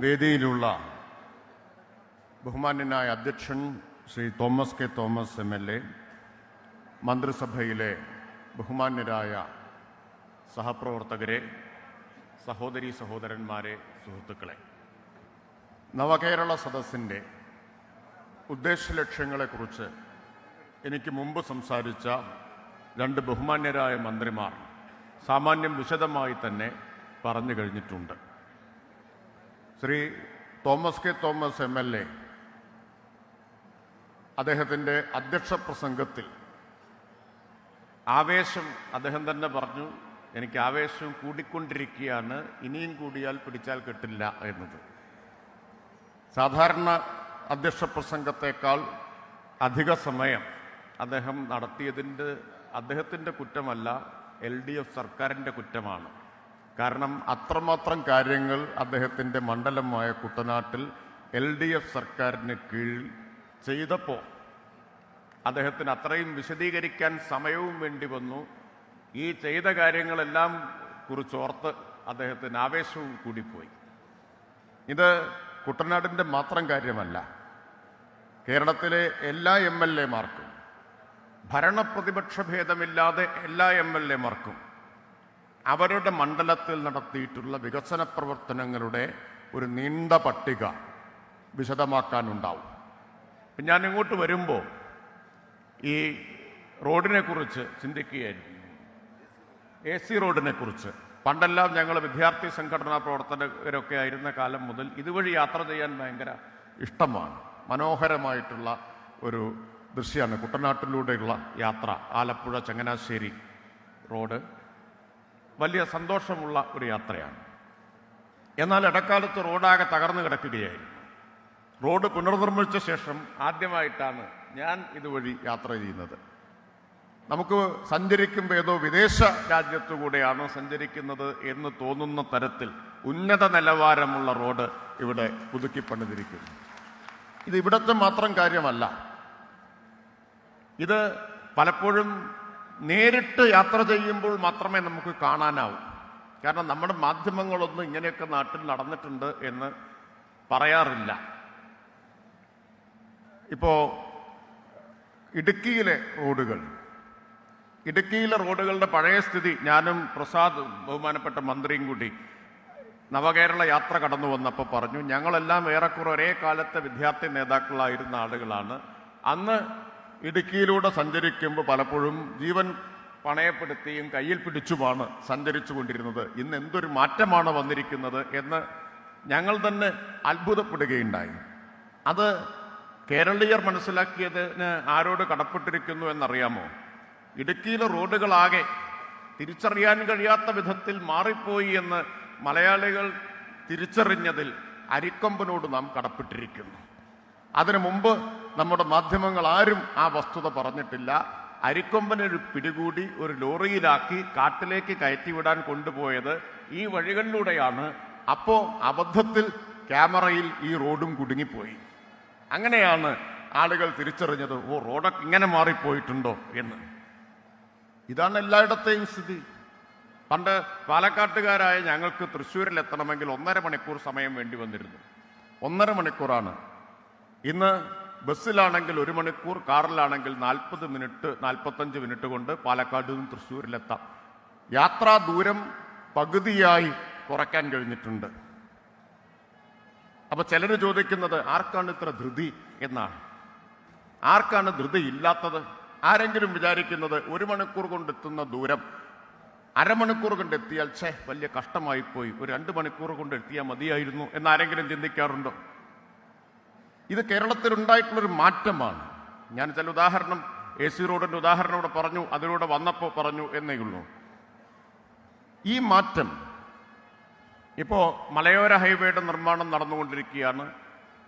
വേദിയിലുള്ള ബഹുമാന്യനായ അധ്യക്ഷൻ Shri Thomas K Thomas MLA, മന്ത്രിസഭയിലെ ബഹുമാന്യരായ സഹപ്രവർത്തകരെ, സഹോദരീ സഹോദരന്മാരെ, സുഹൃത്തുക്കളെ, നവകേരള സദസ്സിൻ്റെ ഉദ്ദേശലക്ഷ്യങ്ങളെക്കുറിച്ച് എനിക്ക് മുമ്പ് സംസാരിച്ച 2 ബഹുമാന്യരായ മന്ത്രിമാർ സാമാന്യം വിശദമായി തന്നെ പറഞ്ഞു കഴിഞ്ഞിട്ടുണ്ട്. Shri Thomas K Thomas MLA അദ്ദേഹത്തിൻ്റെ അധ്യക്ഷ പ്രസംഗത്തിൽ ആവേശം, അദ്ദേഹം തന്നെ പറഞ്ഞു, എനിക്ക് ആവേശം കൂടിക്കൊണ്ടിരിക്കുകയാണ്, ഇനിയും കൂടിയാൽ പിടിച്ചാൽ കിട്ടില്ല എന്നത്. സാധാരണ അധ്യക്ഷ പ്രസംഗത്തേക്കാൾ അധിക സമയം അദ്ദേഹം നടത്തിയതിൻ്റെ അദ്ദേഹത്തിൻ്റെ കുറ്റമല്ല, LDF സർക്കാരിൻ്റെ കുറ്റമാണ്. കാരണം അത്രമാത്രം കാര്യങ്ങൾ അദ്ദേഹത്തിൻ്റെ മണ്ഡലമായ കുട്ടനാട്ടിൽ LDF സർക്കാരിന് കീഴിൽ ചെയ്തപ്പോൾ അദ്ദേഹത്തിന് അത്രയും വിശദീകരിക്കാൻ സമയവും വേണ്ടി വന്നു. ഈ ചെയ്ത കാര്യങ്ങളെല്ലാം കുറിച്ചോർത്ത് അദ്ദേഹത്തിന് ആവേശവും കൂടിപ്പോയി. ഇത് കുട്ടനാടിൻ്റെ മാത്രം കാര്യമല്ല, കേരളത്തിലെ എല്ലാ MLA-മാർക്കും, ഭരണപ്രതിപക്ഷ ഭേദമില്ലാതെ എല്ലാ MLA-മാർക്കും അവരുടെ മണ്ഡലത്തിൽ നടത്തിയിട്ടുള്ള വികസന പ്രവർത്തനങ്ങളുടെ ഒരു നീണ്ട പട്ടിക വിശദമാക്കാനുണ്ടാവും. ഇപ്പം ഞാൻ ഇങ്ങോട്ട് വരുമ്പോൾ ഈ റോഡിനെ കുറിച്ച് ചിന്തിക്കുകയായിരുന്നു. AC റോഡിനെ കുറിച്ച് പണ്ടെല്ലാം ഞങ്ങൾ വിദ്യാർത്ഥി സംഘടനാ പ്രവർത്തകരൊക്കെ ആയിരുന്ന കാലം മുതൽ ഇതുവഴി യാത്ര ചെയ്യാൻ ഭയങ്കര ഇഷ്ടമാണ്. മനോഹരമായിട്ടുള്ള ഒരു ദൃശ്യമാണ് കുട്ടനാട്ടിലൂടെയുള്ള യാത്ര. ആലപ്പുഴ ചങ്ങനാശ്ശേരി റോഡ് വലിയ സന്തോഷമുള്ള ഒരു യാത്രയാണ്. എന്നാൽ ഇടക്കാലത്ത് റോഡാകെ തകർന്നു കിടക്കുകയായിരുന്നു. റോഡ് പുനർനിർമ്മിച്ച ശേഷം ആദ്യമായിട്ടാണ് ഞാൻ ഇതുവഴി യാത്ര ചെയ്യുന്നത്. നമുക്ക് സഞ്ചരിക്കുമ്പോൾ ഏതോ വിദേശ രാജ്യത്തുകൂടെയാണ് സഞ്ചരിക്കുന്നത് എന്ന് തോന്നുന്ന തരത്തിൽ ഉന്നത നിലവാരമുള്ള റോഡ് ഇവിടെ പുതുക്കിപ്പണിതിരിക്കുന്നു. ഇത് ഇവിടുത്തെ മാത്രം കാര്യമല്ല, ഇത് പലപ്പോഴും നേരിട്ട് യാത്ര ചെയ്യുമ്പോൾ മാത്രമേ നമുക്ക് കാണാനാവൂ. കാരണം നമ്മുടെ മാധ്യമങ്ങളൊന്നും ഇങ്ങനെയൊക്കെ നാട്ടിൽ നടന്നിട്ടുണ്ട് എന്ന് പറയാറില്ല. ഇപ്പോൾ ഇടുക്കിയിലെ റോഡുകളുടെ പഴയ സ്ഥിതി ഞാനും പ്രസാദ് ബഹുമാനപ്പെട്ട മന്ത്രിയും കൂടി നവകേരള യാത്ര കടന്നു വന്നപ്പോൾ പറഞ്ഞു, ഞങ്ങളെല്ലാം ഏറെക്കുറെ ഒരേ കാലത്തെ വിദ്യാർത്ഥി നേതാക്കളായിരുന്ന ആളുകളാണ്. അന്ന് ഇടുക്കിയിലൂടെ സഞ്ചരിക്കുമ്പോൾ പലപ്പോഴും ജീവൻ പണയപ്പെടുത്തിയും കയ്യിൽ പിടിച്ചുമാണ് സഞ്ചരിച്ചു കൊണ്ടിരുന്നത്. ഇന്ന് എന്തൊരു മാറ്റമാണ് വന്നിരിക്കുന്നത് എന്ന് ഞങ്ങൾ തന്നെ അത്ഭുതപ്പെടുകയുണ്ടായി. അത് കേരളീയർ മനസ്സിലാക്കിയതിന് ആരോട് കടപ്പെട്ടിരിക്കുന്നു എന്നറിയാമോ? ഇടുക്കിയിലെ റോഡുകളാകെ തിരിച്ചറിയാൻ കഴിയാത്ത വിധത്തിൽ മാറിപ്പോയി എന്ന് മലയാളികൾ തിരിച്ചറിഞ്ഞതിൽ അരിക്കൊമ്പനോട് നാം കടപ്പെട്ടിരിക്കുന്നു. അതിനു മുമ്പ് നമ്മുടെ മാധ്യമങ്ങൾ ആരും ആ വസ്തുത പറഞ്ഞിട്ടില്ല. അരിക്കൊമ്പനൊരു പിടികൂടി ഒരു ലോറിയിലാക്കി കാട്ടിലേക്ക് കയറ്റിവിടാൻ കൊണ്ടുപോയത് ഈ വഴികളിലൂടെയാണ്. അപ്പോൾ അബദ്ധത്തിൽ ക്യാമറയിൽ ഈ റോഡും കുടുങ്ങിപ്പോയി. അങ്ങനെയാണ് ആളുകൾ തിരിച്ചറിഞ്ഞത്, ഓ റോഡൊക്കെ ഇങ്ങനെ മാറിപ്പോയിട്ടുണ്ടോ എന്ന്. ഇതാണ് എല്ലായിടത്തെയും സ്ഥിതി. പണ്ട് പാലക്കാട്ടുകാരായ ഞങ്ങൾക്ക് തൃശ്ശൂരിലെത്തണമെങ്കിൽ 1.5 മണിക്കൂർ സമയം വേണ്ടി വന്നിരുന്നു. 1.5 മണിക്കൂറാണ്. ഇന്ന് ബസ്സിലാണെങ്കിൽ 1 മണിക്കൂർ, കാറിലാണെങ്കിൽ 40 മിനിറ്റ് 45 മിനിറ്റ് കൊണ്ട് പാലക്കാട് നിന്നും തൃശ്ശൂരിലെത്താം. യാത്രാ ദൂരം പകുതിയായി കുറയ്ക്കാൻ കഴിഞ്ഞിട്ടുണ്ട്. അപ്പൊ ചിലർ ചോദിക്കുന്നത് ആർക്കാണ് ഇത്ര ധൃതി എന്നാണ്. ആർക്കാണ് ധൃതി ഇല്ലാത്തത്? ആരെങ്കിലും വിചാരിക്കുന്നത് 1 മണിക്കൂർ കൊണ്ടെത്തുന്ന ദൂരം 1/2 മണിക്കൂർ കൊണ്ട് എത്തിയാൽ വലിയ കഷ്ടമായിപ്പോയി, ഒരു 2 മണിക്കൂർ കൊണ്ട് എത്തിയാൽ മതിയായിരുന്നു എന്നാരെങ്കിലും ചിന്തിക്കാറുണ്ടോ? ഇത് കേരളത്തിലുണ്ടായിട്ടുള്ളൊരു മാറ്റമാണ്. ഞാൻ ചില ഉദാഹരണം AC റോഡിൻ്റെ ഉദാഹരണം ഇവിടെ പറഞ്ഞു, അതിലൂടെ വന്നപ്പോൾ പറഞ്ഞു എന്നേ ഉള്ളൂ. ഈ മാറ്റം ഇപ്പോൾ മലയോര ഹൈവേയുടെ നിർമ്മാണം നടന്നുകൊണ്ടിരിക്കുകയാണ്,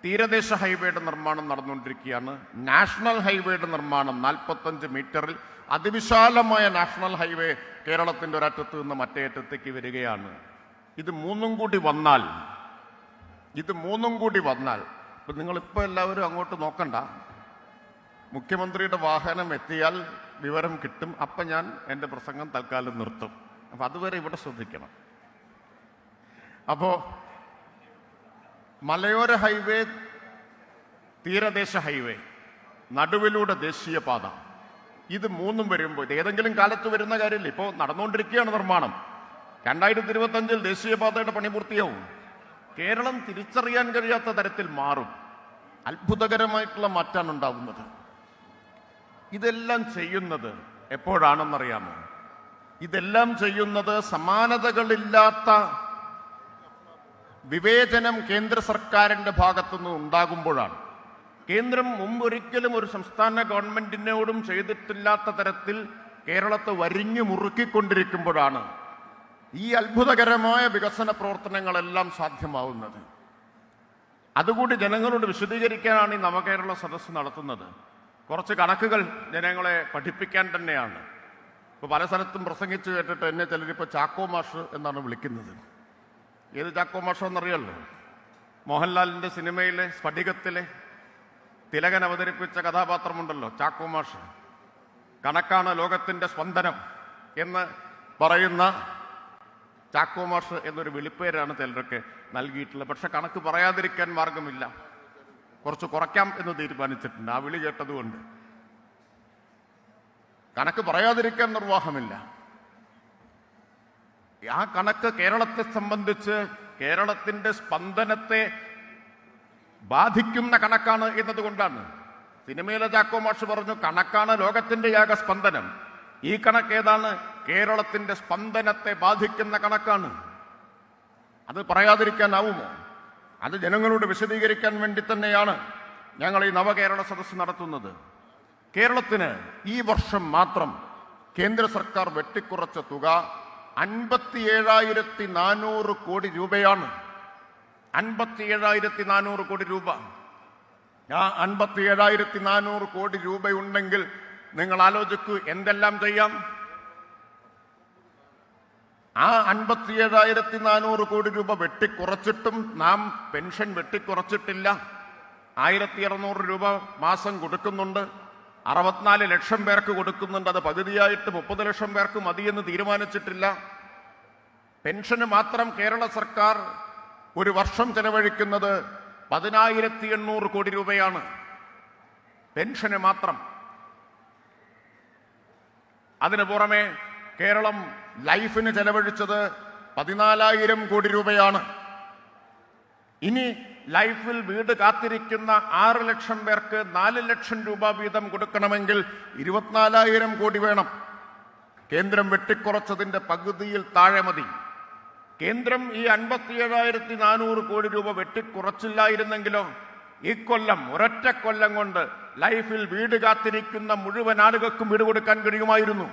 തീരദേശ ഹൈവേയുടെ നിർമ്മാണം നടന്നുകൊണ്ടിരിക്കുകയാണ്, നാഷണൽ ഹൈവേയുടെ നിർമ്മാണം 45 മീറ്ററിൽ അതിവിശാലമായ നാഷണൽ ഹൈവേ കേരളത്തിൻ്റെ ഒരറ്റത്ത് നിന്ന് മറ്റേ അറ്റത്തേക്ക് വരികയാണ്. ഇത് മൂന്നും കൂടി വന്നാൽ ഇപ്പം നിങ്ങളിപ്പോൾ എല്ലാവരും അങ്ങോട്ട് നോക്കണ്ട, മുഖ്യമന്ത്രിയുടെ വാഹനം എത്തിയാൽ വിവരം കിട്ടും. അപ്പം ഞാൻ എൻ്റെ പ്രസംഗം തൽക്കാലം നിർത്തും. അപ്പം അതുവരെ ഇവിടെ ശ്രദ്ധിക്കണം. അപ്പോൾ മലയോര ഹൈവേ, തീരദേശ ഹൈവേ, നടുവിലൂടെ ദേശീയപാത, ഇത് മൂന്നും വരുമ്പോൾ ഇത് ഏതെങ്കിലും കാലത്ത് വരുന്ന കാര്യമില്ല. ഇപ്പോൾ നടന്നുകൊണ്ടിരിക്കുകയാണ് നിർമ്മാണം. 2025 ദേശീയപാതയുടെ പണി പൂർത്തിയാവും. കേരളം തിരിച്ചറിയാൻ കഴിയാത്ത തരത്തിൽ മാറും. അത്ഭുതകരമായിട്ടുള്ള മാറ്റാണ് ഉണ്ടാവുന്നത്. ഇതെല്ലാം ചെയ്യുന്നത് എപ്പോഴാണെന്നറിയാമോ? ഇതെല്ലാം ചെയ്യുന്നത് സമാനതകളില്ലാത്ത വിവേചനം കേന്ദ്ര സർക്കാരിൻ്റെ ഭാഗത്തുനിന്ന് ഉണ്ടാകുമ്പോഴാണ്. കേന്ദ്രം മുമ്പൊരിക്കലും ഒരു സംസ്ഥാന ഗവൺമെന്റിനോടും ചെയ്തിട്ടില്ലാത്ത തരത്തിൽ കേരളത്തെ വരിഞ്ഞു മുറുക്കിക്കൊണ്ടിരിക്കുമ്പോഴാണ് ഈ അത്ഭുതകരമായ വികസന പ്രവർത്തനങ്ങളെല്ലാം സാധ്യമാവുന്നത്. അതുകൂടി ജനങ്ങളോട് വിശദീകരിക്കാനാണ് ഈ നവകേരള സദസ്സ് നടത്തുന്നത്. കുറച്ച് കണക്കുകൾ ജനങ്ങളെ പഠിപ്പിക്കാൻ തന്നെയാണ്. ഇപ്പോൾ പല സ്ഥലത്തും പ്രസംഗിച്ച് കേട്ടിട്ട് എന്നെ ചിലരിപ്പോൾ ചാക്കോ മാഷ് എന്നാണ് വിളിക്കുന്നത്. ഏത് ചാക്കോ മാഷ് എന്നറിയാമല്ലോ? മോഹൻലാലിൻ്റെ സിനിമയിലെ സ്ഫടികത്തിലെ തിലകൻ അവതരിപ്പിച്ച കഥാപാത്രമുണ്ടല്ലോ, ചാക്കോ മാഷ്. കണക്കാണ് ലോകത്തിൻ്റെ സ്പന്ദനം എന്ന് പറയുന്ന ചാക്കോ മാഷ് എന്നൊരു വിളിപ്പേരാണ് ചിലരൊക്കെ നൽകിയിട്ടുള്ളത്. പക്ഷെ കണക്ക് പറയാതിരിക്കാൻ മാർഗമില്ല, കുറച്ച് കുറയ്ക്കാം എന്ന് തീരുമാനിച്ചിട്ടുണ്ട്. ആ വിളി കേട്ടതുകൊണ്ട് കണക്ക് പറയാതിരിക്കാൻ നിർവാഹമില്ല. ആ കണക്ക് കേരളത്തെ സംബന്ധിച്ച് കേരളത്തിന്റെ സ്പന്ദനത്തെ ബാധിക്കുന്ന കണക്കാണ് എന്നതുകൊണ്ടാണ്. സിനിമയിലെ ചാക്കോ മാഷ് പറഞ്ഞു കണക്കാണ് ലോകത്തിന്റെ ഏക സ്പന്ദനം. ഈ കണക്ക് ഏതാണ്? കേരളത്തിന്റെ സ്പന്ദനത്തെ ബാധിക്കുന്ന കണക്കാണ്. അത് പറയാതിരിക്കാനാവുമോ? അത് ജനങ്ങളോട് വിശദീകരിക്കാൻ വേണ്ടി തന്നെയാണ് ഞങ്ങൾ ഈ നവകേരള സദസ്സ് നടത്തുന്നത്. കേരളത്തിന് ഈ വർഷം മാത്രം കേന്ദ്ര സർക്കാർ വെട്ടിക്കുറച്ച തുക 57,400 കോടി രൂപയാണ്. 57,400 കോടി രൂപ. ആ 57,400 കോടി രൂപയുണ്ടെങ്കിൽ നിങ്ങൾ ആലോചിക്കൂ എന്തെല്ലാം ചെയ്യാം. ആ 57,400 കോടി രൂപ വെട്ടിക്കുറച്ചിട്ടും നാം പെൻഷൻ വെട്ടിക്കുറച്ചിട്ടില്ല. 1,200 രൂപ മാസം കൊടുക്കുന്നുണ്ട്. 64 ലക്ഷം പേർക്ക് കൊടുക്കുന്നുണ്ട്. അത് പകുതിയായിട്ട് 30 ലക്ഷം പേർക്ക് മതിയെന്ന് തീരുമാനിച്ചിട്ടില്ല. പെൻഷന് മാത്രം കേരള സർക്കാർ ഒരു വർഷം ചെലവഴിക്കുന്നത് 10,800 കോടി രൂപയാണ്. പെൻഷന് മാത്രം. അതിനു പുറമെ കേരളം ലൈഫിന് ചെലവഴിച്ചത് 14,000 കോടി രൂപയാണ്. ഇനി ലൈഫിൽ വീട് കാത്തിരിക്കുന്ന 6 ലക്ഷം പേർക്ക് 4 ലക്ഷം രൂപ വീതം കൊടുക്കണമെങ്കിൽ 24,000 കോടി വേണം. കേന്ദ്രം വെട്ടിക്കുറച്ചതിന്റെ പകുതിയിൽ താഴെ മതി. കേന്ദ്രം ഈ 57,400 കോടി രൂപ വെട്ടിക്കുറച്ചില്ലായിരുന്നെങ്കിലോ ഈ കൊല്ലം ഒരൊറ്റ കൊല്ലം കൊണ്ട് ലൈഫിൽ വീട് കാത്തിരിക്കുന്ന മുഴുവൻ ആളുകൾക്കും വീട് കൊടുക്കാൻ കഴിയുമായിരുന്നു.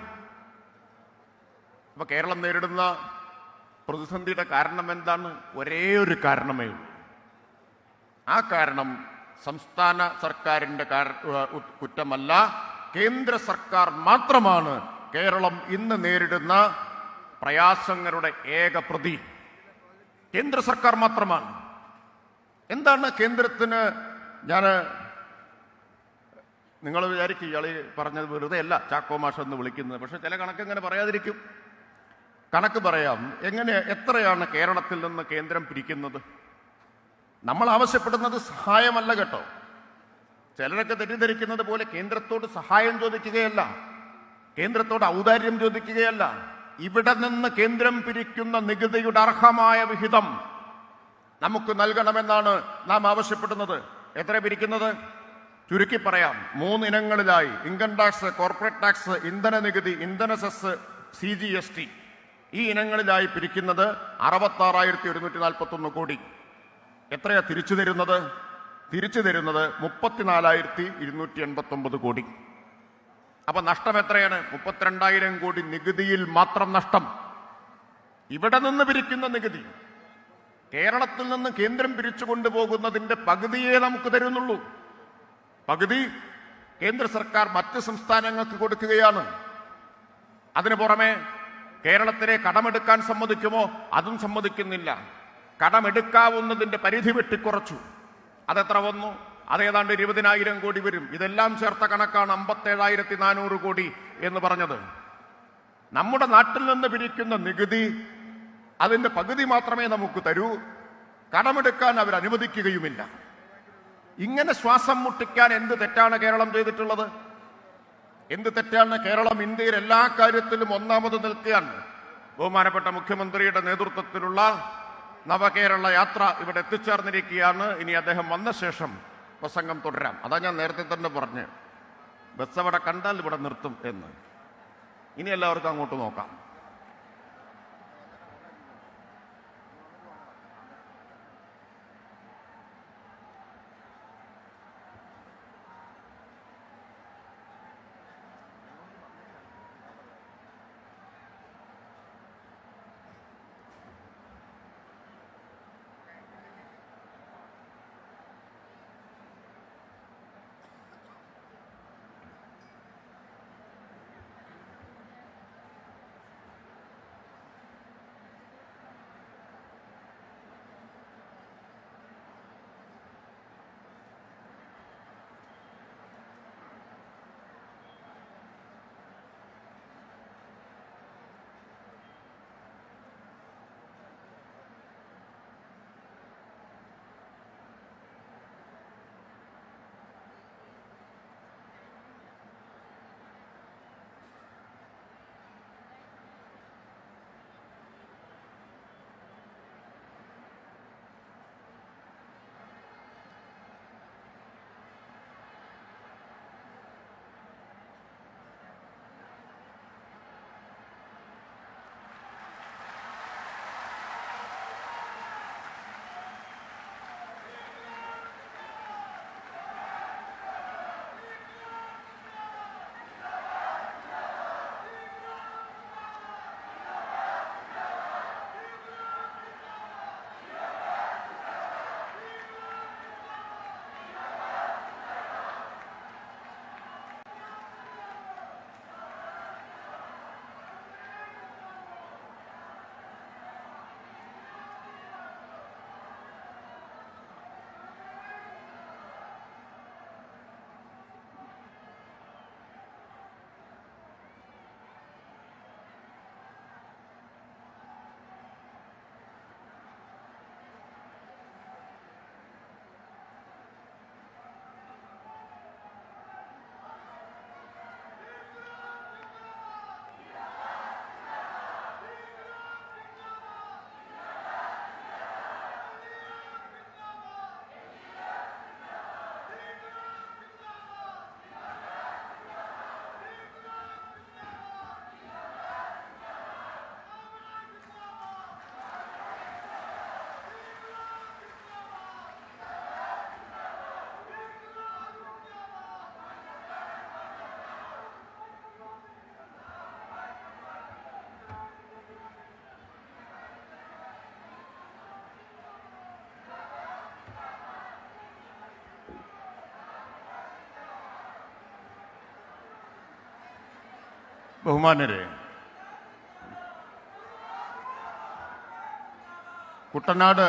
അപ്പൊ കേരളം നേരിടുന്ന പ്രതിസന്ധിയുടെ കാരണം എന്താണ്? ഒരേ ഒരു കാരണമേ ഉള്ളൂ. ആ കാരണം സംസ്ഥാന സർക്കാരിന്റെ കുറ്റമല്ല, കേന്ദ്ര സർക്കാർ മാത്രമാണ് കേരളം ഇന്ന് നേരിടുന്ന പ്രയാസങ്ങളുടെ ഏക പ്രതി. കേന്ദ്ര സർക്കാർ മാത്രമാണ്. എന്താണ് കേന്ദ്രത്തിന്? നിങ്ങൾ വിചാരിക്കും ഇയാള് പറഞ്ഞത് വെറുതെ അല്ല ചാക്കോ മാഷ് എന്ന് വിളിക്കുന്നത്. പക്ഷെ ചില കണക്ക് എങ്ങനെ പറയാതിരിക്കും? കണക്ക് പറയാം. എത്രയാണ് കേരളത്തിൽ നിന്ന് കേന്ദ്രം പിരിക്കുന്നത്? നമ്മൾ ആവശ്യപ്പെടുന്നത് സഹായമല്ല കേട്ടോ. ചിലരൊക്കെ തെറ്റിദ്ധരിക്കുന്നത് പോലെ കേന്ദ്രത്തോട് സഹായം ചോദിക്കുകയല്ല, കേന്ദ്രത്തോട് ഔദാര്യം ചോദിക്കുകയല്ല. ഇവിടെ നിന്ന് കേന്ദ്രം പിരിക്കുന്ന നികുതിയുടെ അർഹമായ വിഹിതം നമുക്ക് നൽകണമെന്നാണ് നാം ആവശ്യപ്പെടുന്നത്. എത്ര പിരിക്കുന്നത്? ചുരുക്കി പറയാം, 3 ഇനങ്ങളിലായി: ഇൻകം ടാക്സ്, കോർപ്പറേറ്റ് ടാക്സ്, ഇന്ധന നികുതി, ഇന്ധന സെസ്, CGST. ഈ ഇനങ്ങളിലായി പിരിക്കുന്നത് 66,141 കോടി. എത്രയാ തിരിച്ചു തരുന്നത്? തിരിച്ചു തരുന്നത് 34,289 കോടി. അപ്പൊ നഷ്ടം എത്രയാണ്? 32,000 കോടി നികുതിയിൽ മാത്രം നഷ്ടം. ഇവിടെ നിന്ന് പിരിക്കുന്ന നികുതി കേരളത്തിൽ നിന്ന് കേന്ദ്രം പിരിച്ചു കൊണ്ടുപോകുന്നതിന്റെ പകുതിയേ നമുക്ക് തരുന്നുള്ളൂ. പകുതി കേന്ദ്ര സർക്കാർ മറ്റ് സംസ്ഥാനങ്ങൾക്ക് കൊടുക്കുകയാണ്. അതിനു പുറമെ കേരളത്തിലെ കടമെടുക്കാൻ സമ്മതിക്കുമോ? അതും സമ്മതിക്കുന്നില്ല. കടമെടുക്കാവുന്നതിന്റെ പരിധി വെട്ടിക്കുറച്ചു. അതെത്ര വന്നു? അതേതാണ്ട് 20,000 കോടി വരും. ഇതെല്ലാം ചേർത്ത കണക്കാണ് 57,400 കോടി എന്ന് പറഞ്ഞത്. നമ്മുടെ നാട്ടിൽ നിന്ന് പിരിക്കുന്ന നികുതി അതിന്റെ പകുതി മാത്രമേ നമുക്ക് തരൂ. കടമെടുക്കാൻ അവർ അനുവദിക്കുകയുമില്ല. ഇങ്ങനെ ശ്വാസം മുട്ടിക്കാൻ എന്ത് തെറ്റാണ് കേരളം ചെയ്തിട്ടുള്ളത്? എന്ത് തെറ്റാണ്? കേരളം ഇന്ത്യയിൽ എല്ലാ കാര്യത്തിലും ഒന്നാമത് നിൽക്കുകയാണ്. ബഹുമാനപ്പെട്ട മുഖ്യമന്ത്രിയുടെ നേതൃത്വത്തിലുള്ള നവകേരള യാത്ര ഇവിടെ എത്തിച്ചേർന്നിരിക്കുകയാണ്. ഇനി അദ്ദേഹം വന്ന ശേഷം പ്രസംഗം തുടരാം. അതാ ഞാൻ നേരത്തെ തന്നെ പറഞ്ഞ് ബസ് അവിടെ കണ്ടാൽ ഇവിടെ നിർത്തും എന്ന്. ഇനി എല്ലാവർക്കും അങ്ങോട്ട് നോക്കാം. ബഹുമാന്യരെ, കുട്ടനാട്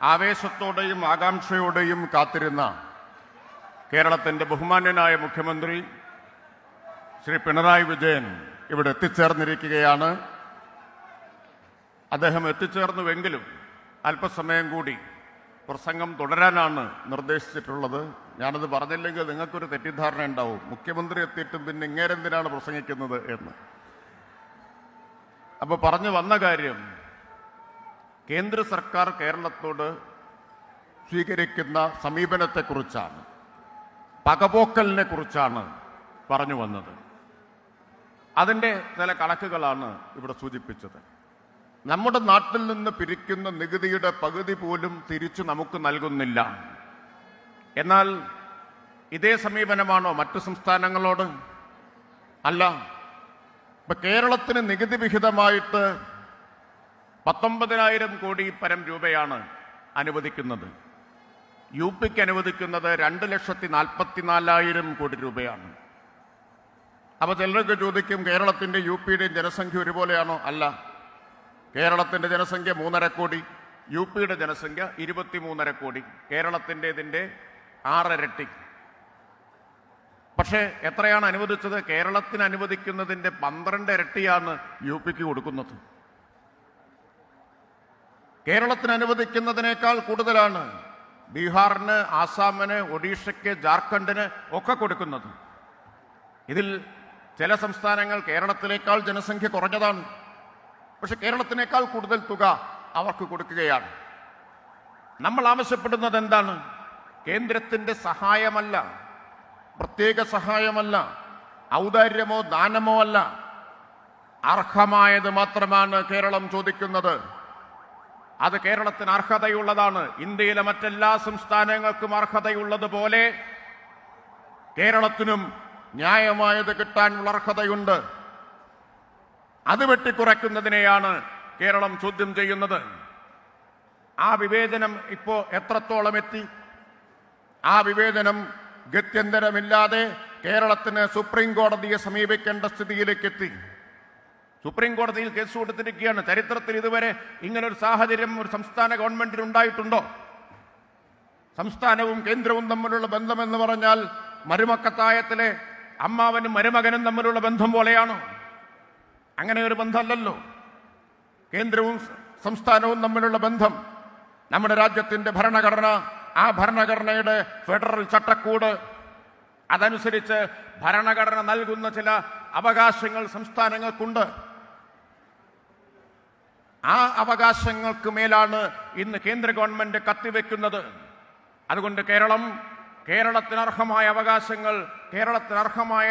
ആവേശത്തോടെയും ആകാംക്ഷയോടെയും കാത്തിരുന്ന കേരളത്തിൻ്റെ ബഹുമാന്യനായ മുഖ്യമന്ത്രി ശ്രീ പിണറായി വിജയൻ ഇവിടെ എത്തിച്ചേർന്നിരിക്കുകയാണ്. അദ്ദേഹം എത്തിച്ചേർന്നുവെങ്കിലും അല്പസമയം കൂടി പ്രസംഗം തുടരാനാണ് നിർദ്ദേശിച്ചിട്ടുള്ളത്. ഞാനത് പറഞ്ഞില്ലെങ്കിൽ നിങ്ങൾക്കൊരു തെറ്റിദ്ധാരണ ഉണ്ടാവും, മുഖ്യമന്ത്രി എത്തിയിട്ടും പിന്നെ ഇങ്ങേരെന്തിനാണ് പ്രസംഗിക്കുന്നത് എന്ന്. അപ്പോൾ പറഞ്ഞു വന്ന കാര്യം, കേന്ദ്ര സർക്കാർ കേരളത്തോട് സ്വീകരിക്കുന്ന സമീപനത്തെക്കുറിച്ചാണ്, പകപോക്കലിനെ കുറിച്ചാണ് പറഞ്ഞു വന്നത്. അതിൻ്റെ ചില കണക്കുകളാണ് ഇവിടെ സൂചിപ്പിച്ചത്. നമ്മുടെ നാട്ടിൽ നിന്ന് പിരിക്കുന്ന നികുതിയുടെ പകുതി പോലും തിരിച്ചു നമുക്ക് നൽകുന്നില്ല. എന്നാൽ ഇതേ സമീപനമാണോ മറ്റു സംസ്ഥാനങ്ങളോട്? അല്ല. ഇപ്പൊ കേരളത്തിന് നികുതി വിഹിതമായിട്ട് 19,000 കോടി പരം രൂപയാണ് അനുവദിക്കുന്നത്. യു പിക്ക് അനുവദിക്കുന്നത് 2,44,000 കോടി രൂപയാണ്. അപ്പൊ ചിലർക്ക് ചോദിക്കും, കേരളത്തിന്റെ യു പിയുടെയും ജനസംഖ്യ ഒരുപോലെയാണോ? അല്ല. കേരളത്തിന്റെ ജനസംഖ്യ 3.5 കോടി, യു പിയുടെ ജനസംഖ്യ 23.5 കോടി, കേരളത്തിൻ്റെതിൻ്റെ 6 ഇരട്ടി. പക്ഷേ എത്രയാണ് അനുവദിച്ചത്? കേരളത്തിന് അനുവദിക്കുന്നതിൻ്റെ 12 ഇരട്ടിയാണ് യു പിക്ക് കൊടുക്കുന്നത്. കേരളത്തിന് അനുവദിക്കുന്നതിനേക്കാൾ കൂടുതലാണ് ബീഹാറിന്, ആസാമിന്, ഒഡീഷയ്ക്ക്, ജാർഖണ്ഡിന് ഒക്കെ കൊടുക്കുന്നത്. ഇതിൽ ചില സംസ്ഥാനങ്ങൾ കേരളത്തിനേക്കാൾ ജനസംഖ്യ കുറഞ്ഞതാണ്, പക്ഷെ കേരളത്തിനേക്കാൾ കൂടുതൽ തുക അവർക്ക് കൊടുക്കുകയാണ്. നമ്മൾ ആവശ്യപ്പെടുന്നത് എന്താണ്? കേന്ദ്രത്തിൻ്റെ സഹായമല്ല, പ്രത്യേക സഹായമല്ല, ഔദാര്യമോ ദാനമോ അല്ല, അർഹമായത് മാത്രമാണ് കേരളം ചോദിക്കുന്നത്. അത് കേരളത്തിന് അർഹതയുള്ളതാണ്. ഇന്ത്യയിലെ മറ്റെല്ലാ സംസ്ഥാനങ്ങൾക്കും അർഹതയുള്ളതുപോലെ കേരളത്തിനും ന്യായമായത് കിട്ടാനുള്ള അർഹതയുണ്ട്. അത് വെട്ടിക്കുറയ്ക്കുന്നതിനെയാണ് കേരളം ചോദ്യം ചെയ്യുന്നത്. ആ വിവേചനം ഇപ്പോൾ എത്രത്തോളം എത്തി? ആ വിവേചനം ഗത്യന്തരമില്ലാതെ കേരളത്തിന് സുപ്രീം കോടതിയെ സമീപിക്കേണ്ട സ്ഥിതിയിലേക്ക് എത്തി. സുപ്രീം കോടതിയിൽ കേസ് കൊടുത്തിരിക്കുകയാണ്. ചരിത്രത്തിൽ ഇതുവരെ ഇങ്ങനൊരു സാഹചര്യം ഒരു സംസ്ഥാന ഗവൺമെന്റിന് ഉണ്ടായിട്ടുണ്ടോ? സംസ്ഥാനവും കേന്ദ്രവും തമ്മിലുള്ള ബന്ധമെന്ന് പറഞ്ഞാൽ മരുമക്കത്തായത്തിലെ അമ്മാവനും മരുമകനും തമ്മിലുള്ള ബന്ധം പോലെയാണോ? അങ്ങനെ ഒരു ബന്ധമല്ലല്ലോ. കേന്ദ്രവും സംസ്ഥാനവും തമ്മിലുള്ള ബന്ധം നമ്മുടെ രാജ്യത്തിൻ്റെ ഭരണഘടന, ആ ഭരണഘടനയുടെ ഫെഡറൽ ചട്ടക്കൂട്, അതനുസരിച്ച് ഭരണഘടന നൽകുന്ന ചില അവകാശങ്ങൾ സംസ്ഥാനങ്ങൾക്കുണ്ട്. ആ അവകാശങ്ങൾക്ക് മേലാണ് ഇന്ന് കേന്ദ്ര ഗവൺമെന്റ് കത്തിവെക്കുന്നത്. അതുകൊണ്ട് കേരളത്തിന് അർഹമായ അവകാശങ്ങൾ, കേരളത്തിന് അർഹമായ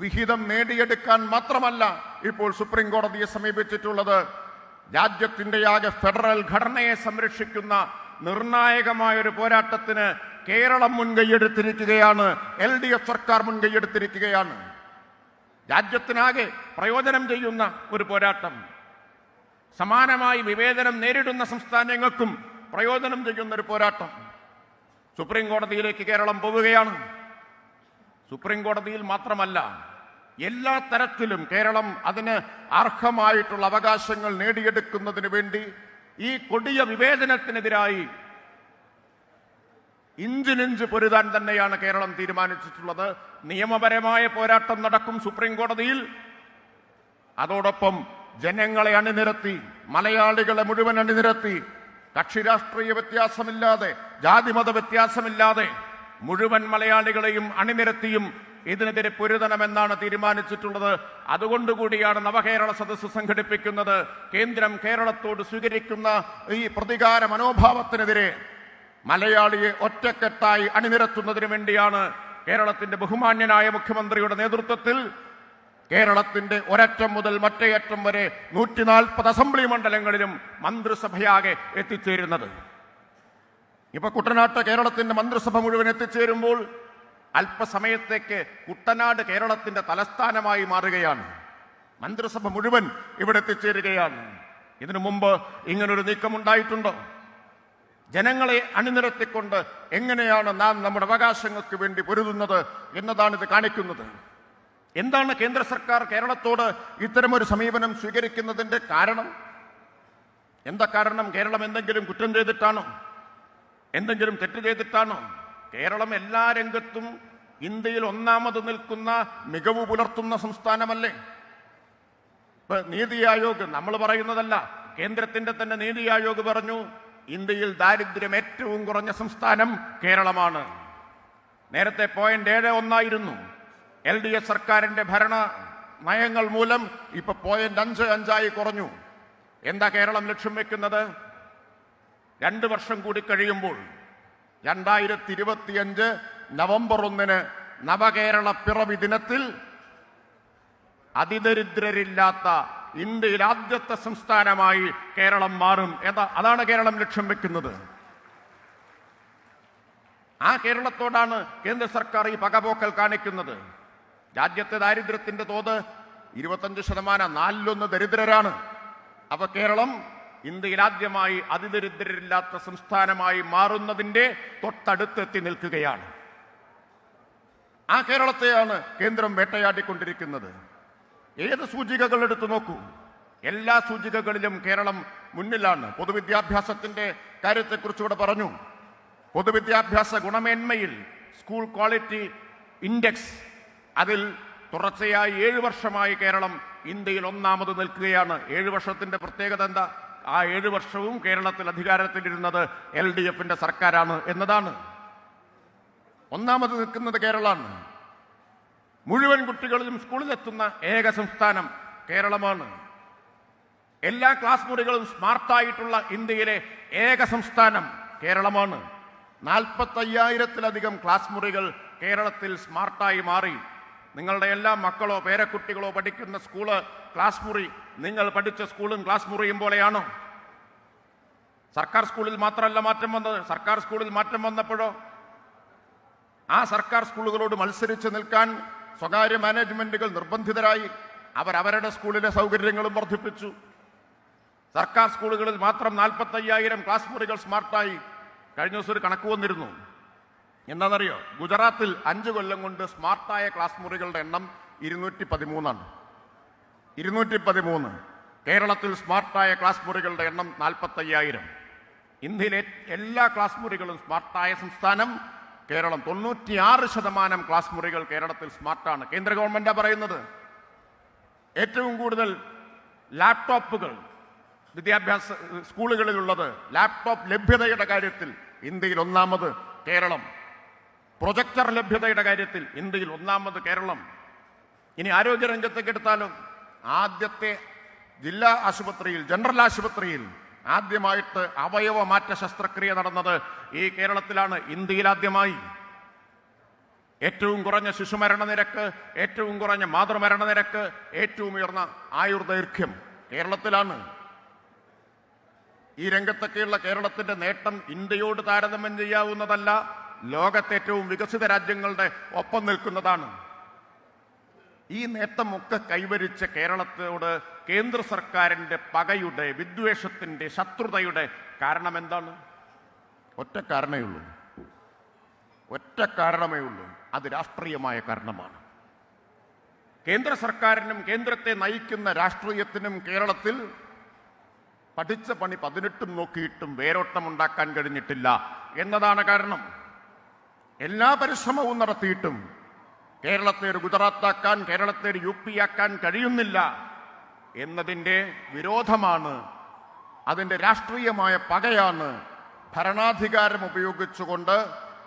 വിഹിതം നേടിയെടുക്കാൻ മാത്രമല്ല ഇപ്പോൾ സുപ്രീം കോടതിയെ സമീപിച്ചിട്ടുള്ളത്, രാജ്യത്തിൻ്റെ ആകെ ഫെഡറൽ ഘടനയെ സംരക്ഷിക്കുന്ന നിർണായകമായ ഒരു പോരാട്ടത്തിന് കേരളം മുൻകൈയെടുത്തിരിക്കുകയാണ്. LDF സർക്കാർ മുൻകൈയെടുത്തിരിക്കുകയാണ്. രാജ്യത്തിനാകെ പ്രയോജനം ചെയ്യുന്ന ഒരു പോരാട്ടം, സമാനമായി വിവേചനം നേരിടുന്ന സംസ്ഥാനങ്ങൾക്കും പ്രയോജനം ചെയ്യുന്ന ഒരു പോരാട്ടം. സുപ്രീം കോടതിയിലേക്ക് കേരളം പോവുകയാണ്. സുപ്രീം കോടതിയിൽ മാത്രമല്ല, എല്ലാ തരത്തിലും കേരളം അതിന് അർഹമായിട്ടുള്ള അവകാശങ്ങൾ നേടിയെടുക്കുന്നതിന് വേണ്ടി ഈ കൊടിയ വിവേചനത്തിനെതിരായി ഇഞ്ചിനിഞ്ച് പൊരുതാൻ തന്നെയാണ് കേരളം തീരുമാനിച്ചിട്ടുള്ളത്. നിയമപരമായ പോരാട്ടം നടക്കും സുപ്രീം കോടതിയിൽ. അതോടൊപ്പം ജനങ്ങളെ അണിനിരത്തി, മലയാളികളെ മുഴുവൻ അണിനിരത്തി, കക്ഷി രാഷ്ട്രീയ വ്യത്യാസമില്ലാതെ, ജാതിമത വ്യത്യാസമില്ലാതെ മുഴുവൻ മലയാളികളെയും അണിനിരത്തിയും ഇതിനെതിരെ പൊരുതണമെന്നാണ് തീരുമാനിച്ചിട്ടുള്ളത്. അതുകൊണ്ടുകൂടിയാണ് നവകേരള സദസ്സ് സംഘടിപ്പിക്കുന്നത്. കേന്ദ്രം കേരളത്തോട് സ്വീകരിക്കുന്ന ഈ പ്രതികാര മനോഭാവത്തിനെതിരെ മലയാളിയെ ഒറ്റക്കെട്ടായി അണിനിരത്തുന്നതിന് വേണ്ടിയാണ് കേരളത്തിന്റെ ബഹുമാന്യനായ മുഖ്യമന്ത്രിയുടെ നേതൃത്വത്തിൽ കേരളത്തിന്റെ ഒരറ്റം മുതൽ മറ്റേ അറ്റം വരെ 140 അസംബ്ലി മണ്ഡലങ്ങളിലും മന്ത്രിസഭയാകെ എത്തിച്ചേരുന്നത്. ഇപ്പൊ കുട്ടനാട്ട് കേരളത്തിന്റെ മന്ത്രിസഭ മുഴുവൻ എത്തിച്ചേരുമ്പോൾ അല്പസമയത്തേക്ക് കുട്ടനാട് കേരളത്തിന്റെ തലസ്ഥാനമായി മാറുകയാണ്. മന്ത്രിസഭ മുഴുവൻ ഇവിടെ എത്തിച്ചേരുകയാണ്. ഇതിനു മുമ്പ് ഇങ്ങനൊരു നീക്കമുണ്ടായിട്ടുണ്ടോ? ജനങ്ങളെ അണിനിരത്തിക്കൊണ്ട് എങ്ങനെയാണ് നാം നമ്മുടെ അവകാശങ്ങൾക്ക് വേണ്ടി പൊരുതുന്നത് എന്നതാണ് ഇത് കാണിക്കുന്നത്. എന്താണ് കേന്ദ്ര സർക്കാർ കേരളത്തോട് ഇത്തരമൊരു സമീപനം സ്വീകരിക്കുന്നതിന്റെ കാരണം? എന്താ കാരണം? കേരളം എന്തെങ്കിലും കുറ്റം ചെയ്തിട്ടാണോ? എന്തെങ്കിലും തെറ്റ് ചെയ്തിട്ടാണോ? കേരളം എല്ലാ രംഗത്തും ഇന്ത്യയിൽ ഒന്നാമത് നിൽക്കുന്ന മികവ് പുലർത്തുന്ന സംസ്ഥാനമല്ലേ? ഇപ്പൊ നീതി ആയോഗ് നമ്മൾ പറയുന്നതല്ല, കേന്ദ്രത്തിന്റെ തന്നെ നീതി ആയോഗ് പറഞ്ഞു ഇന്ത്യയിൽ ദാരിദ്ര്യം ഏറ്റവും കുറഞ്ഞ സംസ്ഥാനം കേരളമാണ്. നേരത്തെ 0.71 LDF സർക്കാരിന്റെ ഭരണ നയങ്ങൾ മൂലം ഇപ്പൊ 0.55 കുറഞ്ഞു. എന്താ കേരളം ലക്ഷ്യം വെക്കുന്നത്? 2 വർഷം കൂടി കഴിയുമ്പോൾ 2025 നവംബർ 1 നവകേരള പിറവി ദിനത്തിൽ അതിദരിദ്രരില്ലാത്ത ഇന്ത്യയിൽ ആദ്യത്തെ സംസ്ഥാനമായി കേരളം മാറും. അതാണ് കേരളം ലക്ഷ്യം വെക്കുന്നത്. ആ കേരളത്തോടാണ് കേന്ദ്ര സർക്കാർ ഈ പകപോക്കൽ കാണിക്കുന്നത്. രാജ്യത്തെ ദാരിദ്ര്യത്തിന്റെ തോത് 25%, 4/1 ദരിദ്രരാണ്. അപ്പൊ കേരളം ഇന്ത്യയിൽ ആദ്യമായി അതിദരിദ്രരില്ലാത്ത സംസ്ഥാനമായി മാറുന്നതിന്റെ തൊട്ടടുത്തെത്തി നിൽക്കുകയാണ്. ആ കേരളത്തെയാണ് കേന്ദ്രം വേട്ടയാടിക്കൊണ്ടിരിക്കുന്നത്. ഏത് സൂചികകൾ എടുത്തു നോക്കൂ, എല്ലാ സൂചികകളിലും കേരളം മുന്നിലാണ്. പൊതുവിദ്യാഭ്യാസത്തിന്റെ കാര്യത്തെക്കുറിച്ച് ഇവിടെ പറഞ്ഞു. പൊതുവിദ്യാഭ്യാസ ഗുണമേന്മയിൽ സ്കൂൾ ക്വാളിറ്റി ഇൻഡെക്സ് അതിൽ തുടർച്ചയായി 7 വർഷമായി കേരളം ഇന്ത്യയിൽ ഒന്നാമത് നിൽക്കുകയാണ്. 7 വർഷത്തിന്റെ പ്രത്യേകത എന്താ? ആ 7 വർഷവും കേരളത്തിൽ അധികാരത്തിലിരുന്നത് LDFന്റെ സർക്കാരാണ് എന്നതാണ്. ഒന്നാമത് നിൽക്കുന്നത് കേരളമാണ്. മുഴുവൻ കുട്ടികളിലും സ്കൂളിലെത്തുന്ന ഏക സംസ്ഥാനം കേരളമാണ്. എല്ലാ ക്ലാസ് മുറികളും സ്മാർട്ടായിട്ടുള്ള ഇന്ത്യയിലെ ഏക സംസ്ഥാനം കേരളമാണ്. 45,000-ത്തിലധികം ക്ലാസ് മുറികൾ കേരളത്തിൽ സ്മാർട്ടായി മാറി. നിങ്ങളുടെ എല്ലാ മക്കളോ പേരക്കുട്ടികളോ പഠിക്കുന്ന സ്കൂള് ക്ലാസ് മുറി നിങ്ങൾ പഠിച്ച സ്കൂളും ക്ലാസ് മുറിയും പോലെയാണോ? സർക്കാർ സ്കൂളിൽ മാത്രമല്ല മാറ്റം വന്നത്. സർക്കാർ സ്കൂളിൽ മാറ്റം വന്നപ്പോഴോ ആ സർക്കാർ സ്കൂളുകളോട് മത്സരിച്ച് നിൽക്കാൻ സ്വകാര്യ മാനേജ്മെന്റുകൾ നിർബന്ധിതരായി. അവരവരുടെ സ്കൂളിലെ സൗകര്യങ്ങളും വർദ്ധിപ്പിച്ചു. സർക്കാർ സ്കൂളുകളിൽ മാത്രം 45,000 ക്ലാസ് മുറികൾ സ്മാർട്ടായി. കഴിഞ്ഞ ദിവസം ഒരു കണക്ക് വന്നിരുന്നു. എന്താണെന്നറിയോ? ഗുജറാത്തിൽ 5 കൊല്ലം കൊണ്ട് സ്മാർട്ടായ ക്ലാസ് മുറികളുടെ എണ്ണം 213. 213. കേരളത്തിൽ സ്മാർട്ടായ ക്ലാസ് മുറികളുടെ എണ്ണം 45,000. ഇന്ത്യയിലെ എല്ലാ ക്ലാസ് മുറികളും സ്മാർട്ടായ സംസ്ഥാനം കേരളം. 96% ക്ലാസ് മുറികൾ കേരളത്തിൽ സ്മാർട്ടാണ്. കേന്ദ്ര ഗവൺമെന്റാണ് പറയുന്നത്. ഏറ്റവും കൂടുതൽ ലാപ്ടോപ്പുകൾ വിദ്യാഭ്യാസ സ്കൂളുകളിലുള്ളത്, ലാപ്ടോപ്പ് ലഭ്യതയുടെ കാര്യത്തിൽ ഇന്ത്യയിൽ ഒന്നാമത് കേരളം. പ്രൊജക്ടർ ലഭ്യതയുടെ കാര്യത്തിൽ ഇന്ത്യയിൽ ഒന്നാമത് കേരളം. ഇനി ആരോഗ്യരംഗത്തേക്ക് എടുത്താലും ആദ്യത്തെ ജില്ലാ ആശുപത്രിയിൽ, ജനറൽ ആശുപത്രിയിൽ ആദ്യമായിട്ട് അവയവ മാറ്റ ശസ്ത്രക്രിയ നടന്നത് ഈ കേരളത്തിലാണ്. ഇന്ത്യയിൽ ആദ്യമായി. ഏറ്റവും കുറഞ്ഞ ശിശുമരണ നിരക്ക്, ഏറ്റവും കുറഞ്ഞ മാതൃമരണ നിരക്ക്, ഏറ്റവും ഉയർന്ന ആയുർദൈർഘ്യം കേരളത്തിലാണ്. ഈ രംഗത്തൊക്കെയുള്ള കേരളത്തിന്റെ നേട്ടം ഇന്ത്യയോട് താരതമ്യം ചെയ്യാവുന്നതല്ല. ലോകത്തെ ഏറ്റവും വികസിത രാജ്യങ്ങളുടെ ഒപ്പം നിൽക്കുന്നതാണ്. ഈ നേട്ടമൊക്കെ കൈവരിച്ച കേരളത്തോട് കേന്ദ്ര സർക്കാരിന്റെ പകയുടെ, വിദ്വേഷത്തിന്റെ, ശത്രുതയുടെ കാരണം എന്താണ്? ഒറ്റ കാരണമേ ഉള്ളൂ. ഒറ്റ കാരണമേ ഉള്ളൂ. അത് രാഷ്ട്രീയമായ കാരണമാണ്. കേന്ദ്ര സർക്കാരിനും കേന്ദ്രത്തെ നയിക്കുന്ന രാഷ്ട്രീയത്തിനും കേരളത്തിൽ പഠിച്ച പണി 18 നോക്കിയിട്ടും വേരോട്ടം ഉണ്ടാക്കാൻ കഴിഞ്ഞിട്ടില്ല എന്നതാണ് കാരണം. എല്ലാ പരിശ്രമവും നടത്തിയിട്ടും കേരളത്തെ ഒരു ഗുജറാത്താക്കാൻ, കേരളത്തെ ഒരു UP ആക്കാൻ കഴിയുന്നില്ല എന്നതിൻ്റെ വിരോധമാണ്, അതിൻ്റെ രാഷ്ട്രീയമായ പകയാണ് ഭരണാധികാരം ഉപയോഗിച്ചുകൊണ്ട്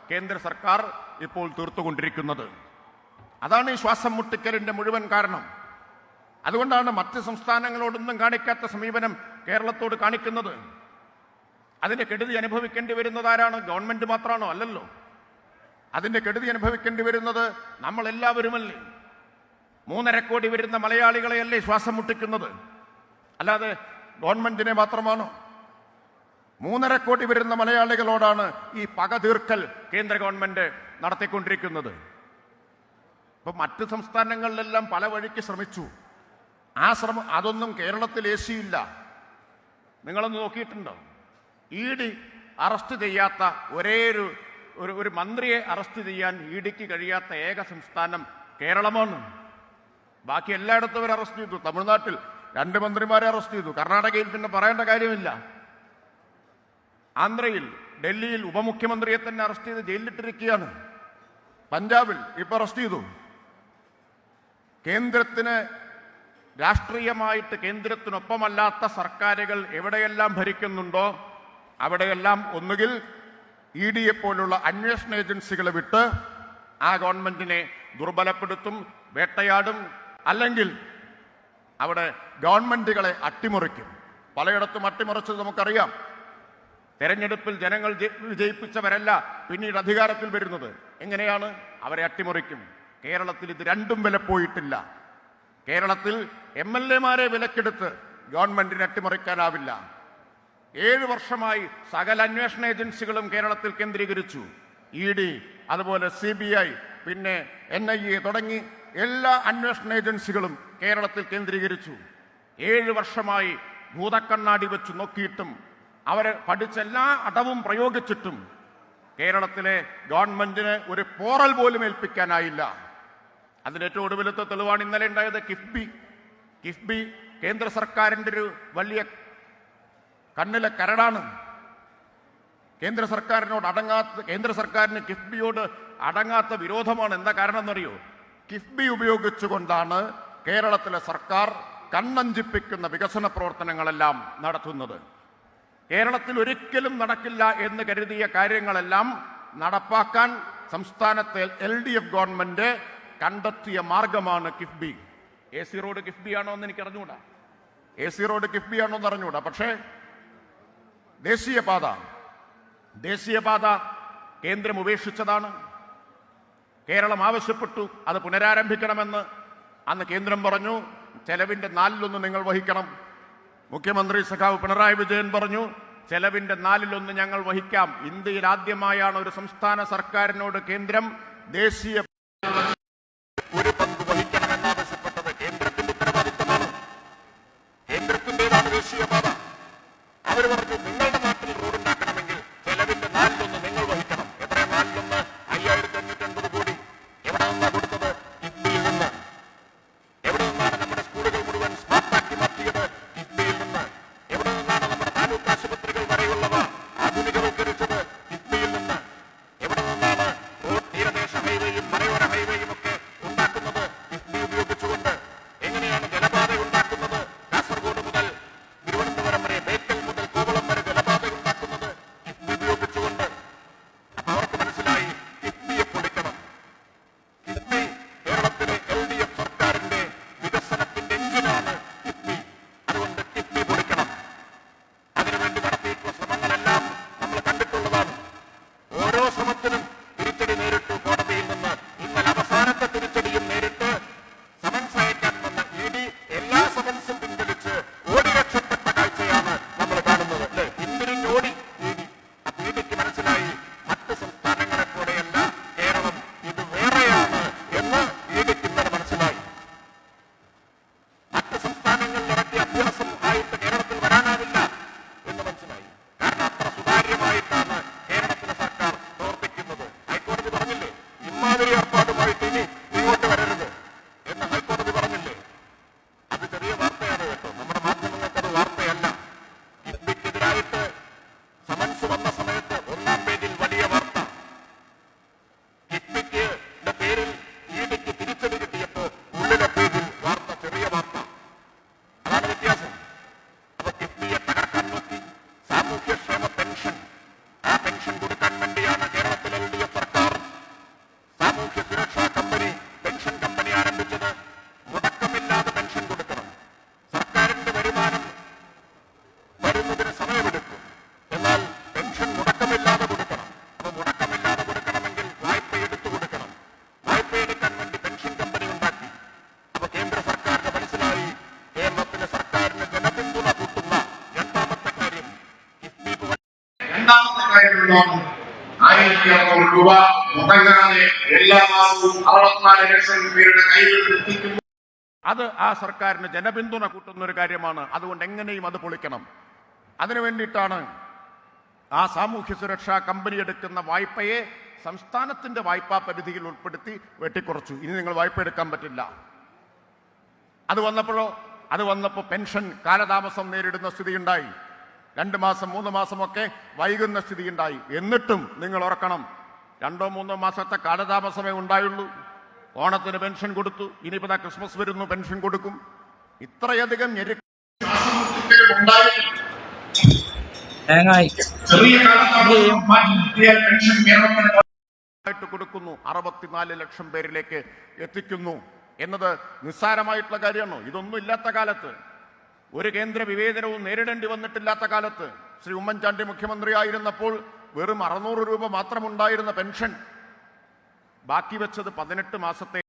കേന്ദ്ര സർക്കാർ ഇപ്പോൾ തീർത്തുകൊണ്ടിരിക്കുന്നത്. അതാണ് ഈ ശ്വാസം മുട്ടിക്കലിൻ്റെ മുഴുവൻ കാരണം. അതുകൊണ്ടാണ് മറ്റ് സംസ്ഥാനങ്ങളോടൊന്നും കാണിക്കാത്ത സമീപനം കേരളത്തോട് കാണിക്കുന്നത്. അതിൻ്റെ കെടുതി അനുഭവിക്കേണ്ടി വരുന്നത് ആരാണ്? ഗവൺമെന്റ് മാത്രമാണോ? അല്ലല്ലോ. അതിൻ്റെ കെടുതി അനുഭവിക്കേണ്ടി വരുന്നത് നമ്മളെല്ലാവരുമല്ലേ. 3.5 കോടി വരുന്ന മലയാളികളെയല്ലേ ശ്വാസം മുട്ടിക്കുന്നത്, അല്ലാതെ ഗവൺമെന്റിനെ മാത്രമാണോ? 3.5 കോടി വരുന്ന മലയാളികളോടാണ് ഈ പക തീർക്കൽ കേന്ദ്ര ഗവൺമെന്റ് നടത്തിക്കൊണ്ടിരിക്കുന്നത്. ഇപ്പൊ മറ്റ് സംസ്ഥാനങ്ങളിലെല്ലാം പല വഴിക്ക് ശ്രമിച്ചു. അതൊന്നും കേരളത്തിൽ ഏശിയില്ല. നിങ്ങളൊന്ന് നോക്കിയിട്ടുണ്ടോ? ED അറസ്റ്റ് ചെയ്യാത്ത ഒരേ ഒരു മന്ത്രിയെ അറസ്റ്റ് ചെയ്യാൻ EDക്ക് കഴിയാത്ത ഏക സംസ്ഥാനം കേരളമാണ്. ബാക്കി എല്ലായിടത്തും അവർ അറസ്റ്റ് ചെയ്തു. തമിഴ്നാട്ടിൽ 2 മന്ത്രിമാരെ അറസ്റ്റ് ചെയ്തു. കർണാടകയിൽ പിന്നെ പറയേണ്ട കാര്യമില്ല. ആന്ധ്രയിൽ, ഡൽഹിയിൽ ഉപമുഖ്യമന്ത്രിയെ തന്നെ അറസ്റ്റ് ചെയ്ത് ജയിലിലിട്ടിരിക്കുകയാണ്. പഞ്ചാബിൽ ഇപ്പൊ അറസ്റ്റ് ചെയ്തു. കേന്ദ്രത്തിന് രാഷ്ട്രീയമായിട്ട് കേന്ദ്രത്തിനൊപ്പമല്ലാത്ത സർക്കാരുകൾ എവിടെയെല്ലാം ഭരിക്കുന്നുണ്ടോ അവിടെയെല്ലാം ഒന്നുകിൽ ED പോലുള്ള അന്വേഷണ ഏജൻസികളെ വിട്ട് ആ ഗവൺമെന്റിനെ ദുർബലപ്പെടുത്തും, വേട്ടയാടും, അല്ലെങ്കിൽ അവിടെ ഗവൺമെന്റുകളെ അട്ടിമറിക്കും. പലയിടത്തും അട്ടിമറിച്ചത് നമുക്കറിയാം. തെരഞ്ഞെടുപ്പിൽ ജനങ്ങൾ വിജയിപ്പിച്ചവരല്ല പിന്നീട് അധികാരത്തിൽ വരുന്നത്. എങ്ങനെയാണ്? അവരെ അട്ടിമറിക്കും. കേരളത്തിൽ ഇത് രണ്ടും വിലപ്പോയിട്ടില്ല. കേരളത്തിൽ MLA-മാരെ വിലക്കെടുത്ത് ഗവൺമെന്റിനെ അട്ടിമറിക്കാനാവില്ല. 7 വർഷമായി സകല അന്വേഷണ ഏജൻസികളും കേരളത്തിൽ കേന്ദ്രീകരിച്ചു. ED, അതുപോലെ CBI, പിന്നെ NIA തുടങ്ങി എല്ലാ അന്വേഷണ ഏജൻസികളും കേരളത്തിൽ കേന്ദ്രീകരിച്ചു. 7 വർഷമായി ഭൂതക്കണ്ണാടി വെച്ച് നോക്കിയിട്ടും അവരെ പഠിച്ച എല്ലാ അടവും പ്രയോഗിച്ചിട്ടും കേരളത്തിലെ ഗവൺമെന്റിന് ഒരു പോറൽ പോലും ഏൽപ്പിക്കാനായില്ല. അതിന് ഏറ്റവും ഒടുവിലത്തെ തെളിവാണ് ഇന്നലെ ഉണ്ടായത്. കിഫ്ബി കേന്ദ്ര സർക്കാരിൻ്റെ ഒരു വലിയ കണ്ണിലെ കരടാണ്. കേന്ദ്ര സർക്കാരിന് കിഫ്ബിയോട് അടങ്ങാത്ത വിരോധമാണ്. എന്താ കാരണം എന്നറിയോ? കിഫ്ബി ഉപയോഗിച്ചുകൊണ്ടാണ് കേരളത്തിലെ സർക്കാർ കണ്ണഞ്ചിപ്പിക്കുന്ന വികസന പ്രവർത്തനങ്ങളെല്ലാം നടത്തുന്നത്. കേരളത്തിൽ ഒരിക്കലും നടക്കില്ല എന്ന് കരുതിയ കാര്യങ്ങളെല്ലാം നടപ്പാക്കാൻ സംസ്ഥാനത്തെ LDF ഗവൺമെന്റ് കണ്ടെത്തിയ മാർഗമാണ് കിഫ്ബി. AC റോഡ് കിഫ്ബിയാണോ എന്ന് എനിക്ക് അറിഞ്ഞുകൂടാ. AC റോഡ് കിഫ്ബിയാണോ എന്ന് അറിഞ്ഞുകൂടാ. പക്ഷേ ദേശീയപാത കേന്ദ്രം ഉപേക്ഷിച്ചതാണ്. കേരളം ആവശ്യപ്പെട്ടു അത് പുനരാരംഭിക്കണമെന്ന്. അന്ന് കേന്ദ്രം പറഞ്ഞു ചെലവിന്റെ 4/1 നിങ്ങൾ വഹിക്കണം. മുഖ്യമന്ത്രി സഖാവ് പിണറായി വിജയൻ പറഞ്ഞു ചെലവിന്റെ 4/1 ഞങ്ങൾ വഹിക്കാം. ഇന്ത്യയിൽ ആദ്യമായാണ് ഒരു സംസ്ഥാന സർക്കാരിനോട് കേന്ദ്രം ദേശീയ ഒരു പങ്ക് വഹിക്കണമെന്നാവശ്യപ്പെട്ടത്. കേന്ദ്രത്തിന്റെ ഉത്തരവാദിത്തമാണ്, കേന്ദ്രത്തിന്റേതാണ് ദേശീയപാത. അവർ പറഞ്ഞു നിങ്ങളുടെ നാട്ടിൽ റോഡ് ഉണ്ടാക്കണമെങ്കിൽ ചെലവിന്റെ 4/1 നിങ്ങൾ വഹിക്കണം. എത്ര 4/1? 5550 കോടി. എവിടെ നിന്നാണ് കൊടുത്തത്? കിഫ്ബിയിൽ നിന്ന്. എവിടെ നിന്നാണ് നമ്മുടെ സ്കൂളുകൾ മുഴുവൻ സ്മാർട്ടാക്കി മാറ്റിയത്? കിഫ്ബിയിൽ നിന്ന്. എവിടെ നിന്നാണ് നമ്മുടെ താലൂക്ക് ആശുപത്രികൾ വരെയുള്ളവ ആധുനികവൽക്കരിച്ചത്? കിഫ്ബിയിൽ നിന്ന്. എവിടെ നിന്നാണ് റോഡ് തീരദേശ ഹൈവേയും മലയോര ഹൈവേയും ഒക്കെ ഉണ്ടാക്കുന്നത്? കിഫ്ബി ഉപയോഗിച്ചുകൊണ്ട്. എങ്ങനെയാണ് ജലപാത ഉണ്ടാക്കുന്നത്? കാസർഗോഡ് മുതൽ തിരുവനന്തപുരം വരെ, ബേക്കൽ മുതൽ കോവളം വരെ ജലപാത ഉണ്ടാക്കുന്നത് കിഫ്ബി ഉപയോഗിച്ചുകൊണ്ട്. അപ്പൊ അവർക്ക് മനസ്സിലായി കിഫ്ബിയെ പൊളിക്കണം. കിഫ്ബി കേരളത്തിലെ LDF സർക്കാരിന്റെ വികസനത്തിന്റെ എഞ്ചിനാണ് കിഫ്ബി. അതുകൊണ്ട് കിഫ്ബി പൊളിക്കണം. അതിനുവേണ്ടി നടത്തിയിട്ടുള്ള ശ്രമങ്ങളെല്ലാം നമ്മൾ കണ്ടിട്ടുള്ളതാണ്. ഓരോ ശ്രമത്തിനും തിരിച്ചടി നേരിട്ടു കോടതിയിൽ നിന്ന്. ഇന്നലെ അവസാനത്തെ തിരിച്ചടിയും നേരിട്ട് സമൻസ് അയക്കാൻ വന്ന ED എല്ലാ സമൻസും പിൻവലിച്ച് ഓടി രക്ഷപ്പെട്ട കാഴ്ചയാണ് നമ്മൾ കാണുന്നത്. അല്ലേ? പിന്തിരിഞ്ഞോടി ED. അപ്പൊ EDക്ക് മനസ്സിലായി മറ്റ് സംസ്ഥാനങ്ങളെ പോലെയല്ല കേരളം, ഇത് വേറെയാണ് എന്ന് EDക്ക് ഇന്നലെ മനസ്സിലായി. മറ്റ് സംസ്ഥാനങ്ങളിൽ ഇറക്കിയ അഭ്യാസം ആയിട്ട് കേരളത്തിൽ വരാനാവില്ല എന്ന് മനസ്സിലായി. കാരണം അത്ര സുതാര്യമായിട്ടാണ് കേരളത്തിലെ സർക്കാർ പ്രവർത്തിക്കുന്നത്. ഹൈക്കോടതി പറഞ്ഞില്ലേ ഇമാതിരി ഏർപ്പാടുമായിട്ട് ഇനി ഇങ്ങോട്ട് വരരുത് എന്ന് ഹൈക്കോടതി പറഞ്ഞില്ലേ? അത് ചെറിയ വാർത്തയാണ് കേട്ടോ, നമ്മുടെ മാധ്യമങ്ങൾക്ക് അത് വാർത്തയല്ല. കിഫ്ബിക്കെതിരായിട്ട് സമൻസ് വന്ന സമയത്ത് 1-ാം പേജിൽ വലിയ വാർത്ത. കിഫ്ബിക്ക് പേരിൽ EDക്ക് തിരിച്ചടി കിട്ടിയപ്പോ ഉള്ളിലെ പേജിൽ വാർത്ത ചെറിയ വാർത്ത. അതാണ് വ്യത്യാസം. അപ്പൊ കിഫ്ബിയെ തകർക്കാൻ നോക്കി. സാമൂഹ്യക്ഷേമ പെൻഷൻ, ആ പെൻഷൻ കൊടുക്കാൻ വേണ്ടിയാണ് കേരളത്തിലെ LDF സർക്കാർ സാമൂഹ്യ സുരക്ഷാ കമ്പനി, പെൻഷൻ കമ്പനി ആരംഭിച്ചത്. മുടക്കമില്ലാതെ പെൻഷൻ കൊടുക്കണം. സർക്കാരിന്റെ വരുമാനം വരുന്നതിന് സമയമെടുക്കും. എന്നാൽ പെൻഷൻ മുടക്കമില്ലാതെ കൊടുക്കണം. അപ്പൊ മുടക്കമില്ലാതെ കൊടുക്കണമെങ്കിൽ വായ്പ എടുത്തു കൊടുക്കണം. വായ്പ എടുക്കാൻ വേണ്ടി പെൻഷൻ കമ്പനി ഉണ്ടാക്കി. അപ്പൊ കേന്ദ്ര സർക്കാരിന് മനസ്സിലായി കേരളത്തിലെ സർക്കാരിന് ജനപിന്തുണ കൂട്ടുന്ന രണ്ടാമത്തെ കാര്യം കിഫ്ബി. രണ്ടാമത്തെ കാര്യമാണ് 1600 രൂപ മുടങ്ങാതെ എല്ലാ മാസവും 64 ലക്ഷം രൂപയുടെ കയ്യിൽ എത്തിക്കുന്നു. അത് ആ സർക്കാരിന് ജനപിന്തുണ കൂട്ടുന്ന ഒരു കാര്യമാണ്. അതുകൊണ്ട് എങ്ങനെയും അത് പൊളിക്കണം. അതിനു വേണ്ടിയിട്ടാണ് ആ സാമൂഹ്യ സുരക്ഷാ കമ്പനി എടുക്കുന്ന വായ്പയെ സംസ്ഥാനത്തിന്റെ വായ്പാ പരിധിയിൽ ഉൾപ്പെടുത്തി വെട്ടിക്കുറച്ചു. ഇനി നിങ്ങൾ വായ്പ എടുക്കാൻ പറ്റില്ല. അത് വന്നപ്പോൾ പെൻഷൻ കാലതാമസം നേരിടുന്ന സ്ഥിതിയുണ്ടായി. 2 മാസം 3 മാസമൊക്കെ വൈകുന്ന സ്ഥിതിയുണ്ടായി. എന്നിട്ടും നിങ്ങൾ ഓർക്കണം, 2-3 മാസത്തെ കാലതാമസമേ ഉണ്ടായുള്ളൂ. ഓണത്തിന് പെൻഷൻ കൊടുത്തു, ഇനിയിപ്പോൾ ക്രിസ്മസ് വരുന്നു, പെൻഷൻ കൊടുക്കും. ഇത്രയധികം ചെറിയ കാലതാമസം മാറ്റി നിർത്തിയാൽ പെൻഷൻ ആയിട്ട് കൊടുക്കുന്നു, 64 ലക്ഷം പേരിലേക്ക് എത്തിക്കുന്നു എന്നത് നിസ്സാരമായിട്ടുള്ള കാര്യമാണോ? ഇതൊന്നും ഇല്ലാത്ത കാലത്ത്, ഒരു കേന്ദ്ര വിവേചനവും നേരിടേണ്ടി വന്നിട്ടില്ലാത്ത കാലത്ത്, ശ്രീ ഉമ്മൻചാണ്ടി മുഖ്യമന്ത്രിയായിരുന്നപ്പോൾ വെറും 600 രൂപ മാത്രമുണ്ടായിരുന്ന പെൻഷൻ ബാക്കി വെച്ചത് 18 മാസത്തെ